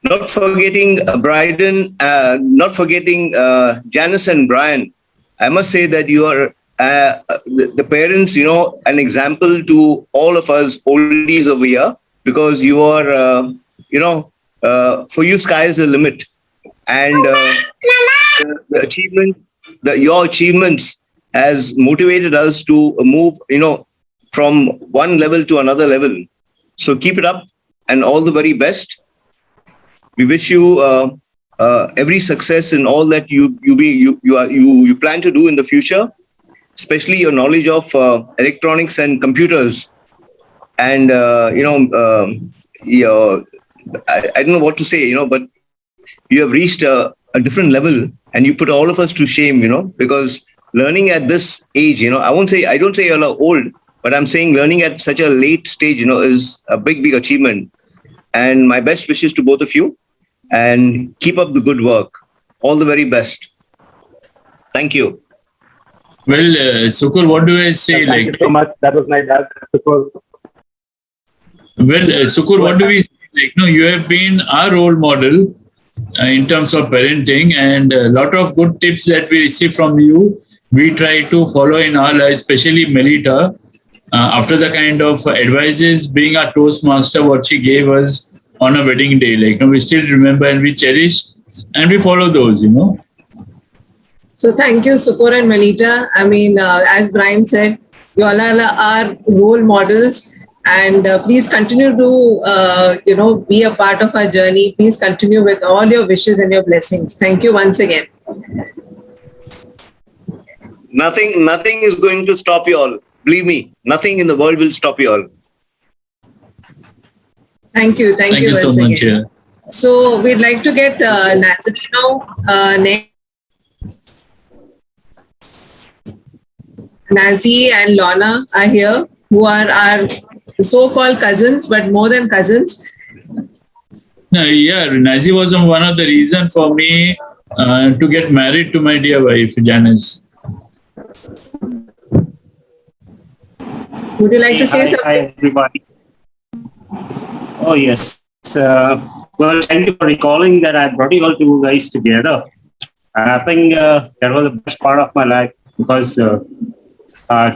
Not forgetting Janice and Brian. I must say that you are the parents, an example to all of us oldies over here, because you are, for you, sky is the limit. And your achievements has motivated us to move, from one level to another level. So keep it up and all the very best. We wish you every success in all that you plan to do in the future, especially your knowledge of electronics and computers. And I don't know what to say, but you have reached a different level, and you put all of us to shame, because learning at this age, I don't say you're old, but I'm saying learning at such a late stage, is a big achievement. And my best wishes to both of you, and keep up the good work. All the very best. Thank you. Well, Sukul, what do I say? Thank you so much. That was my dad, Sukul. Well, Sukul, what do we say? You have been our role model in terms of parenting, and a lot of good tips that we receive from you, we try to follow in our lives, especially Melita. After the kind of advices, being a Toastmaster, what she gave us on a wedding day, we still remember and we cherish and we follow those, So thank you, Sukor and Melita. I mean, as Brian said, you all are role models, and please continue to, be a part of our journey. Please continue with all your wishes and your blessings. Thank you once again. Nothing is going to stop you all. Believe me, nothing in the world will stop you all. Thank you. Thank you so once much. again. So we'd like to get Nazari now next. Nazi and Lorna are here, who are our so-called cousins, but more than cousins. Yeah, Nazi was one of the reasons for me to get married to my dear wife, Janice. Would you like to say something? Hi, everybody. Oh, yes. Well, thank you for recalling that I brought you all two guys together. And I think that was the best part of my life because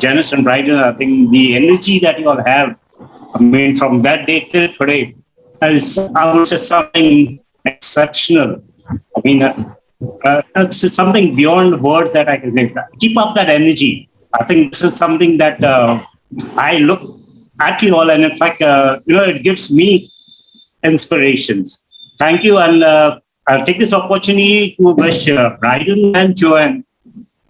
Janice and Bryden, I think the energy that you all have, I mean, from that day till today, is, I would say, something exceptional. I mean, it's something beyond words that I can say. Keep up that energy. I think this is something that I look at you all, and in fact, it gives me inspirations. Thank you, and I'll take this opportunity to wish Bryden and Joanne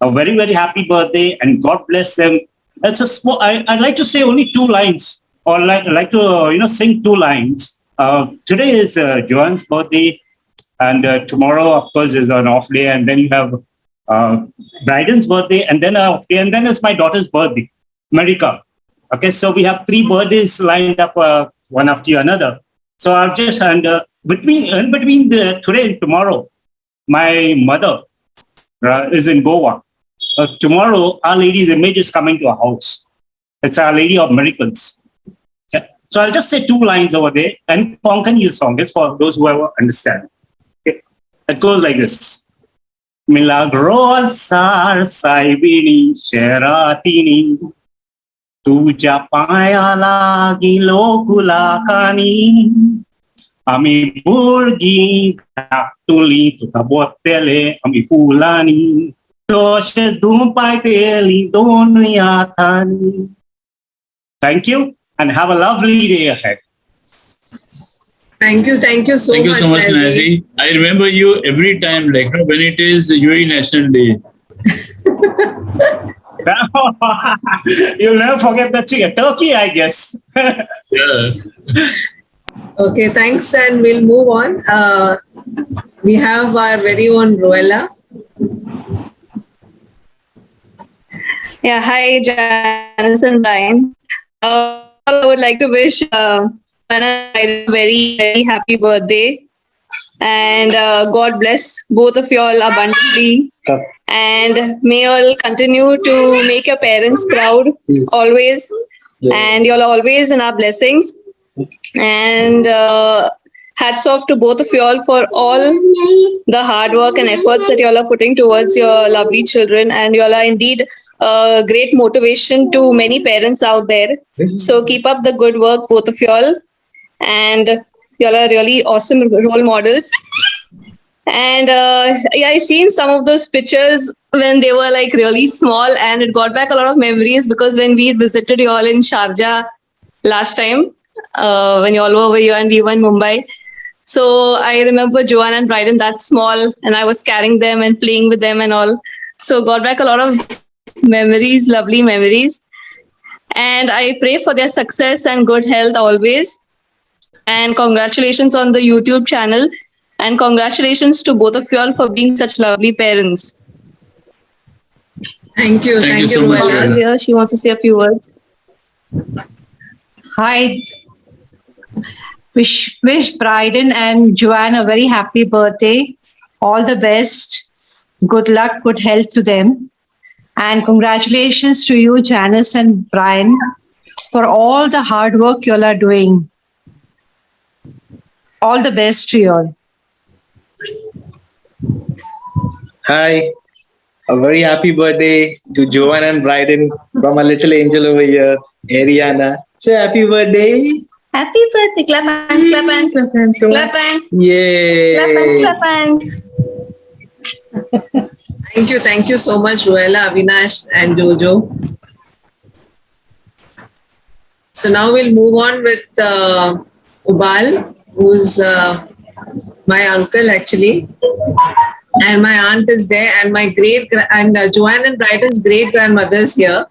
a very, very happy birthday, and God bless them. It's a small. I'd like to say only two lines, or like to sing two lines. Today is Joanne's birthday, and tomorrow, of course, is an off day, and then you have Bryden's birthday, and then an off day, and then it's my daughter's birthday, Marika. Okay, so we have three birthdays lined up, one after another. So I've just between the today and tomorrow, my mother is in Goa. Tomorrow, Our Lady's image is coming to our house. It's Our Lady of Miracles. Yeah. So I'll just say two lines over there, and Konkani song is for those who ever understand. Okay. It goes like this. Milagrosa saibini sheratini tuja paya lagi lokulakani ami burgi tuli tutabotele ami fulani toshes dumpai teli donuyatani. Thank you and have a lovely day ahead. Thank you so much. Thank you so much, Nazi. I remember you every time, like when it is UAE National Day. You'll never forget that chicken. Turkey, I guess. Yeah. Okay, thanks, and we'll move on. We have our very own Ruella. Yeah, hi, Janice and Brian. I would like to wish Anna a very, very happy birthday. And God bless both of you all abundantly. And may you all continue to make your parents proud always. And you're always in our blessings. And hats off to both of you all for all the hard work and efforts that you all are putting towards your lovely children. And you all are indeed a great motivation to many parents out there. So keep up the good work, both of you all. And you all are really awesome role models. And yeah, I seen some of those pictures when they were like really small, and it got back a lot of memories because when we visited you all in Sharjah last time, when you all were over here and we were in Mumbai. So I remember Joanne and Bryden that small, and I was carrying them and playing with them and all. So got back a lot of memories, lovely memories. And I pray for their success and good health always. And congratulations on the YouTube channel. And congratulations to both of you all for being such lovely parents. Thank you. Thank you so much, Ruella is here. She wants to say a few words. Hi. Wish Bryden and Joanne a very happy birthday. All the best. Good luck, good health to them. And congratulations to you, Janice and Brian, for all the hard work you all are doing. All the best to you all. Hi, a very happy birthday to Joanne and Bryden from a little angel over here, Ariana. Say happy birthday. Happy birthday. Clap hands, clap hands, clap hands, clap hands. Yay. Clap hands, clap hands. Thank you so much, Ruella, Avinash, and Jojo. So now we'll move on with Ubal, who's my uncle actually, and my aunt is there, and my Joanne and Bryden's great grandmother is here.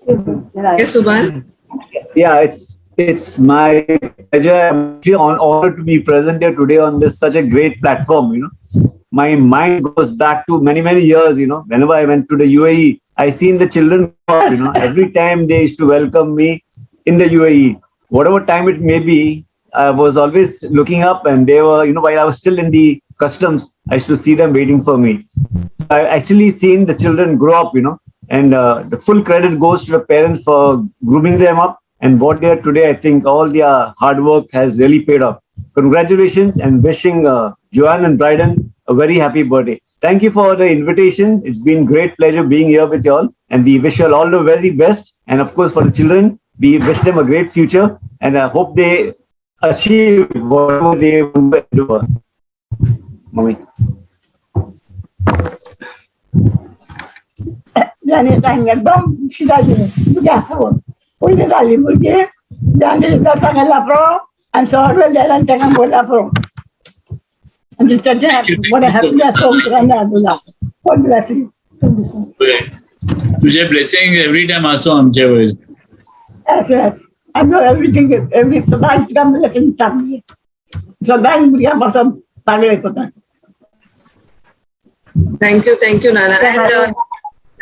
Yes, Ubal. Yeah, it's my pleasure. I'm actually honored to be present here today on this such a great platform. My mind goes back to many years. Whenever I went to the UAE, I seen the children. Every time they used to welcome me in the UAE, whatever time it may be, I was always looking up, and they were, while I was still in the customs, I used to see them waiting for me. I actually seen the children grow up, and the full credit goes to the parents for grooming them up. And what they are today, I think all their hard work has really paid off. congratulations and wishing Joanne and Bryden a very happy birthday. Thank you for the invitation. It's been great pleasure being here with you all, and we wish you all the very best. And of course, for the children, we wish them a great future, and I hope they achieve whatever they want to do. Mommy. Janis सांगतो शिजाली बुद्या हो उलटे झाली बुद्ये जाने का सांगायला pro आणि सगळं जायला त्यांना बोला प्रो आणि त्याच्या मोठ्या हॅपीनेस होऊन राहणार तुला God bless you. तुझे ब्लेसिंग एव्हरी टाइम असो आमच्या वेळी. Yes. I know everything. सदा इतका blessing टाकली सदा बुद्यापासून चांगले होतात. Thank you, Nana.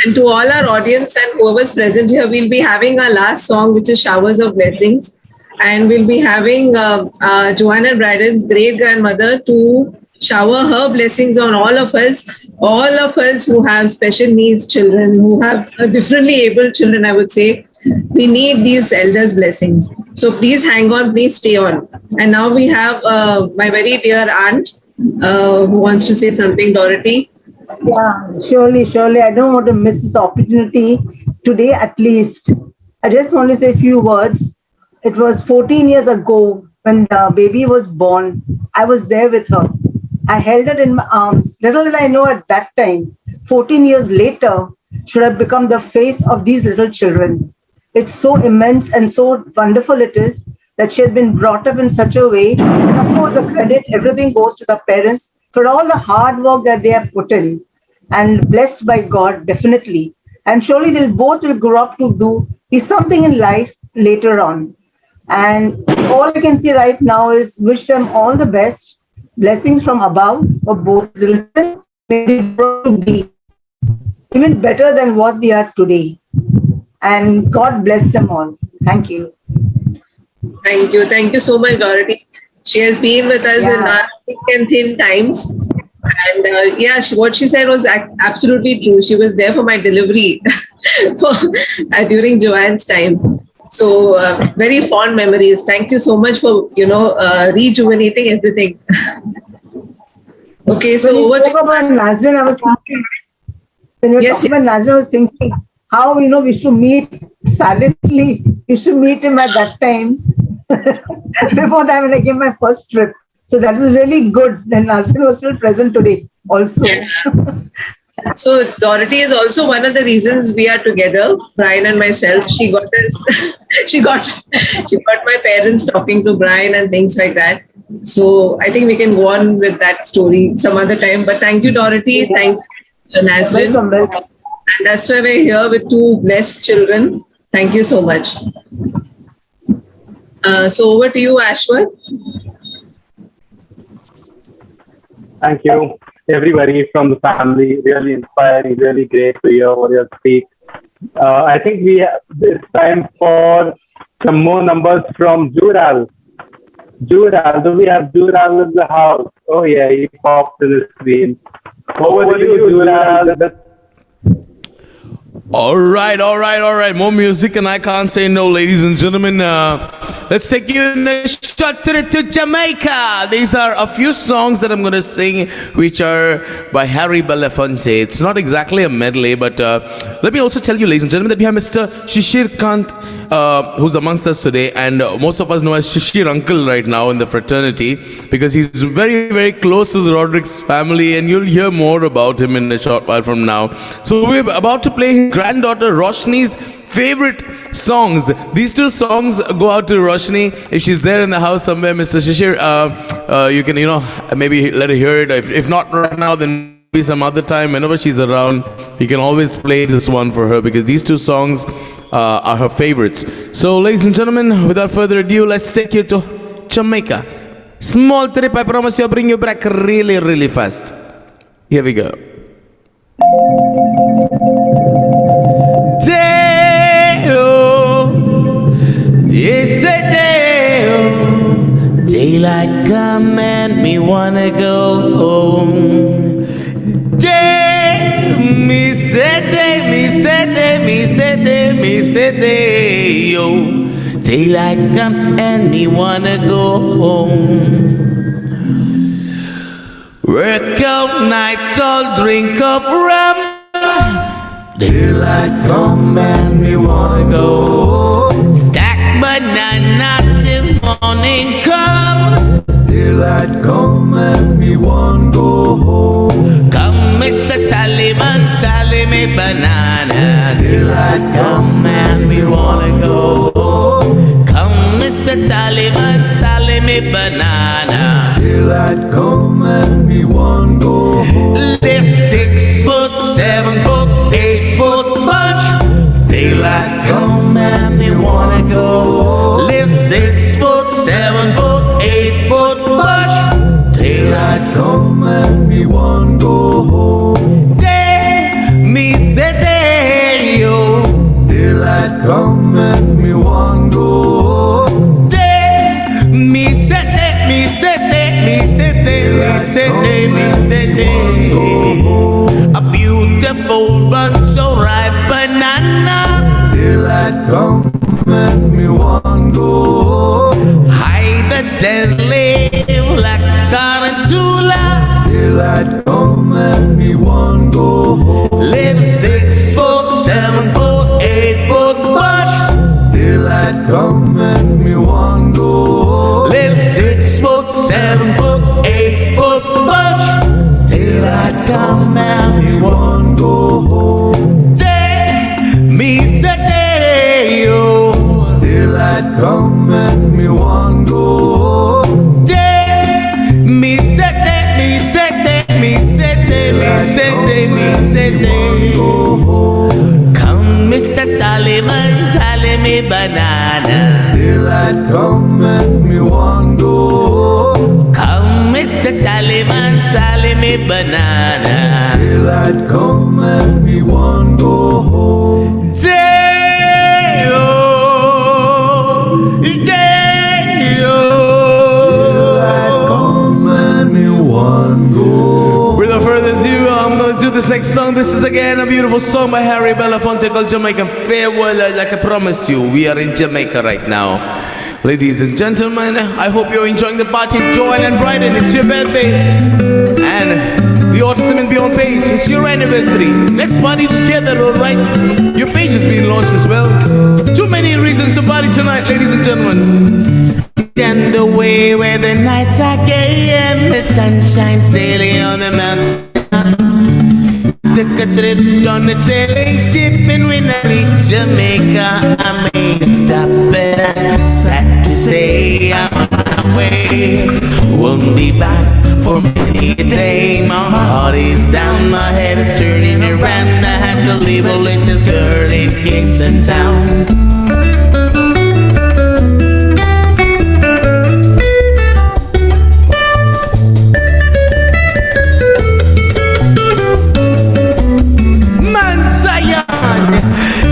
And to all our audience and whoever's present here, we'll be having our last song, which is Showers of Blessings. And we'll be having Joanne and Bryden's great grandmother to shower her blessings on all of us who have special needs children, who have differently able children, I would say. We need these elders' blessings. So please hang on, please stay on. And now we have my very dear aunt who wants to say something, Dorothy. Yeah, surely. I don't want to miss this opportunity today, at least. I just want to say a few words. It was 14 years ago when the baby was born. I was there with her. I held her in my arms. Little did I know at that time, 14 years later, should have become the face of these little children. It's so immense and so wonderful it is that she has been brought up in such a way. And of course, the credit, everything goes to the parents for all the hard work that they have put in, and blessed by God, definitely. And surely they both will grow up to be something in life later on. And all I can say right now is wish them all the best. Blessings from above for both children. May they grow to be even better than what they are today. And God bless them all. Thank you. Thank you so much, Dorothy. She has been with us in our thick and thin times. And what she said was absolutely true. She was there for my delivery during Joanne's time. So very fond memories. Thank you so much for, rejuvenating everything. Okay, so when you spoke about Nazrin, I was thinking, when you were talking about Nazrin, I was thinking how, we should meet silently. You should meet him at that time. Before that, when I gave my first trip. So that is really good. And Nazrin was still present today also. So Dorothy is also one of the reasons we are together, Brian and myself. She got us, she got my parents talking to Brian and things like that. So I think we can go on with that story some other time. But thank you, Dorothy. Thank you, Nazrin. And that's why we're here with two blessed children. Thank you so much. So over to you, Ashwath. Thank you, everybody from the family. Really inspiring, really great to hear what you speak. I think it's time for some more numbers from Jural. Do we have Jural in the house? Oh yeah, he popped to the screen. Over to you, Jural. All right. More music and I can't say no, ladies and gentlemen. Let's take you in a short trip to Jamaica. These are a few songs that I'm going to sing, which are by Harry Belafonte. It's not exactly a medley, but let me also tell you, ladies and gentlemen, that we have Mr. Shishir Kant, who's amongst us today, and most of us know as Shishir Uncle right now in the fraternity, because he's very, very close to the Rodrigues family, and you'll hear more about him in a short while from now. So we're about to play his granddaughter Roshni's favorite songs. These two songs go out to Roshni. If she's there in the house somewhere, Mr. Shishir, you can, maybe let her hear it. If not right now, then maybe some other time. Whenever she's around, you can always play this one for her, because these two songs are her favorites. So, ladies and gentlemen, without further ado, let's take you to Jamaica. Small trip, I promise you, I'll bring you back really, really fast. Here we go. Daylight come and me wanna go home. Me say day, yo. Daylight come and me wanna go home. Work out night, all drink up rum. Daylight come and me wanna go home. Stack banana till morning come. Daylight come and me wanna go home. Come, Mr. Tallyman, tally me banana. Daylight come and we wanna go home. Come, Mr. Tallyman, tally me banana. Daylight come and we wanna go home. Live 6 foot, 7 foot, 8 foot bunch. Daylight come and we wanna go home. Live 6 foot, 7 foot, 8 foot bunch. Daylight come and we wanna go home. Day, me say day, yo. Daylight come and me wanna go home. Day, me say day, me say day, me say day, me say day, me say day. A beautiful bunch of ripe banana. Daylight come and me wanna go home. Hide the deadly black tarantula. Daylight come and me wanna go home. Live 6 foot, 7 foot, 8 foot bunch. Daylight come and me wanna go home. Live 6 foot, 7 foot, 8 foot bunch. Daylight come and me wanna go home. Day, me say day, yo. Daylight come and me wanna go home. Day, me say day, me say day, me say day, me say day, me say day. Come, Mr. Tallyman, tally me banana. Daylight come and me wanna go home. Come, Mr. Tallyman, tally me banana. Daylight come and me wanna go home. Day, oh, day, oh. Daylight come and me wanna go home. Without further ado, I'm gonna do this next song. This is again a beautiful song by Harry Belafonte called Jamaican Farewell. Like I promised you, we are in Jamaica right now. Ladies and gentlemen, I hope you're enjoying the party. Joel and Bryden, it's your birthday. And the Autism and Beyond page, it's your anniversary. Let's party together, alright? Your page has been launched as well. Too many reasons to party tonight, ladies and gentlemen. And the way where the nights are gay and the sun shines daily on the mountain. Took a trip on a sailing ship, and when I reached Jamaica, I made a stop, and I'm sad to say I'm on my way. Won't be back for many a day. My heart is down, my head is turning around. I had to leave a little girl in Kingston Town.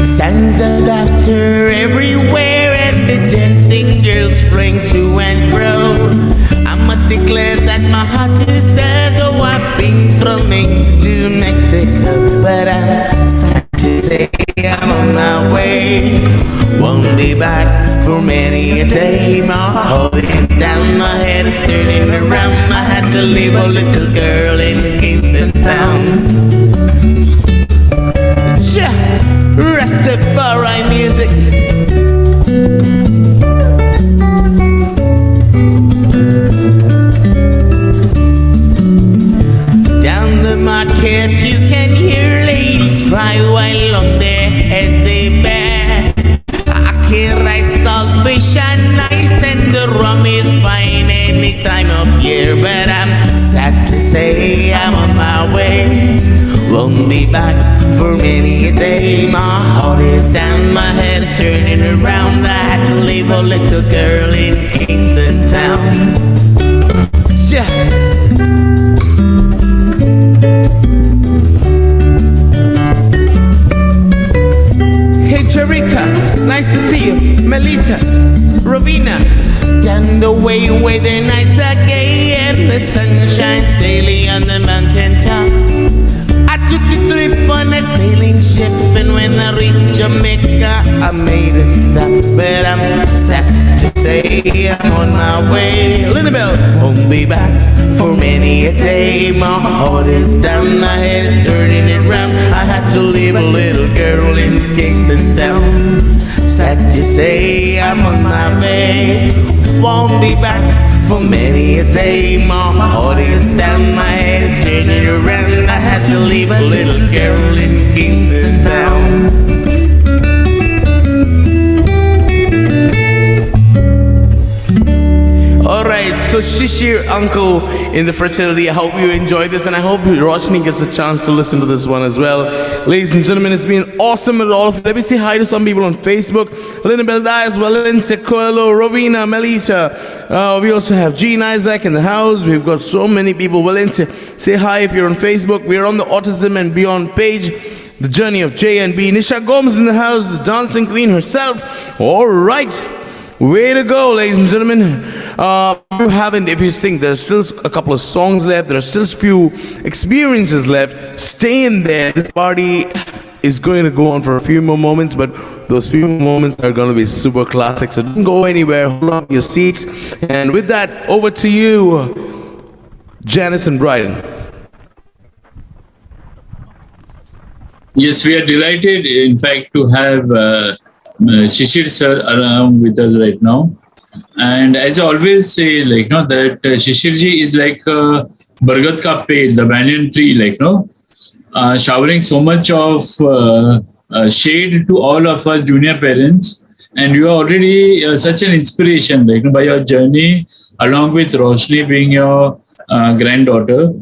Sons of laughter everywhere, and the dancing girls spring to and fro. I must declare that my heart is there, though I've been from Maine to Mexico. But I'm sad to say I'm on my way. Won't be back for many a day. My heart is down, my head is turning around. I had to leave a little girl in Kingston Town. Rastafari music. Down the market you can hear ladies cry while on their heads they bear. Ackee rice, saltfish and ice, and the rum is fine any time of year. But I'm sad to say I'm on my way. Won't be back for many a day. My heart is down, my head is turning around. I had to leave a little girl in Kingston Town. Yeah. Hey Jerika, nice to see you. Melita, Ravina. Down the way where the nights are gay and the sun shines daily on the mountain top. I took a trip on a sailing ship, and when I reached Jamaica, I made a stop. But I'm I'm on my way. Linabelle, won't be back for many a day. My heart is down, my head is turning around. I had to leave a little girl in Kingston town. Sad to say, I'm on my way. Won't be back for many a day. My heart is down, my head is turning around. I had to leave a little girl in Kingston town. Alright, so Shishir, uncle in the fraternity, I hope you enjoy this, and I hope Roshni gets a chance to listen to this one as well. Ladies and gentlemen, it's been awesome with all of you. Let me say hi to some people on Facebook. Linabel Dias, Valencia, Coelho, Rovina, Melita. We also have Gene Isaac in the house. We've got so many people. Valencia, say hi if you're on Facebook. We're on the Autism and Beyond page. The Journey of J and B. Nisha Gomes in the house, the dancing queen herself. Alright. Way to go, ladies and gentlemen. If you think there's still a couple of songs left, there's still a few experiences left, stay in there. This party is going to go on for a few more moments, but those few moments are going to be super classic. So don't go anywhere, hold on to your seats. And with that, over to you, Janice and Bryden. Yes, we are delighted, in fact, to have Shishir sir around with us right now. And as I always say, that Shishir ji is like Bargat ka ped, the banyan tree, showering so much of shade to all of us junior parents. And you are already such an inspiration, by your journey, along with Roshni being your granddaughter.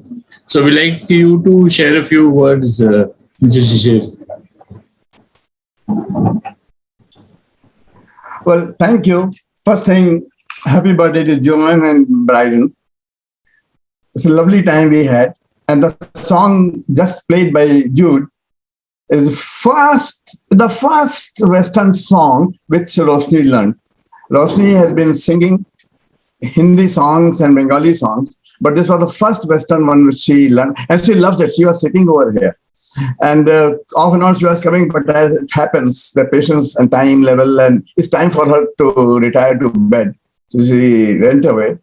So we like you to share a few words, Mr. Shishir. Well, thank you. First thing, happy birthday to Joan and Bryden. It's a lovely time we had. And the song just played by Jude is the first Western song which Roshni learned. Roshni has been singing Hindi songs and Bengali songs, but this was the first Western one which she learned. And she loves it. She was sitting over here. And off and on she was coming, but as it happens, the patience and time level, and it's time for her to retire to bed. So she went away.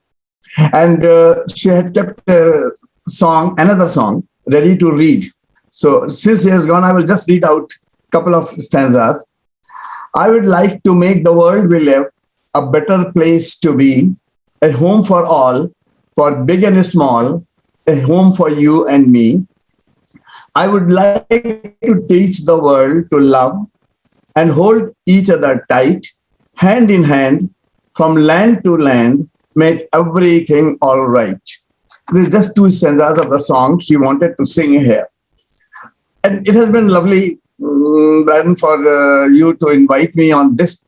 And she had kept another song, ready to read. So since he has gone, I will just read out a couple of stanzas. I would like to make the world we live a better place to be, a home for all, for big and small, a home for you and me. I would like to teach the world to love and hold each other tight, hand in hand, from land to land, make everything all right. There's just two stanzas of the song she wanted to sing here. And it has been lovely, Brandon, for you to invite me on this,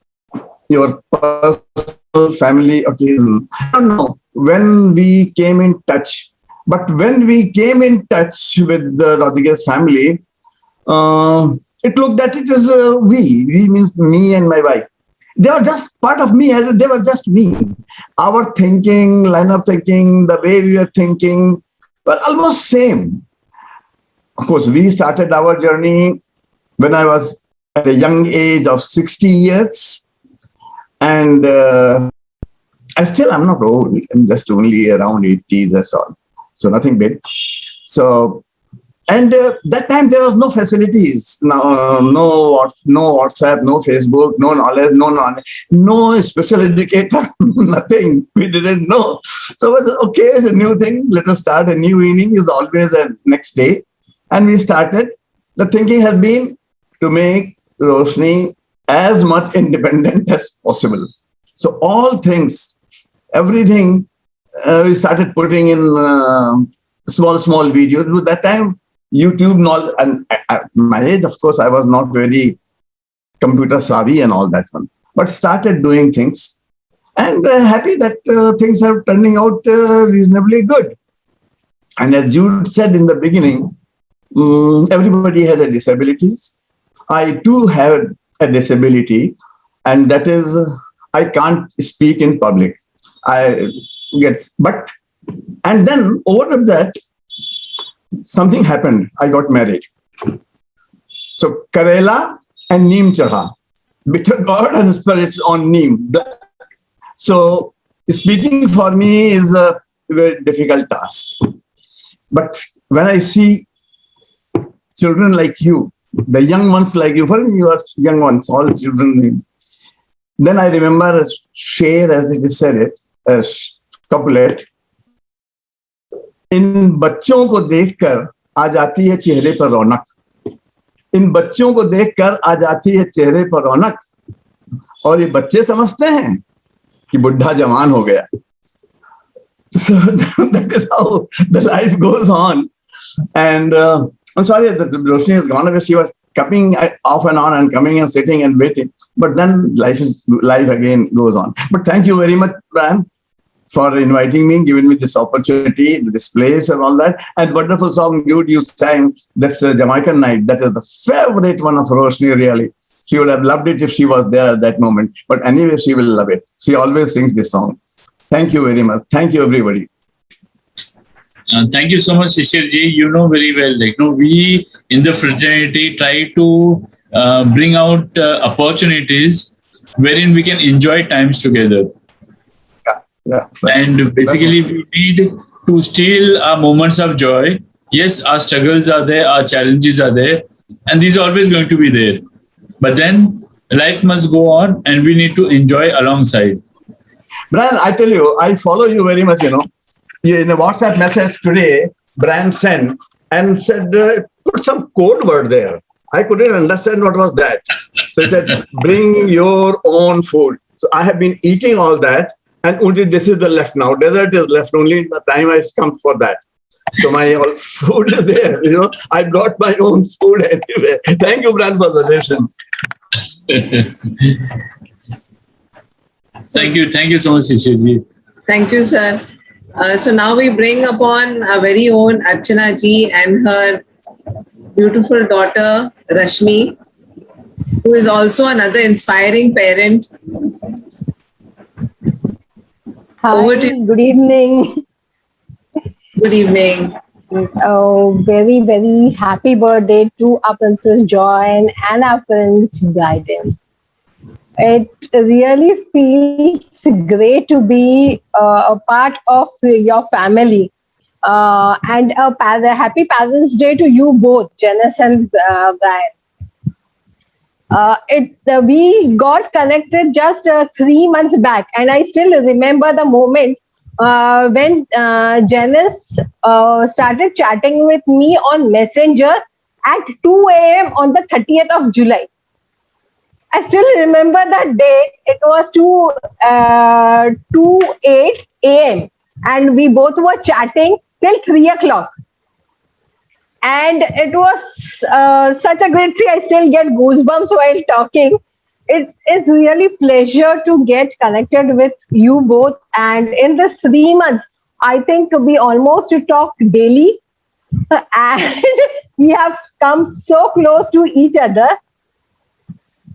your personal family occasion. I don't know when we came in touch, but when we came in touch with the Rodrigues family, it looked that it is we means me and my wife. They were just part of me, they were just me. Our thinking, line of thinking, the way we were thinking, were almost same. Of course, we started our journey when I was at a young age of 60 years. And I'm not old, I'm just only around 80, that's all. So nothing big. So, and that time there was no facilities, no WhatsApp, no Facebook, no knowledge, no special educator, nothing. We didn't know. So it was okay, it's a new thing. Let us start. A new inning is always a next day. And we started. The thinking has been to make Roshni as much independent as possible. So all things, everything, we started putting in small videos. At that time, YouTube, and at my age, of course, I was not very computer savvy and all that one. But started doing things. And happy that things are turning out reasonably good. And as Jude said in the beginning, everybody has a disabilities. I too have a disability, and that is I can't speak in public. And then over that, something happened. I got married. So Karela and Neem Chaha, bitter God and spirits on Neem. So speaking for me is a very difficult task. But when I see children like you, the young ones like you, for you are young ones, all children, then I remember a share, as they said it, as couplet. इन बच्चों को देखकर आ जाती है चेहरे पर रौनक, इन बच्चों को देखकर आ जाती है चेहरे पर रौनक, और ये बच्चे समझते हैं कि बुढ़ा जवान हो गया. So that is how the life goes on. And I'm sorry that Roshni has gone away. She was coming off and on and coming and sitting and waiting. But then life again goes on. But thank you very much, Brian, for inviting me, giving me this opportunity, this place and all that. And wonderful song, dude, you sang, this Jamaican Night. That is the favorite one of Roshni, really. She would have loved it if she was there at that moment. But anyway, she will love it. She always sings this song. Thank you very much. Thank you, everybody. Thank you so much, Shishirji. You know very well, we in the fraternity try to bring out opportunities wherein we can enjoy times together. Yeah. And basically, we need to steal our moments of joy. Yes, our struggles are there, our challenges are there, and these are always going to be there. But then life must go on, and we need to enjoy alongside. Brian, I tell you, I follow you very much, In a WhatsApp message today, Brian sent and said, put some code word there. I couldn't understand what was that. So he said, bring your own food. So I have been eating all that, and only this is the left now. Dessert is left, only the time I come for that. So my all food is there, I brought my own food anyway. Thank you, Brian, for the suggestion. Thank you so much, Shishirji. Thank you, sir. So now we bring upon our very own Archana ji and her beautiful daughter, Rashmi, who is also another inspiring parent. Hi, good evening. Good evening. Oh, very, very happy birthday to our Princess Joy and our Prince Bryden. It really feels great to be a part of your family. And a happy Parents' Day to you both, Janice and Brian. We got connected just 3 months back, and I still remember the moment when Janice started chatting with me on Messenger at 2 a.m. on the 30th of July. I still remember that date. It was 2:08 a.m. and we both were chatting till 3 o'clock. And it was such a great thing. I still get goosebumps while talking. It's really pleasure to get connected with you both. And in this 3 months, I think we almost talk daily. And we have come so close to each other.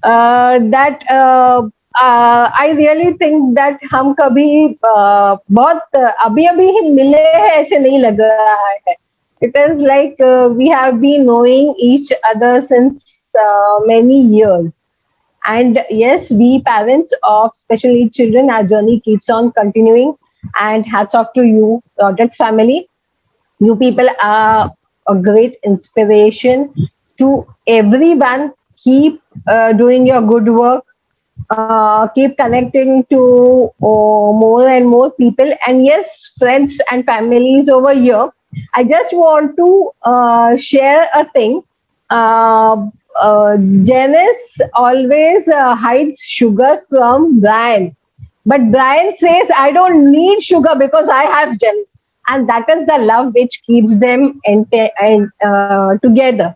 That I really think that हम कभी बहुत अभी ही मिले हैं ऐसे नहीं लग रहा है. It is like we have been knowing each other since many years. And yes, we parents of special needs children, our journey keeps on continuing. And hats off to you, Rodrigues family. You people are a great inspiration to everyone. Keep doing your good work. Keep connecting to more and more people. And yes, friends and families over here. I just want to share a thing. Janice always hides sugar from Brian. But Brian says, I don't need sugar because I have Janice. And that is the love which keeps them together.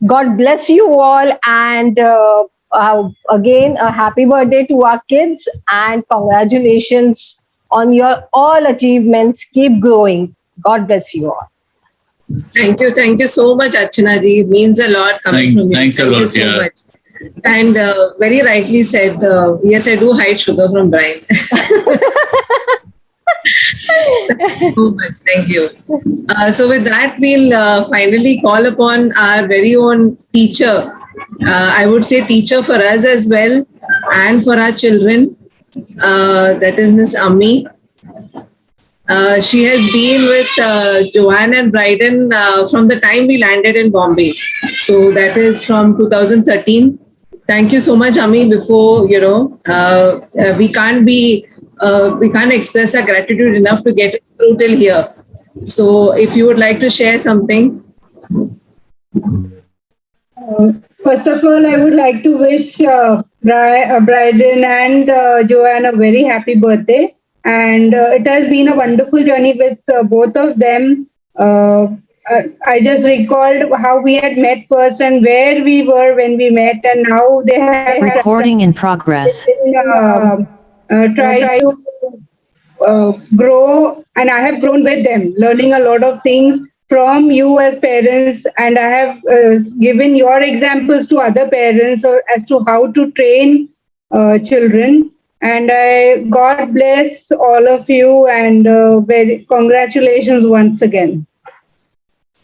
God bless you all, and again a happy birthday to our kids, and congratulations on your all achievements. Keep growing. God bless you all. Thank you so much, Archana ji. It means a lot coming from you. Thanks a lot. You so much. And very rightly said, yes, I do hide sugar from Brian. So much. Thank you. So with that, we'll finally call upon our very own teacher. I would say teacher for us as well, and for our children. that is Miss Ami. She has been with Joanne and Bryden from the time we landed in Bombay. So that is from 2013. Thank you so much, Ami. Before we can't express our gratitude enough to get it through till here. So if you would like to share something. First of all, I would like to wish Bryden and Joanne a very happy birthday. And it has been a wonderful journey with both of them. I just recalled how we had met first and where we were when we met, and now they have Recording in progress. tried to grow, and I have grown with them, learning a lot of things from you as parents, and I have given your examples to other parents as to how to train children. And God bless all of you, and congratulations once again.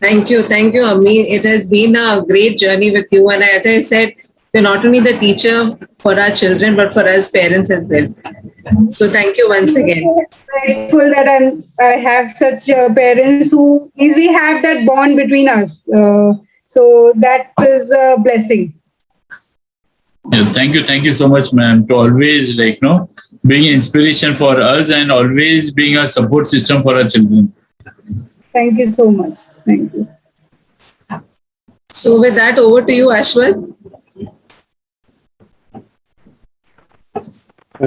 Thank you, Ami. It has been a great journey with you, and as I said, you're not only the teacher for our children, but for us parents as well. So thank you once again. Grateful that I have such parents who easily have that bond between us. So that is a blessing. Yeah, thank you so much, ma'am, to always being inspiration for us and always being a support system for our children. Thank you so much. Thank you. So with that, over to you, Ashwat.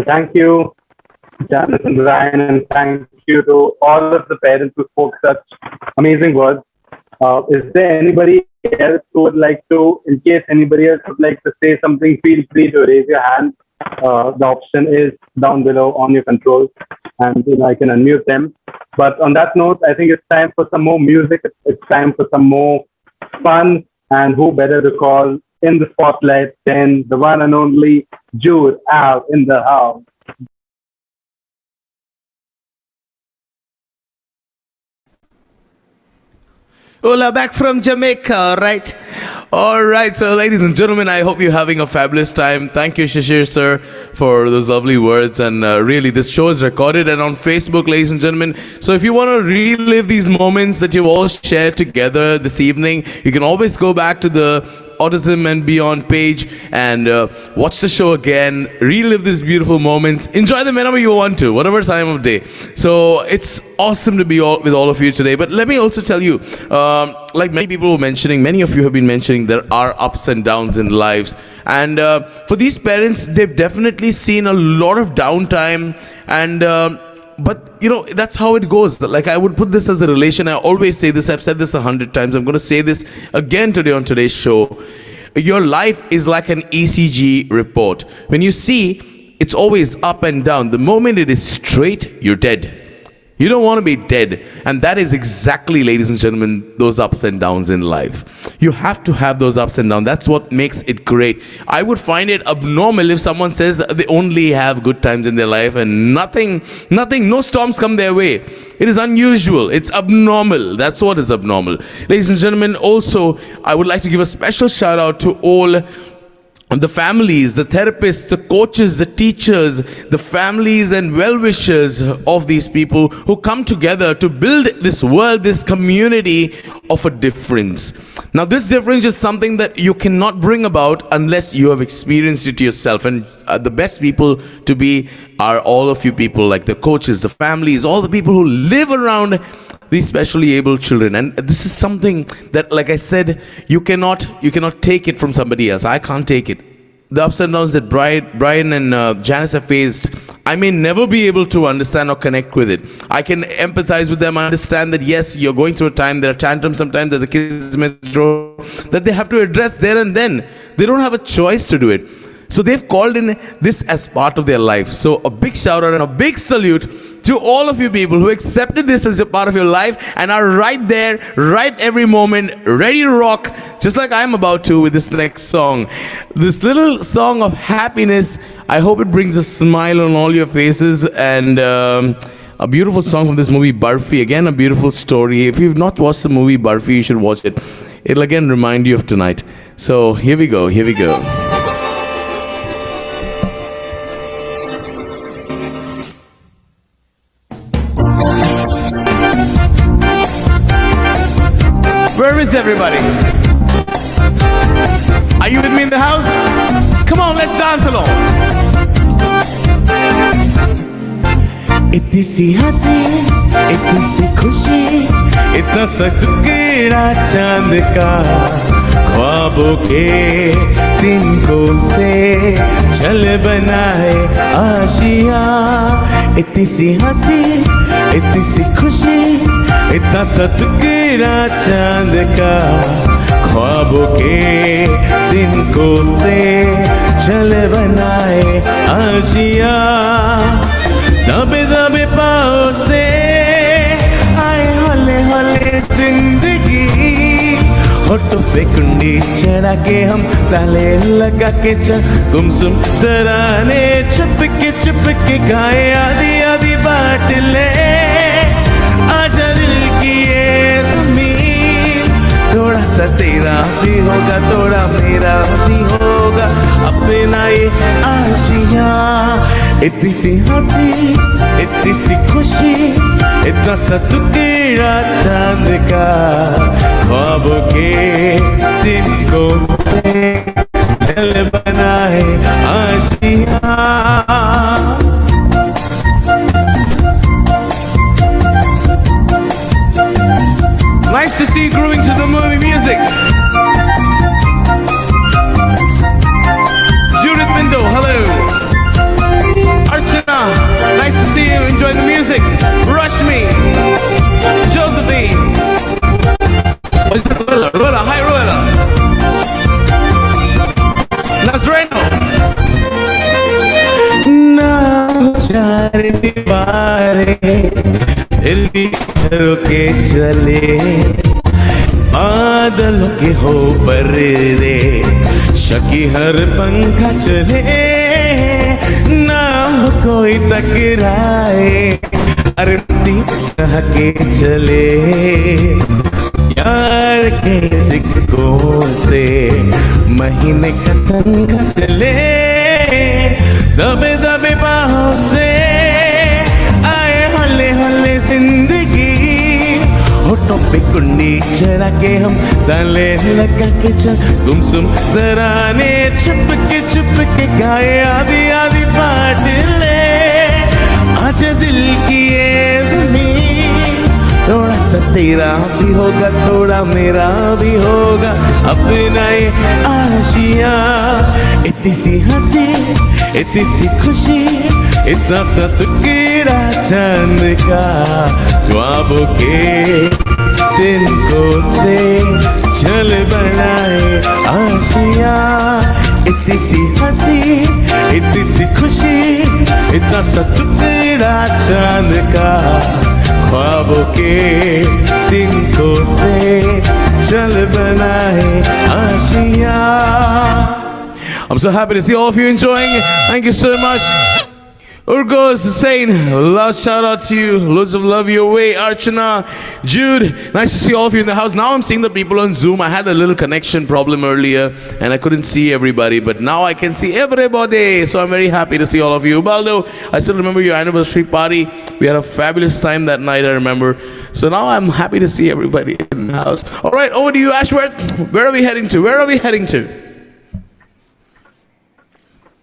Thank you, Janice and Ryan, and thank you to all of the parents who spoke such amazing words. Is there anybody else who would like to, in case anybody else would like to say something, feel free to raise your hand. The option is down below on your controls, and I can unmute them. But on that note, I think it's time for some more music. It's time for some more fun, and who better to call in the spotlight than the one and only Jude out in the house. Hola, back from Jamaica, right? All right, so ladies and gentlemen, I hope you're having a fabulous time. Thank you, Shishir, sir, for those lovely words. And really, this show is recorded and on Facebook, ladies and gentlemen. So if you want to relive these moments that you've all shared together this evening, you can always go back to the Autism and Beyond page and watch the show again, relive these beautiful moments, enjoy them whenever you want to, whatever time of day. So it's awesome to be with all of you today. But let me also tell you, like many people were mentioning, many of you have been mentioning, there are ups and downs in lives. And for these parents, they've definitely seen a lot of downtime, and but that's how it goes. Like, I would put this as a relation. I always say this, I've said this 100 times, I'm going to say this again today on today's show. Your life is like an ECG report. When you see, it's always up and down. The moment it is straight, you're dead. You don't want to be dead. And that is exactly, ladies and gentlemen, those ups and downs in life. You have to have those ups and downs. That's what makes it great. I would find it abnormal if someone says they only have good times in their life and nothing, no storms come their way. It is unusual. It's abnormal. That's what is abnormal. Ladies and gentlemen, also, I would like to give a special shout out to all the families, the therapists, the coaches, the teachers, the families and well-wishers of these people who come together to build this world, this community of a difference. Now, this difference is something that you cannot bring about unless you have experienced it yourself. And the best people to be are all of you people, like the coaches, the families, all the people who live around these specially able children. And this is something that, like I said, you cannot take it from somebody else. I can't take it. The ups and downs that Brian and Janice have faced, I may never be able to understand or connect with it. I can empathize with them, understand that yes, you're going through a time, there are tantrums sometimes that the kids may throw, that they have to address there and then. They don't have a choice to do it. So they've called in this as part of their life. So a big shout out and a big salute to all of you people who accepted this as a part of your life and are right there, right every moment, ready to rock, just like I'm about to with this next song. This little song of happiness, I hope it brings a smile on all your faces, and a beautiful song from this movie, Barfi. Again, a beautiful story. If you've not watched the movie Barfi, you should watch it. It'll again remind you of tonight. So here we go. is everybody? Are you with me in the house? Come on, let's dance along. इतनी सी हंसी, इतनी सी खुशी, इतना सा टुकड़ा चांद का, ख्वाबों के तिनकों से चल बनाए आशियाँ। इतनी सी हंसी, इतनी सी खुशी, इतना सा टुकड़ा चांद का, ख्वाबों के तिनकों से चल बनाए आशियाँ। दबे दबे पाँव से आए हौले हौले जिंदगी, होठों पे कुंडी चढ़ा के हम ताले लगा के चल गुमसुम तराने चुप के गाए आधी आधी बात ले। आजा दिल की ये ज़मीन, थोड़ा सा तेरा भी होगा थोड़ा मेरा भी होगा, अपना ये आशियाँ। इतनी सी हंसी, इतनी सी खुशी, इतना सा टुकड़ा चांद का, ख्वाबों के तिनकों से चल बनाए आशियाँ। Nice to see you grooving to the movie music. Judith Bindo, hello. Archana, nice to see you. Enjoy the music. Rushmi, Josephine. Ruela, hi Ruela. Nazreno. ना चार दीवारें फिर भी घरों के चले, बादलों के हो पर्दे शकी हर पंखा चले, ना हो कोई टकराए अरे नसीब कह के चले। यार के सिक्कों से महीने का तंगा चले, दबे दबे बाहों से आए हौले हौले जिंदगी, होठों पे कुंडी चढ़ा के हम ताले लगा के चल गुमसुम तराने चुप के गाए आधी आधी बात ले। आज दिल की ये ज़मीन, थोड़ा सा तेरा भी होगा थोड़ा मेरा भी होगा, अपना ये आशियाँ। इतनी सी हंसी, इतनी सी खुशी, इतना सा टुकड़ा चांद का, ख्वाबों के तिनकों से चल बनाए आशियाँ। इतनी सी हंसी, इतनी सी खुशी, इतना सा टुकड़ा चांद का, ख्वाबों के तिनकों से चल बनाए आशियाँ। I'm so happy to see all of you enjoying. Thank you so much. Urgos Hussein, last shout out to you. Loads of love your way. Archana, Jude, nice to see all of you in the house. Now I'm seeing the people on Zoom. I had a little connection problem earlier and I couldn't see everybody, but now I can see everybody. So I'm very happy to see all of you. Baldo, I still remember your anniversary party. We had a fabulous time that night, I remember. So now I'm happy to see everybody in the house. All right, over to you, Ashworth. Where are we heading to? Where are we heading to?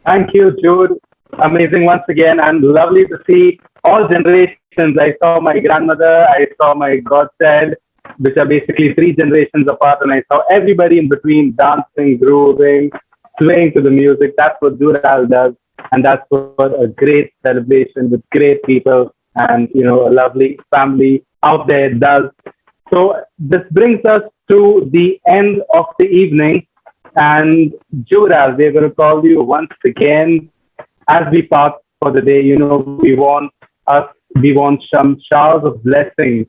Thank you, Jude. Amazing once again, and lovely to see all generations. I saw my grandmother, I saw my godchild, which are basically 3 generations apart, and I saw everybody in between dancing, grooving, swaying to the music. That's what Jural does, and that's what a great celebration with great people and a lovely family out there does. So this brings us to the end of the evening, and Jural, we're going to call you once again. As we part for the day, we want some showers of blessings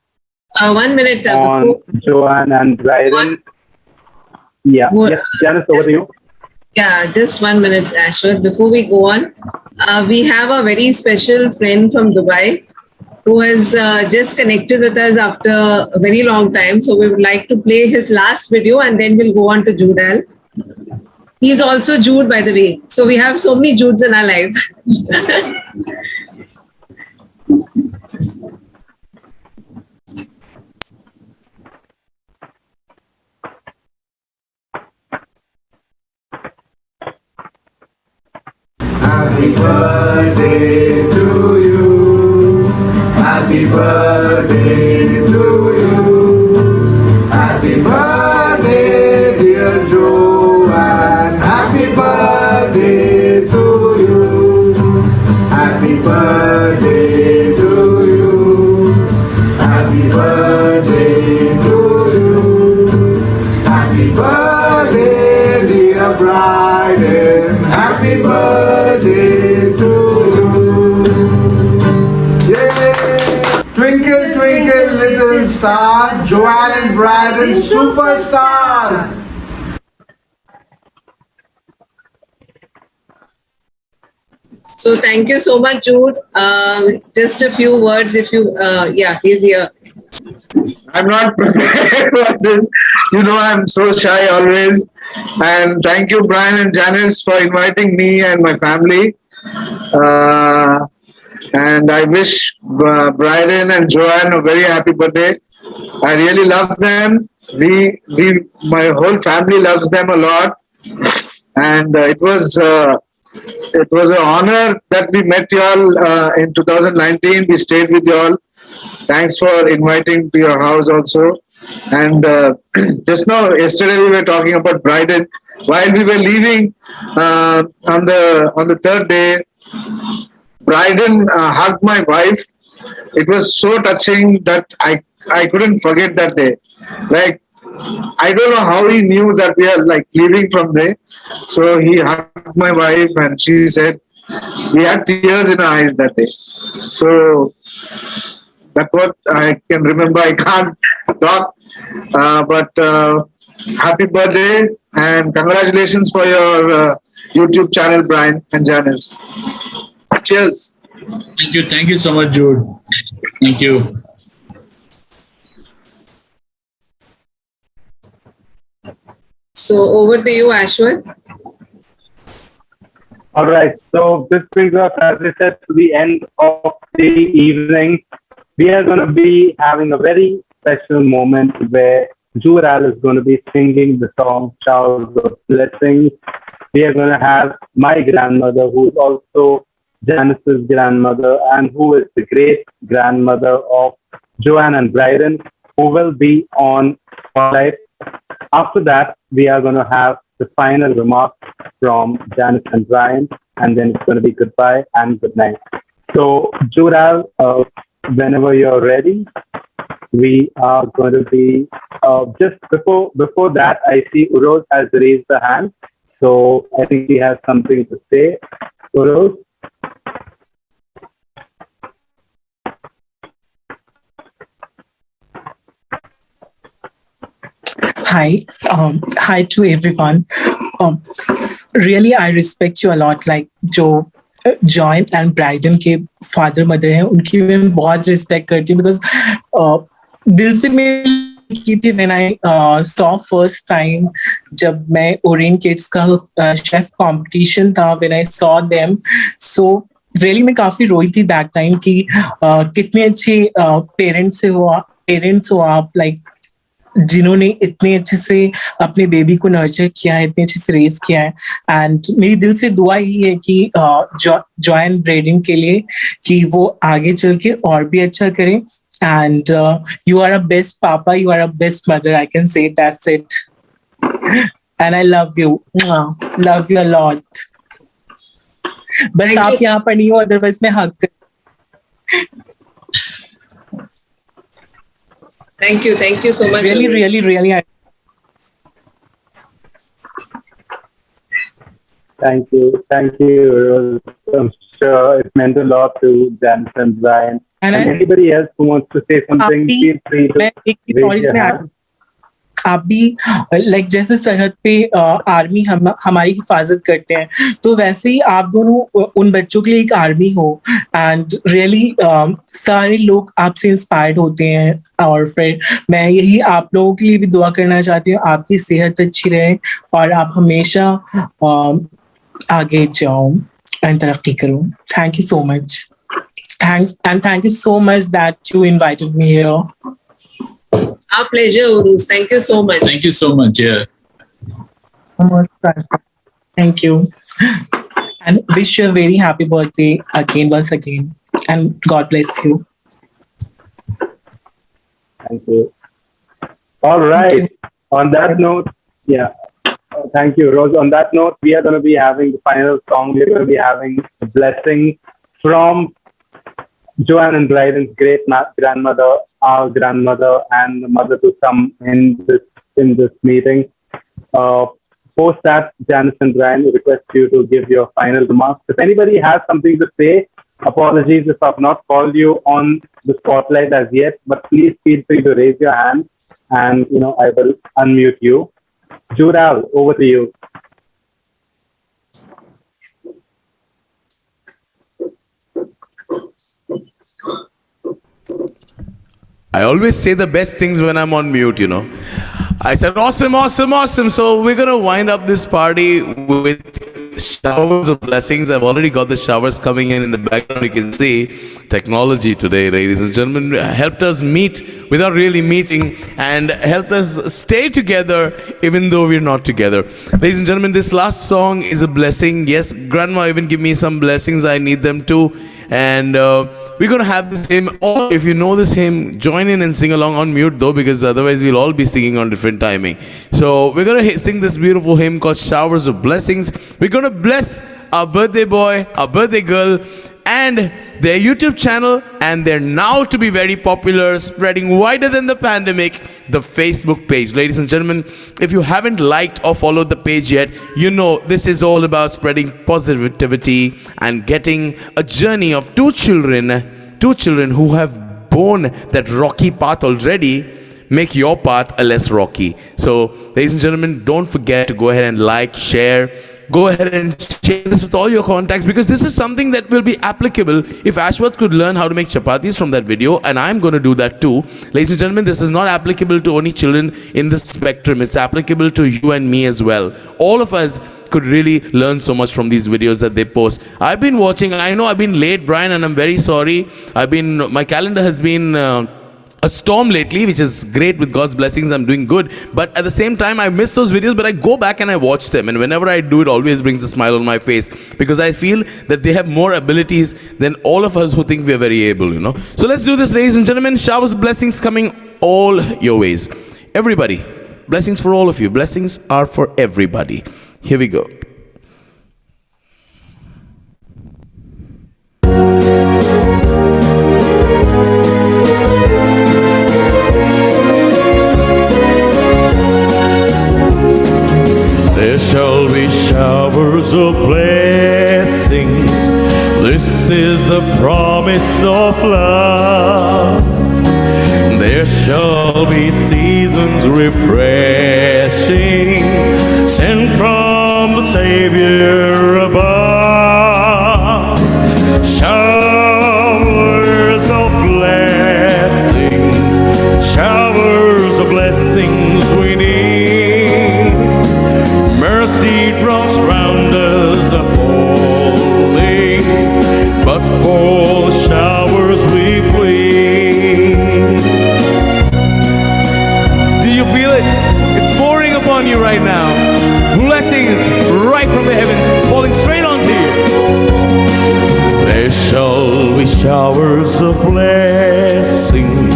1 minute on before. Joanne and Bryden. Yeah, yes, Janice, over to you. Yeah, just 1 minute, Ashworth. Before we go on, we have a very special friend from Dubai who has just connected with us after a very long time. So we would like to play his last video and then we'll go on to Judal. He's also Jude, by the way. So we have so many Judes in our life. Happy birthday to you. Happy birthday to you. Happy birthday, dear Joanne. Happy birthday to you. Happy birthday to you. Happy birthday to you. Happy birthday, dear bride. And happy birthday to you. Yay! Twinkle, twinkle, little star, Joanne and Bryden, superstars. So thank you so much, Jude. Just a few words, if you, yeah, he's here. I'm not prepared for this. You know, I'm so shy always. And thank you, Brian and Janice, for inviting me and my family. And I wish Bryden and Joanne a very happy birthday. I really love them. My whole family loves them a lot. And it was an honor that we met y'all in 2019. We stayed with y'all. Thanks for inviting to your house also. And just now, yesterday we were talking about Bryden. While we were leaving on the third day, Bryden hugged my wife. It was so touching that I couldn't forget that day. Like, I don't know how he knew that we are like leaving from there. So he hugged my wife and she said, we had tears in our eyes that day. So that's what I can remember. I can't talk. But happy birthday and congratulations for your YouTube channel, Brian and Janice. Cheers. Thank you so much, Jude. Thank you. So over to you, Ashwat. All right. So this brings us, as I said, to the end of the evening. We are going to be having a very special moment where Jural is going to be singing the song Showers of Blessings. We are going to have my grandmother, who is also Janice's grandmother and who is the great grandmother of Joanne and Bryden, who will be on live. After that, we are going to have the final remarks from Janice and Brian, and then it's going to be goodbye and good night. So, Jural, whenever you're ready, we are going to be just before that. I see Uroz has raised the hand, so I think he has something to say. Uroz. Hi, hi to everyone. Really, I respect you a lot. Like जो Joy and Bryden के father mother हैं, उनकी मैं बहुत respect करती हूँ because दिल से मैं की थी when I saw first time जब मैं Orient Kids का chef competition था, when I saw them, so really मैं काफी रोई थी that time कि कितने अच्छे parents हो आप, like जिन्होंने इतने अच्छे से अपने बेबी को नर्चर किया है, इतने अच्छे से रेस किया है. एंड मेरी दिल से दुआ ही है कि जॉय एंड ब्राइडन के लिए कि वो आगे चल के और भी अच्छा करें. And you are a best papa, you are a best mother, I can say that's it. And I love you a lot. बस आप यहाँ पर नहीं हो, अदरवाइज मैं हक कर. Thank you so much. Really. Thank you. I'm sure it meant a lot to Janice and Brian. And anybody else who wants to say something, feel free to raise your hand. आप भी like जैसे सरहद पे army हमारी हिफाजत करते हैं, तो वैसे ही आप दोनों उन बच्चों के लिए एक आर्मी हो. एंड रियली सारे लोग आपसे इंस्पायर्ड होते हैं. और फिर मैं यही आप लोगों के लिए भी दुआ करना चाहती हूँ, आपकी सेहत अच्छी रहे और आप हमेशा आगे जाओ एंड तरक्की करो. Thank you so much. Thank you so much that you invited me here. Our pleasure, Uruz. Thank you so much. Thank you so much. Yeah. Thank you. and wish you a very happy birthday again, once again. And God bless you. Thank you. All Thank right. you. On that note, yeah. Thank you, Rose. On that note, we are going to be having the final song. We're going to be having a blessing from Joanne and Bryden's great grandmother, our grandmother, and the mother to come in this meeting. Uh, Post that, Janice and Brian, we request you to give your final remarks. If anybody has something to say, apologies if I've not called you on the spotlight as yet, but please feel free to raise your hand, and I will unmute you. Judal, over to you. I always say the best things when I'm on mute. I said, awesome, awesome, awesome. So we're going to wind up this party with showers of blessings. I've already got the showers coming in the background. You can see technology today, ladies and gentlemen, helped us meet without really meeting and helped us stay together even though we're not together. Ladies and gentlemen, this last song is a blessing. Yes, Grandma even give me some blessings. I need them too. And we're going to have this hymn. Or if you know this hymn, join in and sing along on mute though, because otherwise we'll all be singing on different timing. So we're going to sing this beautiful hymn called Showers of Blessings. We're going to bless our birthday boy, our birthday girl, and their YouTube channel, and they're now to be very popular, spreading wider than the pandemic, the Facebook page. Ladies and gentlemen, if you haven't liked or followed the page yet, this is all about spreading positivity and getting a journey of two children who have borne that rocky path already, make your path a less rocky. So, ladies and gentlemen, don't forget to go ahead and like, share. Go ahead and share this with all your contacts, because this is something that will be applicable. If Ashwath could learn how to make chapatis from that video, and I'm going to do that too. Ladies and gentlemen, this is not applicable to only children in the spectrum. It's applicable to you and me as well. All of us could really learn so much from these videos that they post. I've been watching. I know I've been late, Brian, and I'm very sorry. My calendar has been a storm lately, which is great. With God's blessings, I'm doing good. But at the same time, I miss those videos, but I go back and I watch them. And whenever I do, it always brings a smile on my face, because I feel that they have more abilities than all of us who think we are very able, So let's do this, ladies and gentlemen. Showers of blessings coming all your ways. Everybody, blessings for all of you. Blessings are for everybody. Here we go. There shall be showers of blessings. This is the promise of love. There shall be seasons refreshing, sent from the Savior above. Showers of blessings, showers of blessings we need. Mercy drops round us are falling, but for the showers we plead. Do you feel it? It's pouring upon you right now. Blessings right from the heavens, falling straight onto you. There shall be showers of blessings,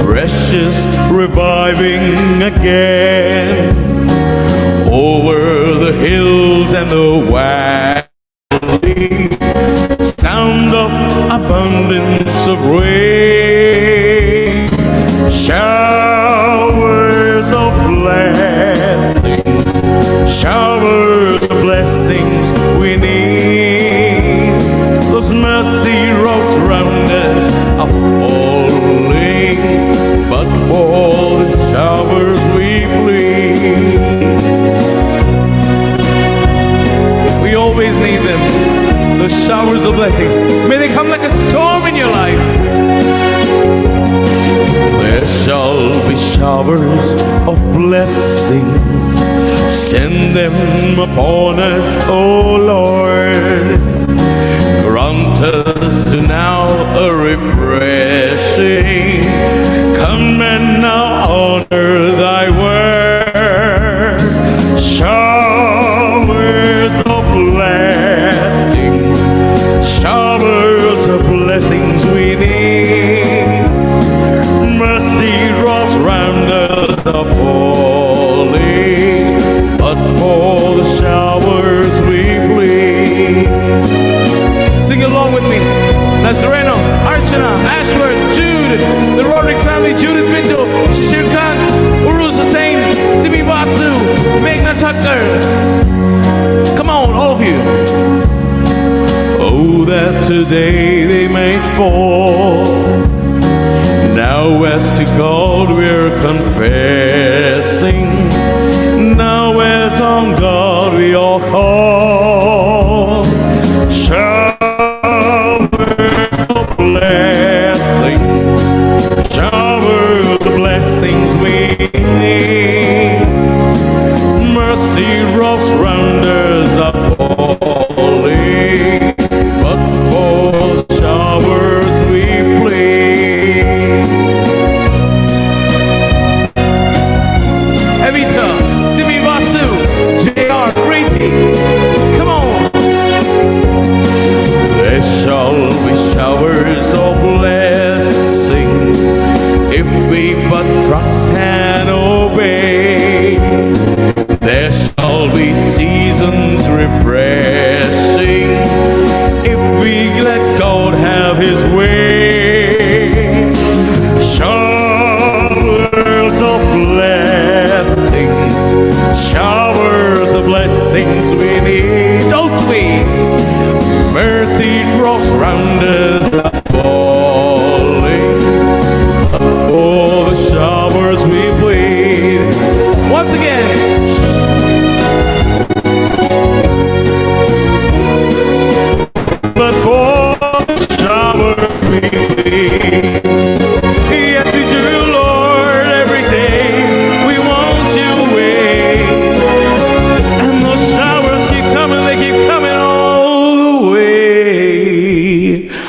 precious, reviving again, over the hills and the valleys, sound of abundance of rain. Showers of blessings, showers of blessings we need. Those mercy rocks round us are falling, but for the showers we plead. We always need them. The showers of blessings. May they come like a storm in your life. There shall be showers of blessings. Send them upon us, O Lord. Grant us to now a refreshing. Come and now honor thy word. Showers of blessings, Archana, Ashworth, Jude, the Rodrigues family, Judith Pinto, Shirkan, Uruz Hussain, Simi Basu, Meghna Thakkar. Come on, all of you. Oh, that today they might fall. Now as to God we're confessing. Now as on God we all call. Showers of blessings. Showers of blessings we need. Mercy drops round us are falling. But for showers we plead. Evita, Simi Vasu, JR, Preeti. Come on. There shall be showers of blessings if we but trust and obey. There shall be seasons refreshing if we let God have His way. Showers of blessings, showers of blessings we need, don't we? Mercy drops round us are falling. For the showers we plead. Once again. But for the shower we plead. Yes, we do, Lord, every day we want you away. And those showers keep coming, they keep coming all the way.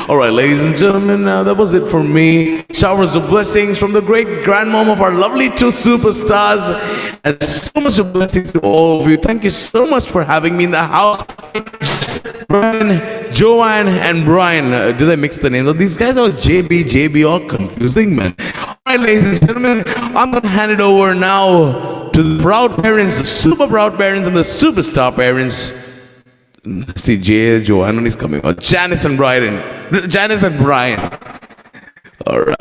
All right, ladies and gentlemen, that was it for me. Showers of blessings from the great grandmom of our lovely two superstars. And so much of blessings to all of you. Thank you so much for having me in the house. Brian, Joanne, and Brian. Did I mix the names? Oh, these guys are JB, all confusing, man. All right, ladies and gentlemen, I'm going to hand it over now to the proud parents, the super proud parents, and the superstar parents. See, Joanne is coming out. Janice and Brian. All right.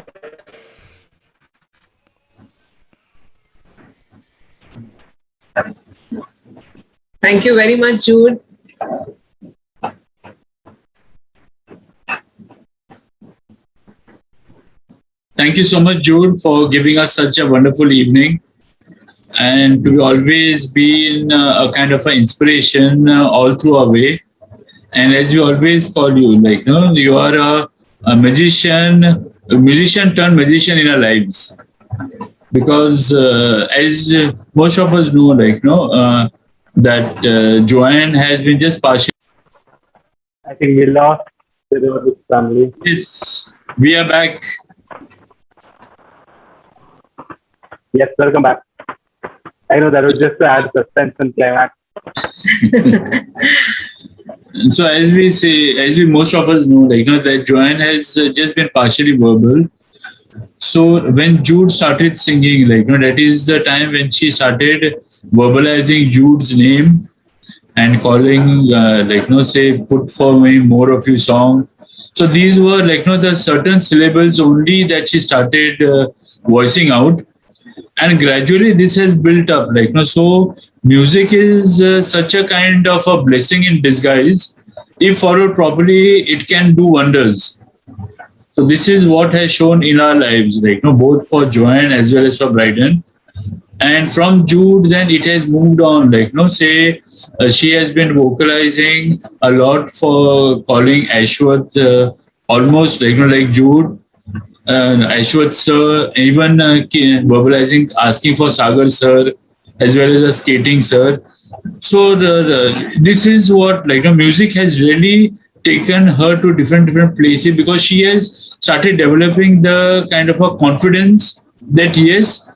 Thank you very much, Jude. Thank you so much, Jude, for giving us such a wonderful evening, and to always be in a kind of an inspiration all through our way. And as we always call you, like, you are a musician turned magician in our lives. Because as most of us know, that Joanne has been just partially. I think we lost the Rodrigues family. Yes, we are back. Yes, welcome back. I know that was just to add suspense and climax. And so as we most of us know, that Joanne has just been partially verbal. So when Jude started singing, that is the time when she started verbalizing Jude's name and calling, say, put for me more of your song. So these were the certain syllables only that she started voicing out. And gradually this has built up, so music is such a kind of a blessing in disguise. If followed properly, it can do wonders. So this is what has shown in our lives, both for Joanne as well as for Bryden. And from Jude, then it has moved on, she has been vocalizing a lot for calling Ashworth almost like Jude. Ashworth sir, even verbalizing, asking for Sagar sir, as well as a skating sir. So this is what music has really taken her to different places, because she has started developing the kind of a confidence that yes,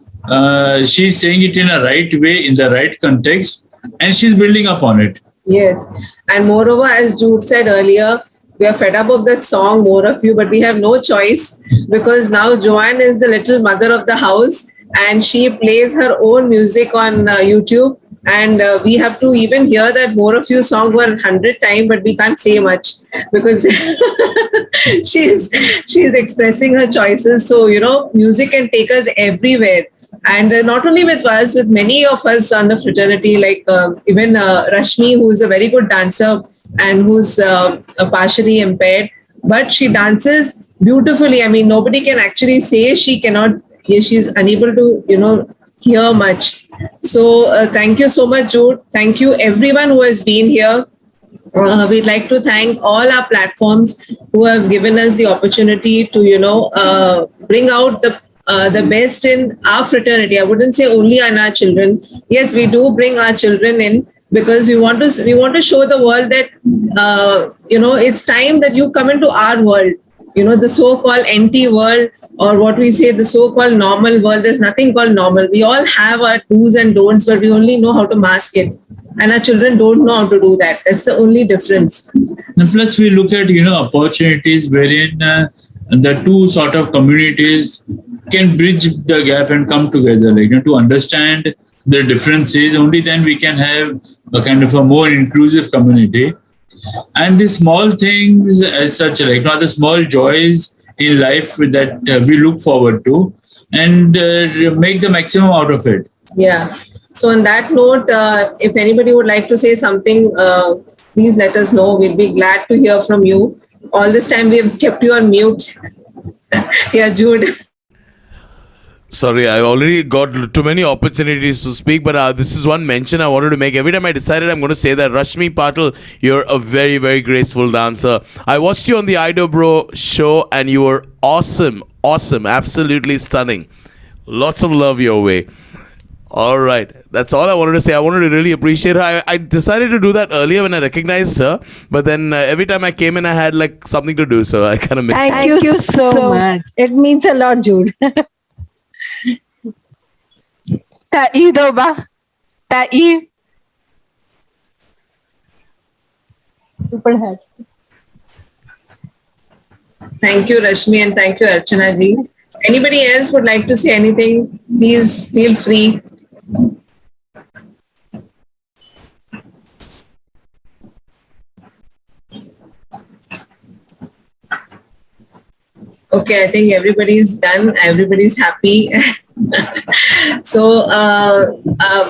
she's saying it in a right way, in the right context, and she's building upon it. Yes. And moreover, as Jude said earlier, we are fed up of that song, More of You, but we have no choice, because now Joanne is the little mother of the house and she plays her own music on YouTube. and we have to even hear that more of you song for 100 times, but we can't say much because she's expressing her choices. So music can take us everywhere, and not only with us, with many of us on the fraternity, like even Rashmi, who is a very good dancer and who's partially impaired, but she dances beautifully. I mean, nobody can actually say she cannot. She's unable to hear much. So thank you so much, Jude. Thank you everyone who has been here. We'd like to thank all our platforms who have given us the opportunity to bring out the best in our fraternity. I wouldn't say only on our children. Yes, we do bring our children in because we want to show the world that it's time that you come into our world. The so-called empty world, or what we say, the so-called normal world. There's nothing called normal. We all have our do's and don'ts, but we only know how to mask it, and our children don't know how to do that. That's the only difference. And plus, we look at opportunities wherein the two sort of communities can bridge the gap and come together, to understand the differences. Only then we can have a kind of a more inclusive community. And the small things as such, the small joys in life that we look forward to, and make the maximum out of it. Yeah. So on that note, if anybody would like to say something, please let us know. We'll be glad to hear from you. All this time we have kept you on mute. Yeah, Jude. Sorry, I already got too many opportunities to speak, but this is one mention I wanted to make. Every time I decided I'm going to say that, Rashmi Patil, you're a very, very graceful dancer. I watched you on the Ido Bro show and you were awesome, absolutely stunning. Lots of love your way. All right, that's all I wanted to say. I wanted to really appreciate her. I decided to do that earlier when I recognized her, but then every time I came in, I had something to do, so I kind of missed it. Thank you so much. It means a lot, Jude. Ta'i daw ba? Ta'i. Super hat. Thank you, Rashmi, and thank you, Archana ji. Anybody else would like to say anything? Please feel free. Okay, I think everybody's done. Everybody's happy. So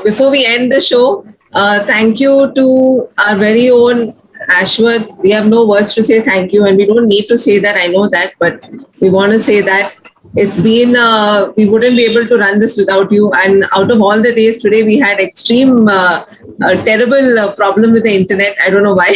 before we end the show, thank you to our very own Ashwath. We have no words to say thank you, and we don't need to say that. I know that, but we want to say that it's been, we wouldn't be able to run this without you. And out of all the days today, we had extreme, terrible problem with the internet. I don't know why.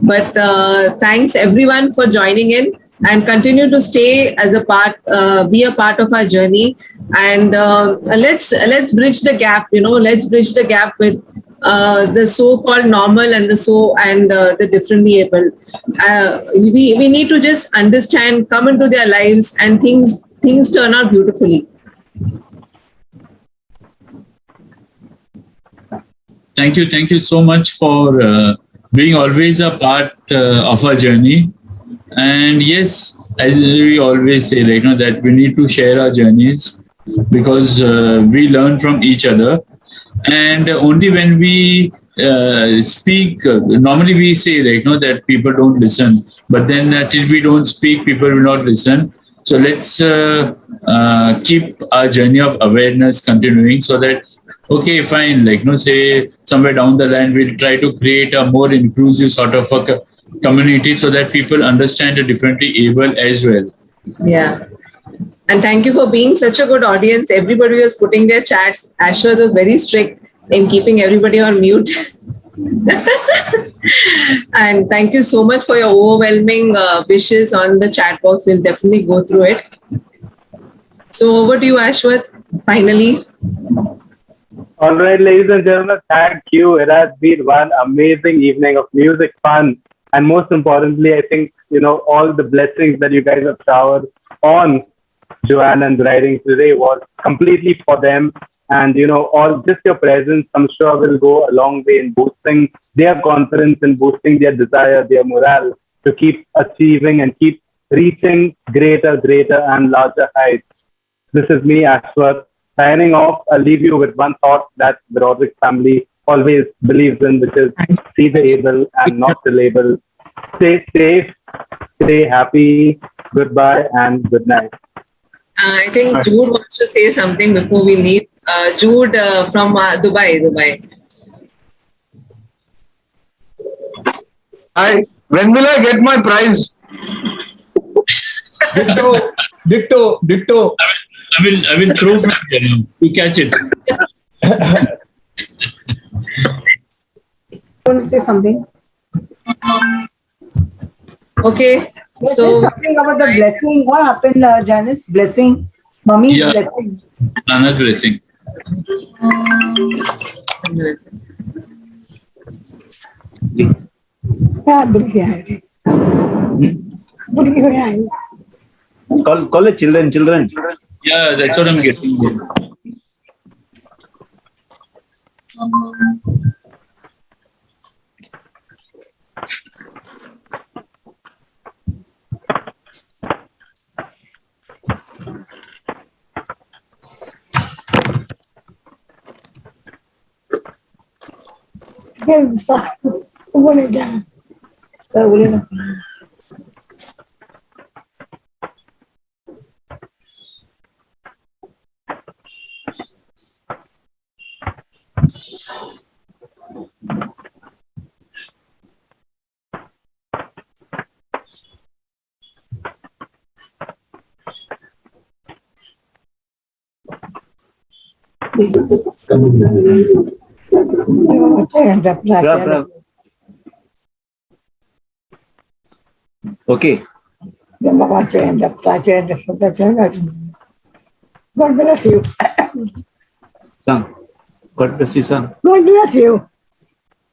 But thanks everyone for joining in, and continue to stay as a part, be a part of our journey. And let's bridge the gap. Let's bridge the gap with the so-called normal and the differently able. We need to just understand, come into their lives, and things turn out beautifully. Thank you so much for being always a part of our journey. And yes, as we always say, that we need to share our journeys, because we learn from each other. And only when we speak, normally we say that people don't listen, but then till we don't speak, people will not listen. So let's keep our journey of awareness continuing, so that okay, fine, say somewhere down the line we'll try to create a more inclusive sort of a community, so that people understand the differently able as well. Yeah. And thank you for being such a good audience. Everybody was putting their chats. Ashwath was very strict in keeping everybody on mute. And thank you so much for your overwhelming wishes on the chat box. We'll definitely go through it. So over to you, Ashwath, finally. All right, ladies and gentlemen, thank you. It has been one amazing evening of music, fun, and most importantly, I think, all the blessings that you guys have showered on Joanne and Rodrigues today was completely for them. And, all just your presence, I'm sure, will go a long way in boosting their confidence and boosting their desire, their morale to keep achieving and keep reaching greater and larger heights. This is me, Ashwath, signing off, I'll leave you with one thought that the Rodrigues family always believes in, which is see the able and not the label. Stay safe, stay happy. Goodbye and good night. I think Jude wants to say something before we leave. Jude from Dubai. When will I get my prize? Ditto. I will throw from here now. You catch it. Want to say something? Okay. So something about the blessing. What happened, Janice? Blessing? Mummy's blessing. Nana's blessing. Call it children. Yeah, that's what I'm getting. Okay. God bless you. Son. God bless you, son. God bless you.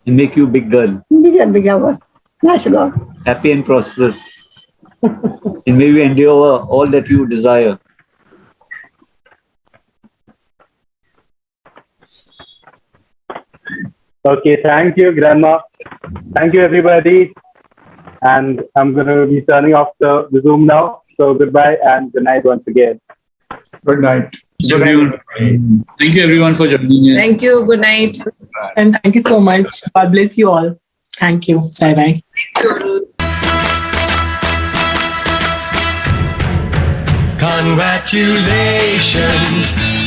And make you big girl. Bigger. Nice God. Happy and prosperous. And may you endure all that you desire. Okay, thank you, Grandma. Thank you, everybody. And I'm going to be turning off the Zoom now. So goodbye and good night once again. Good night. Thank you, everyone, for joining in. Thank you. Good night. And thank you so much. God bless you all. Thank you. Bye-bye. Congratulations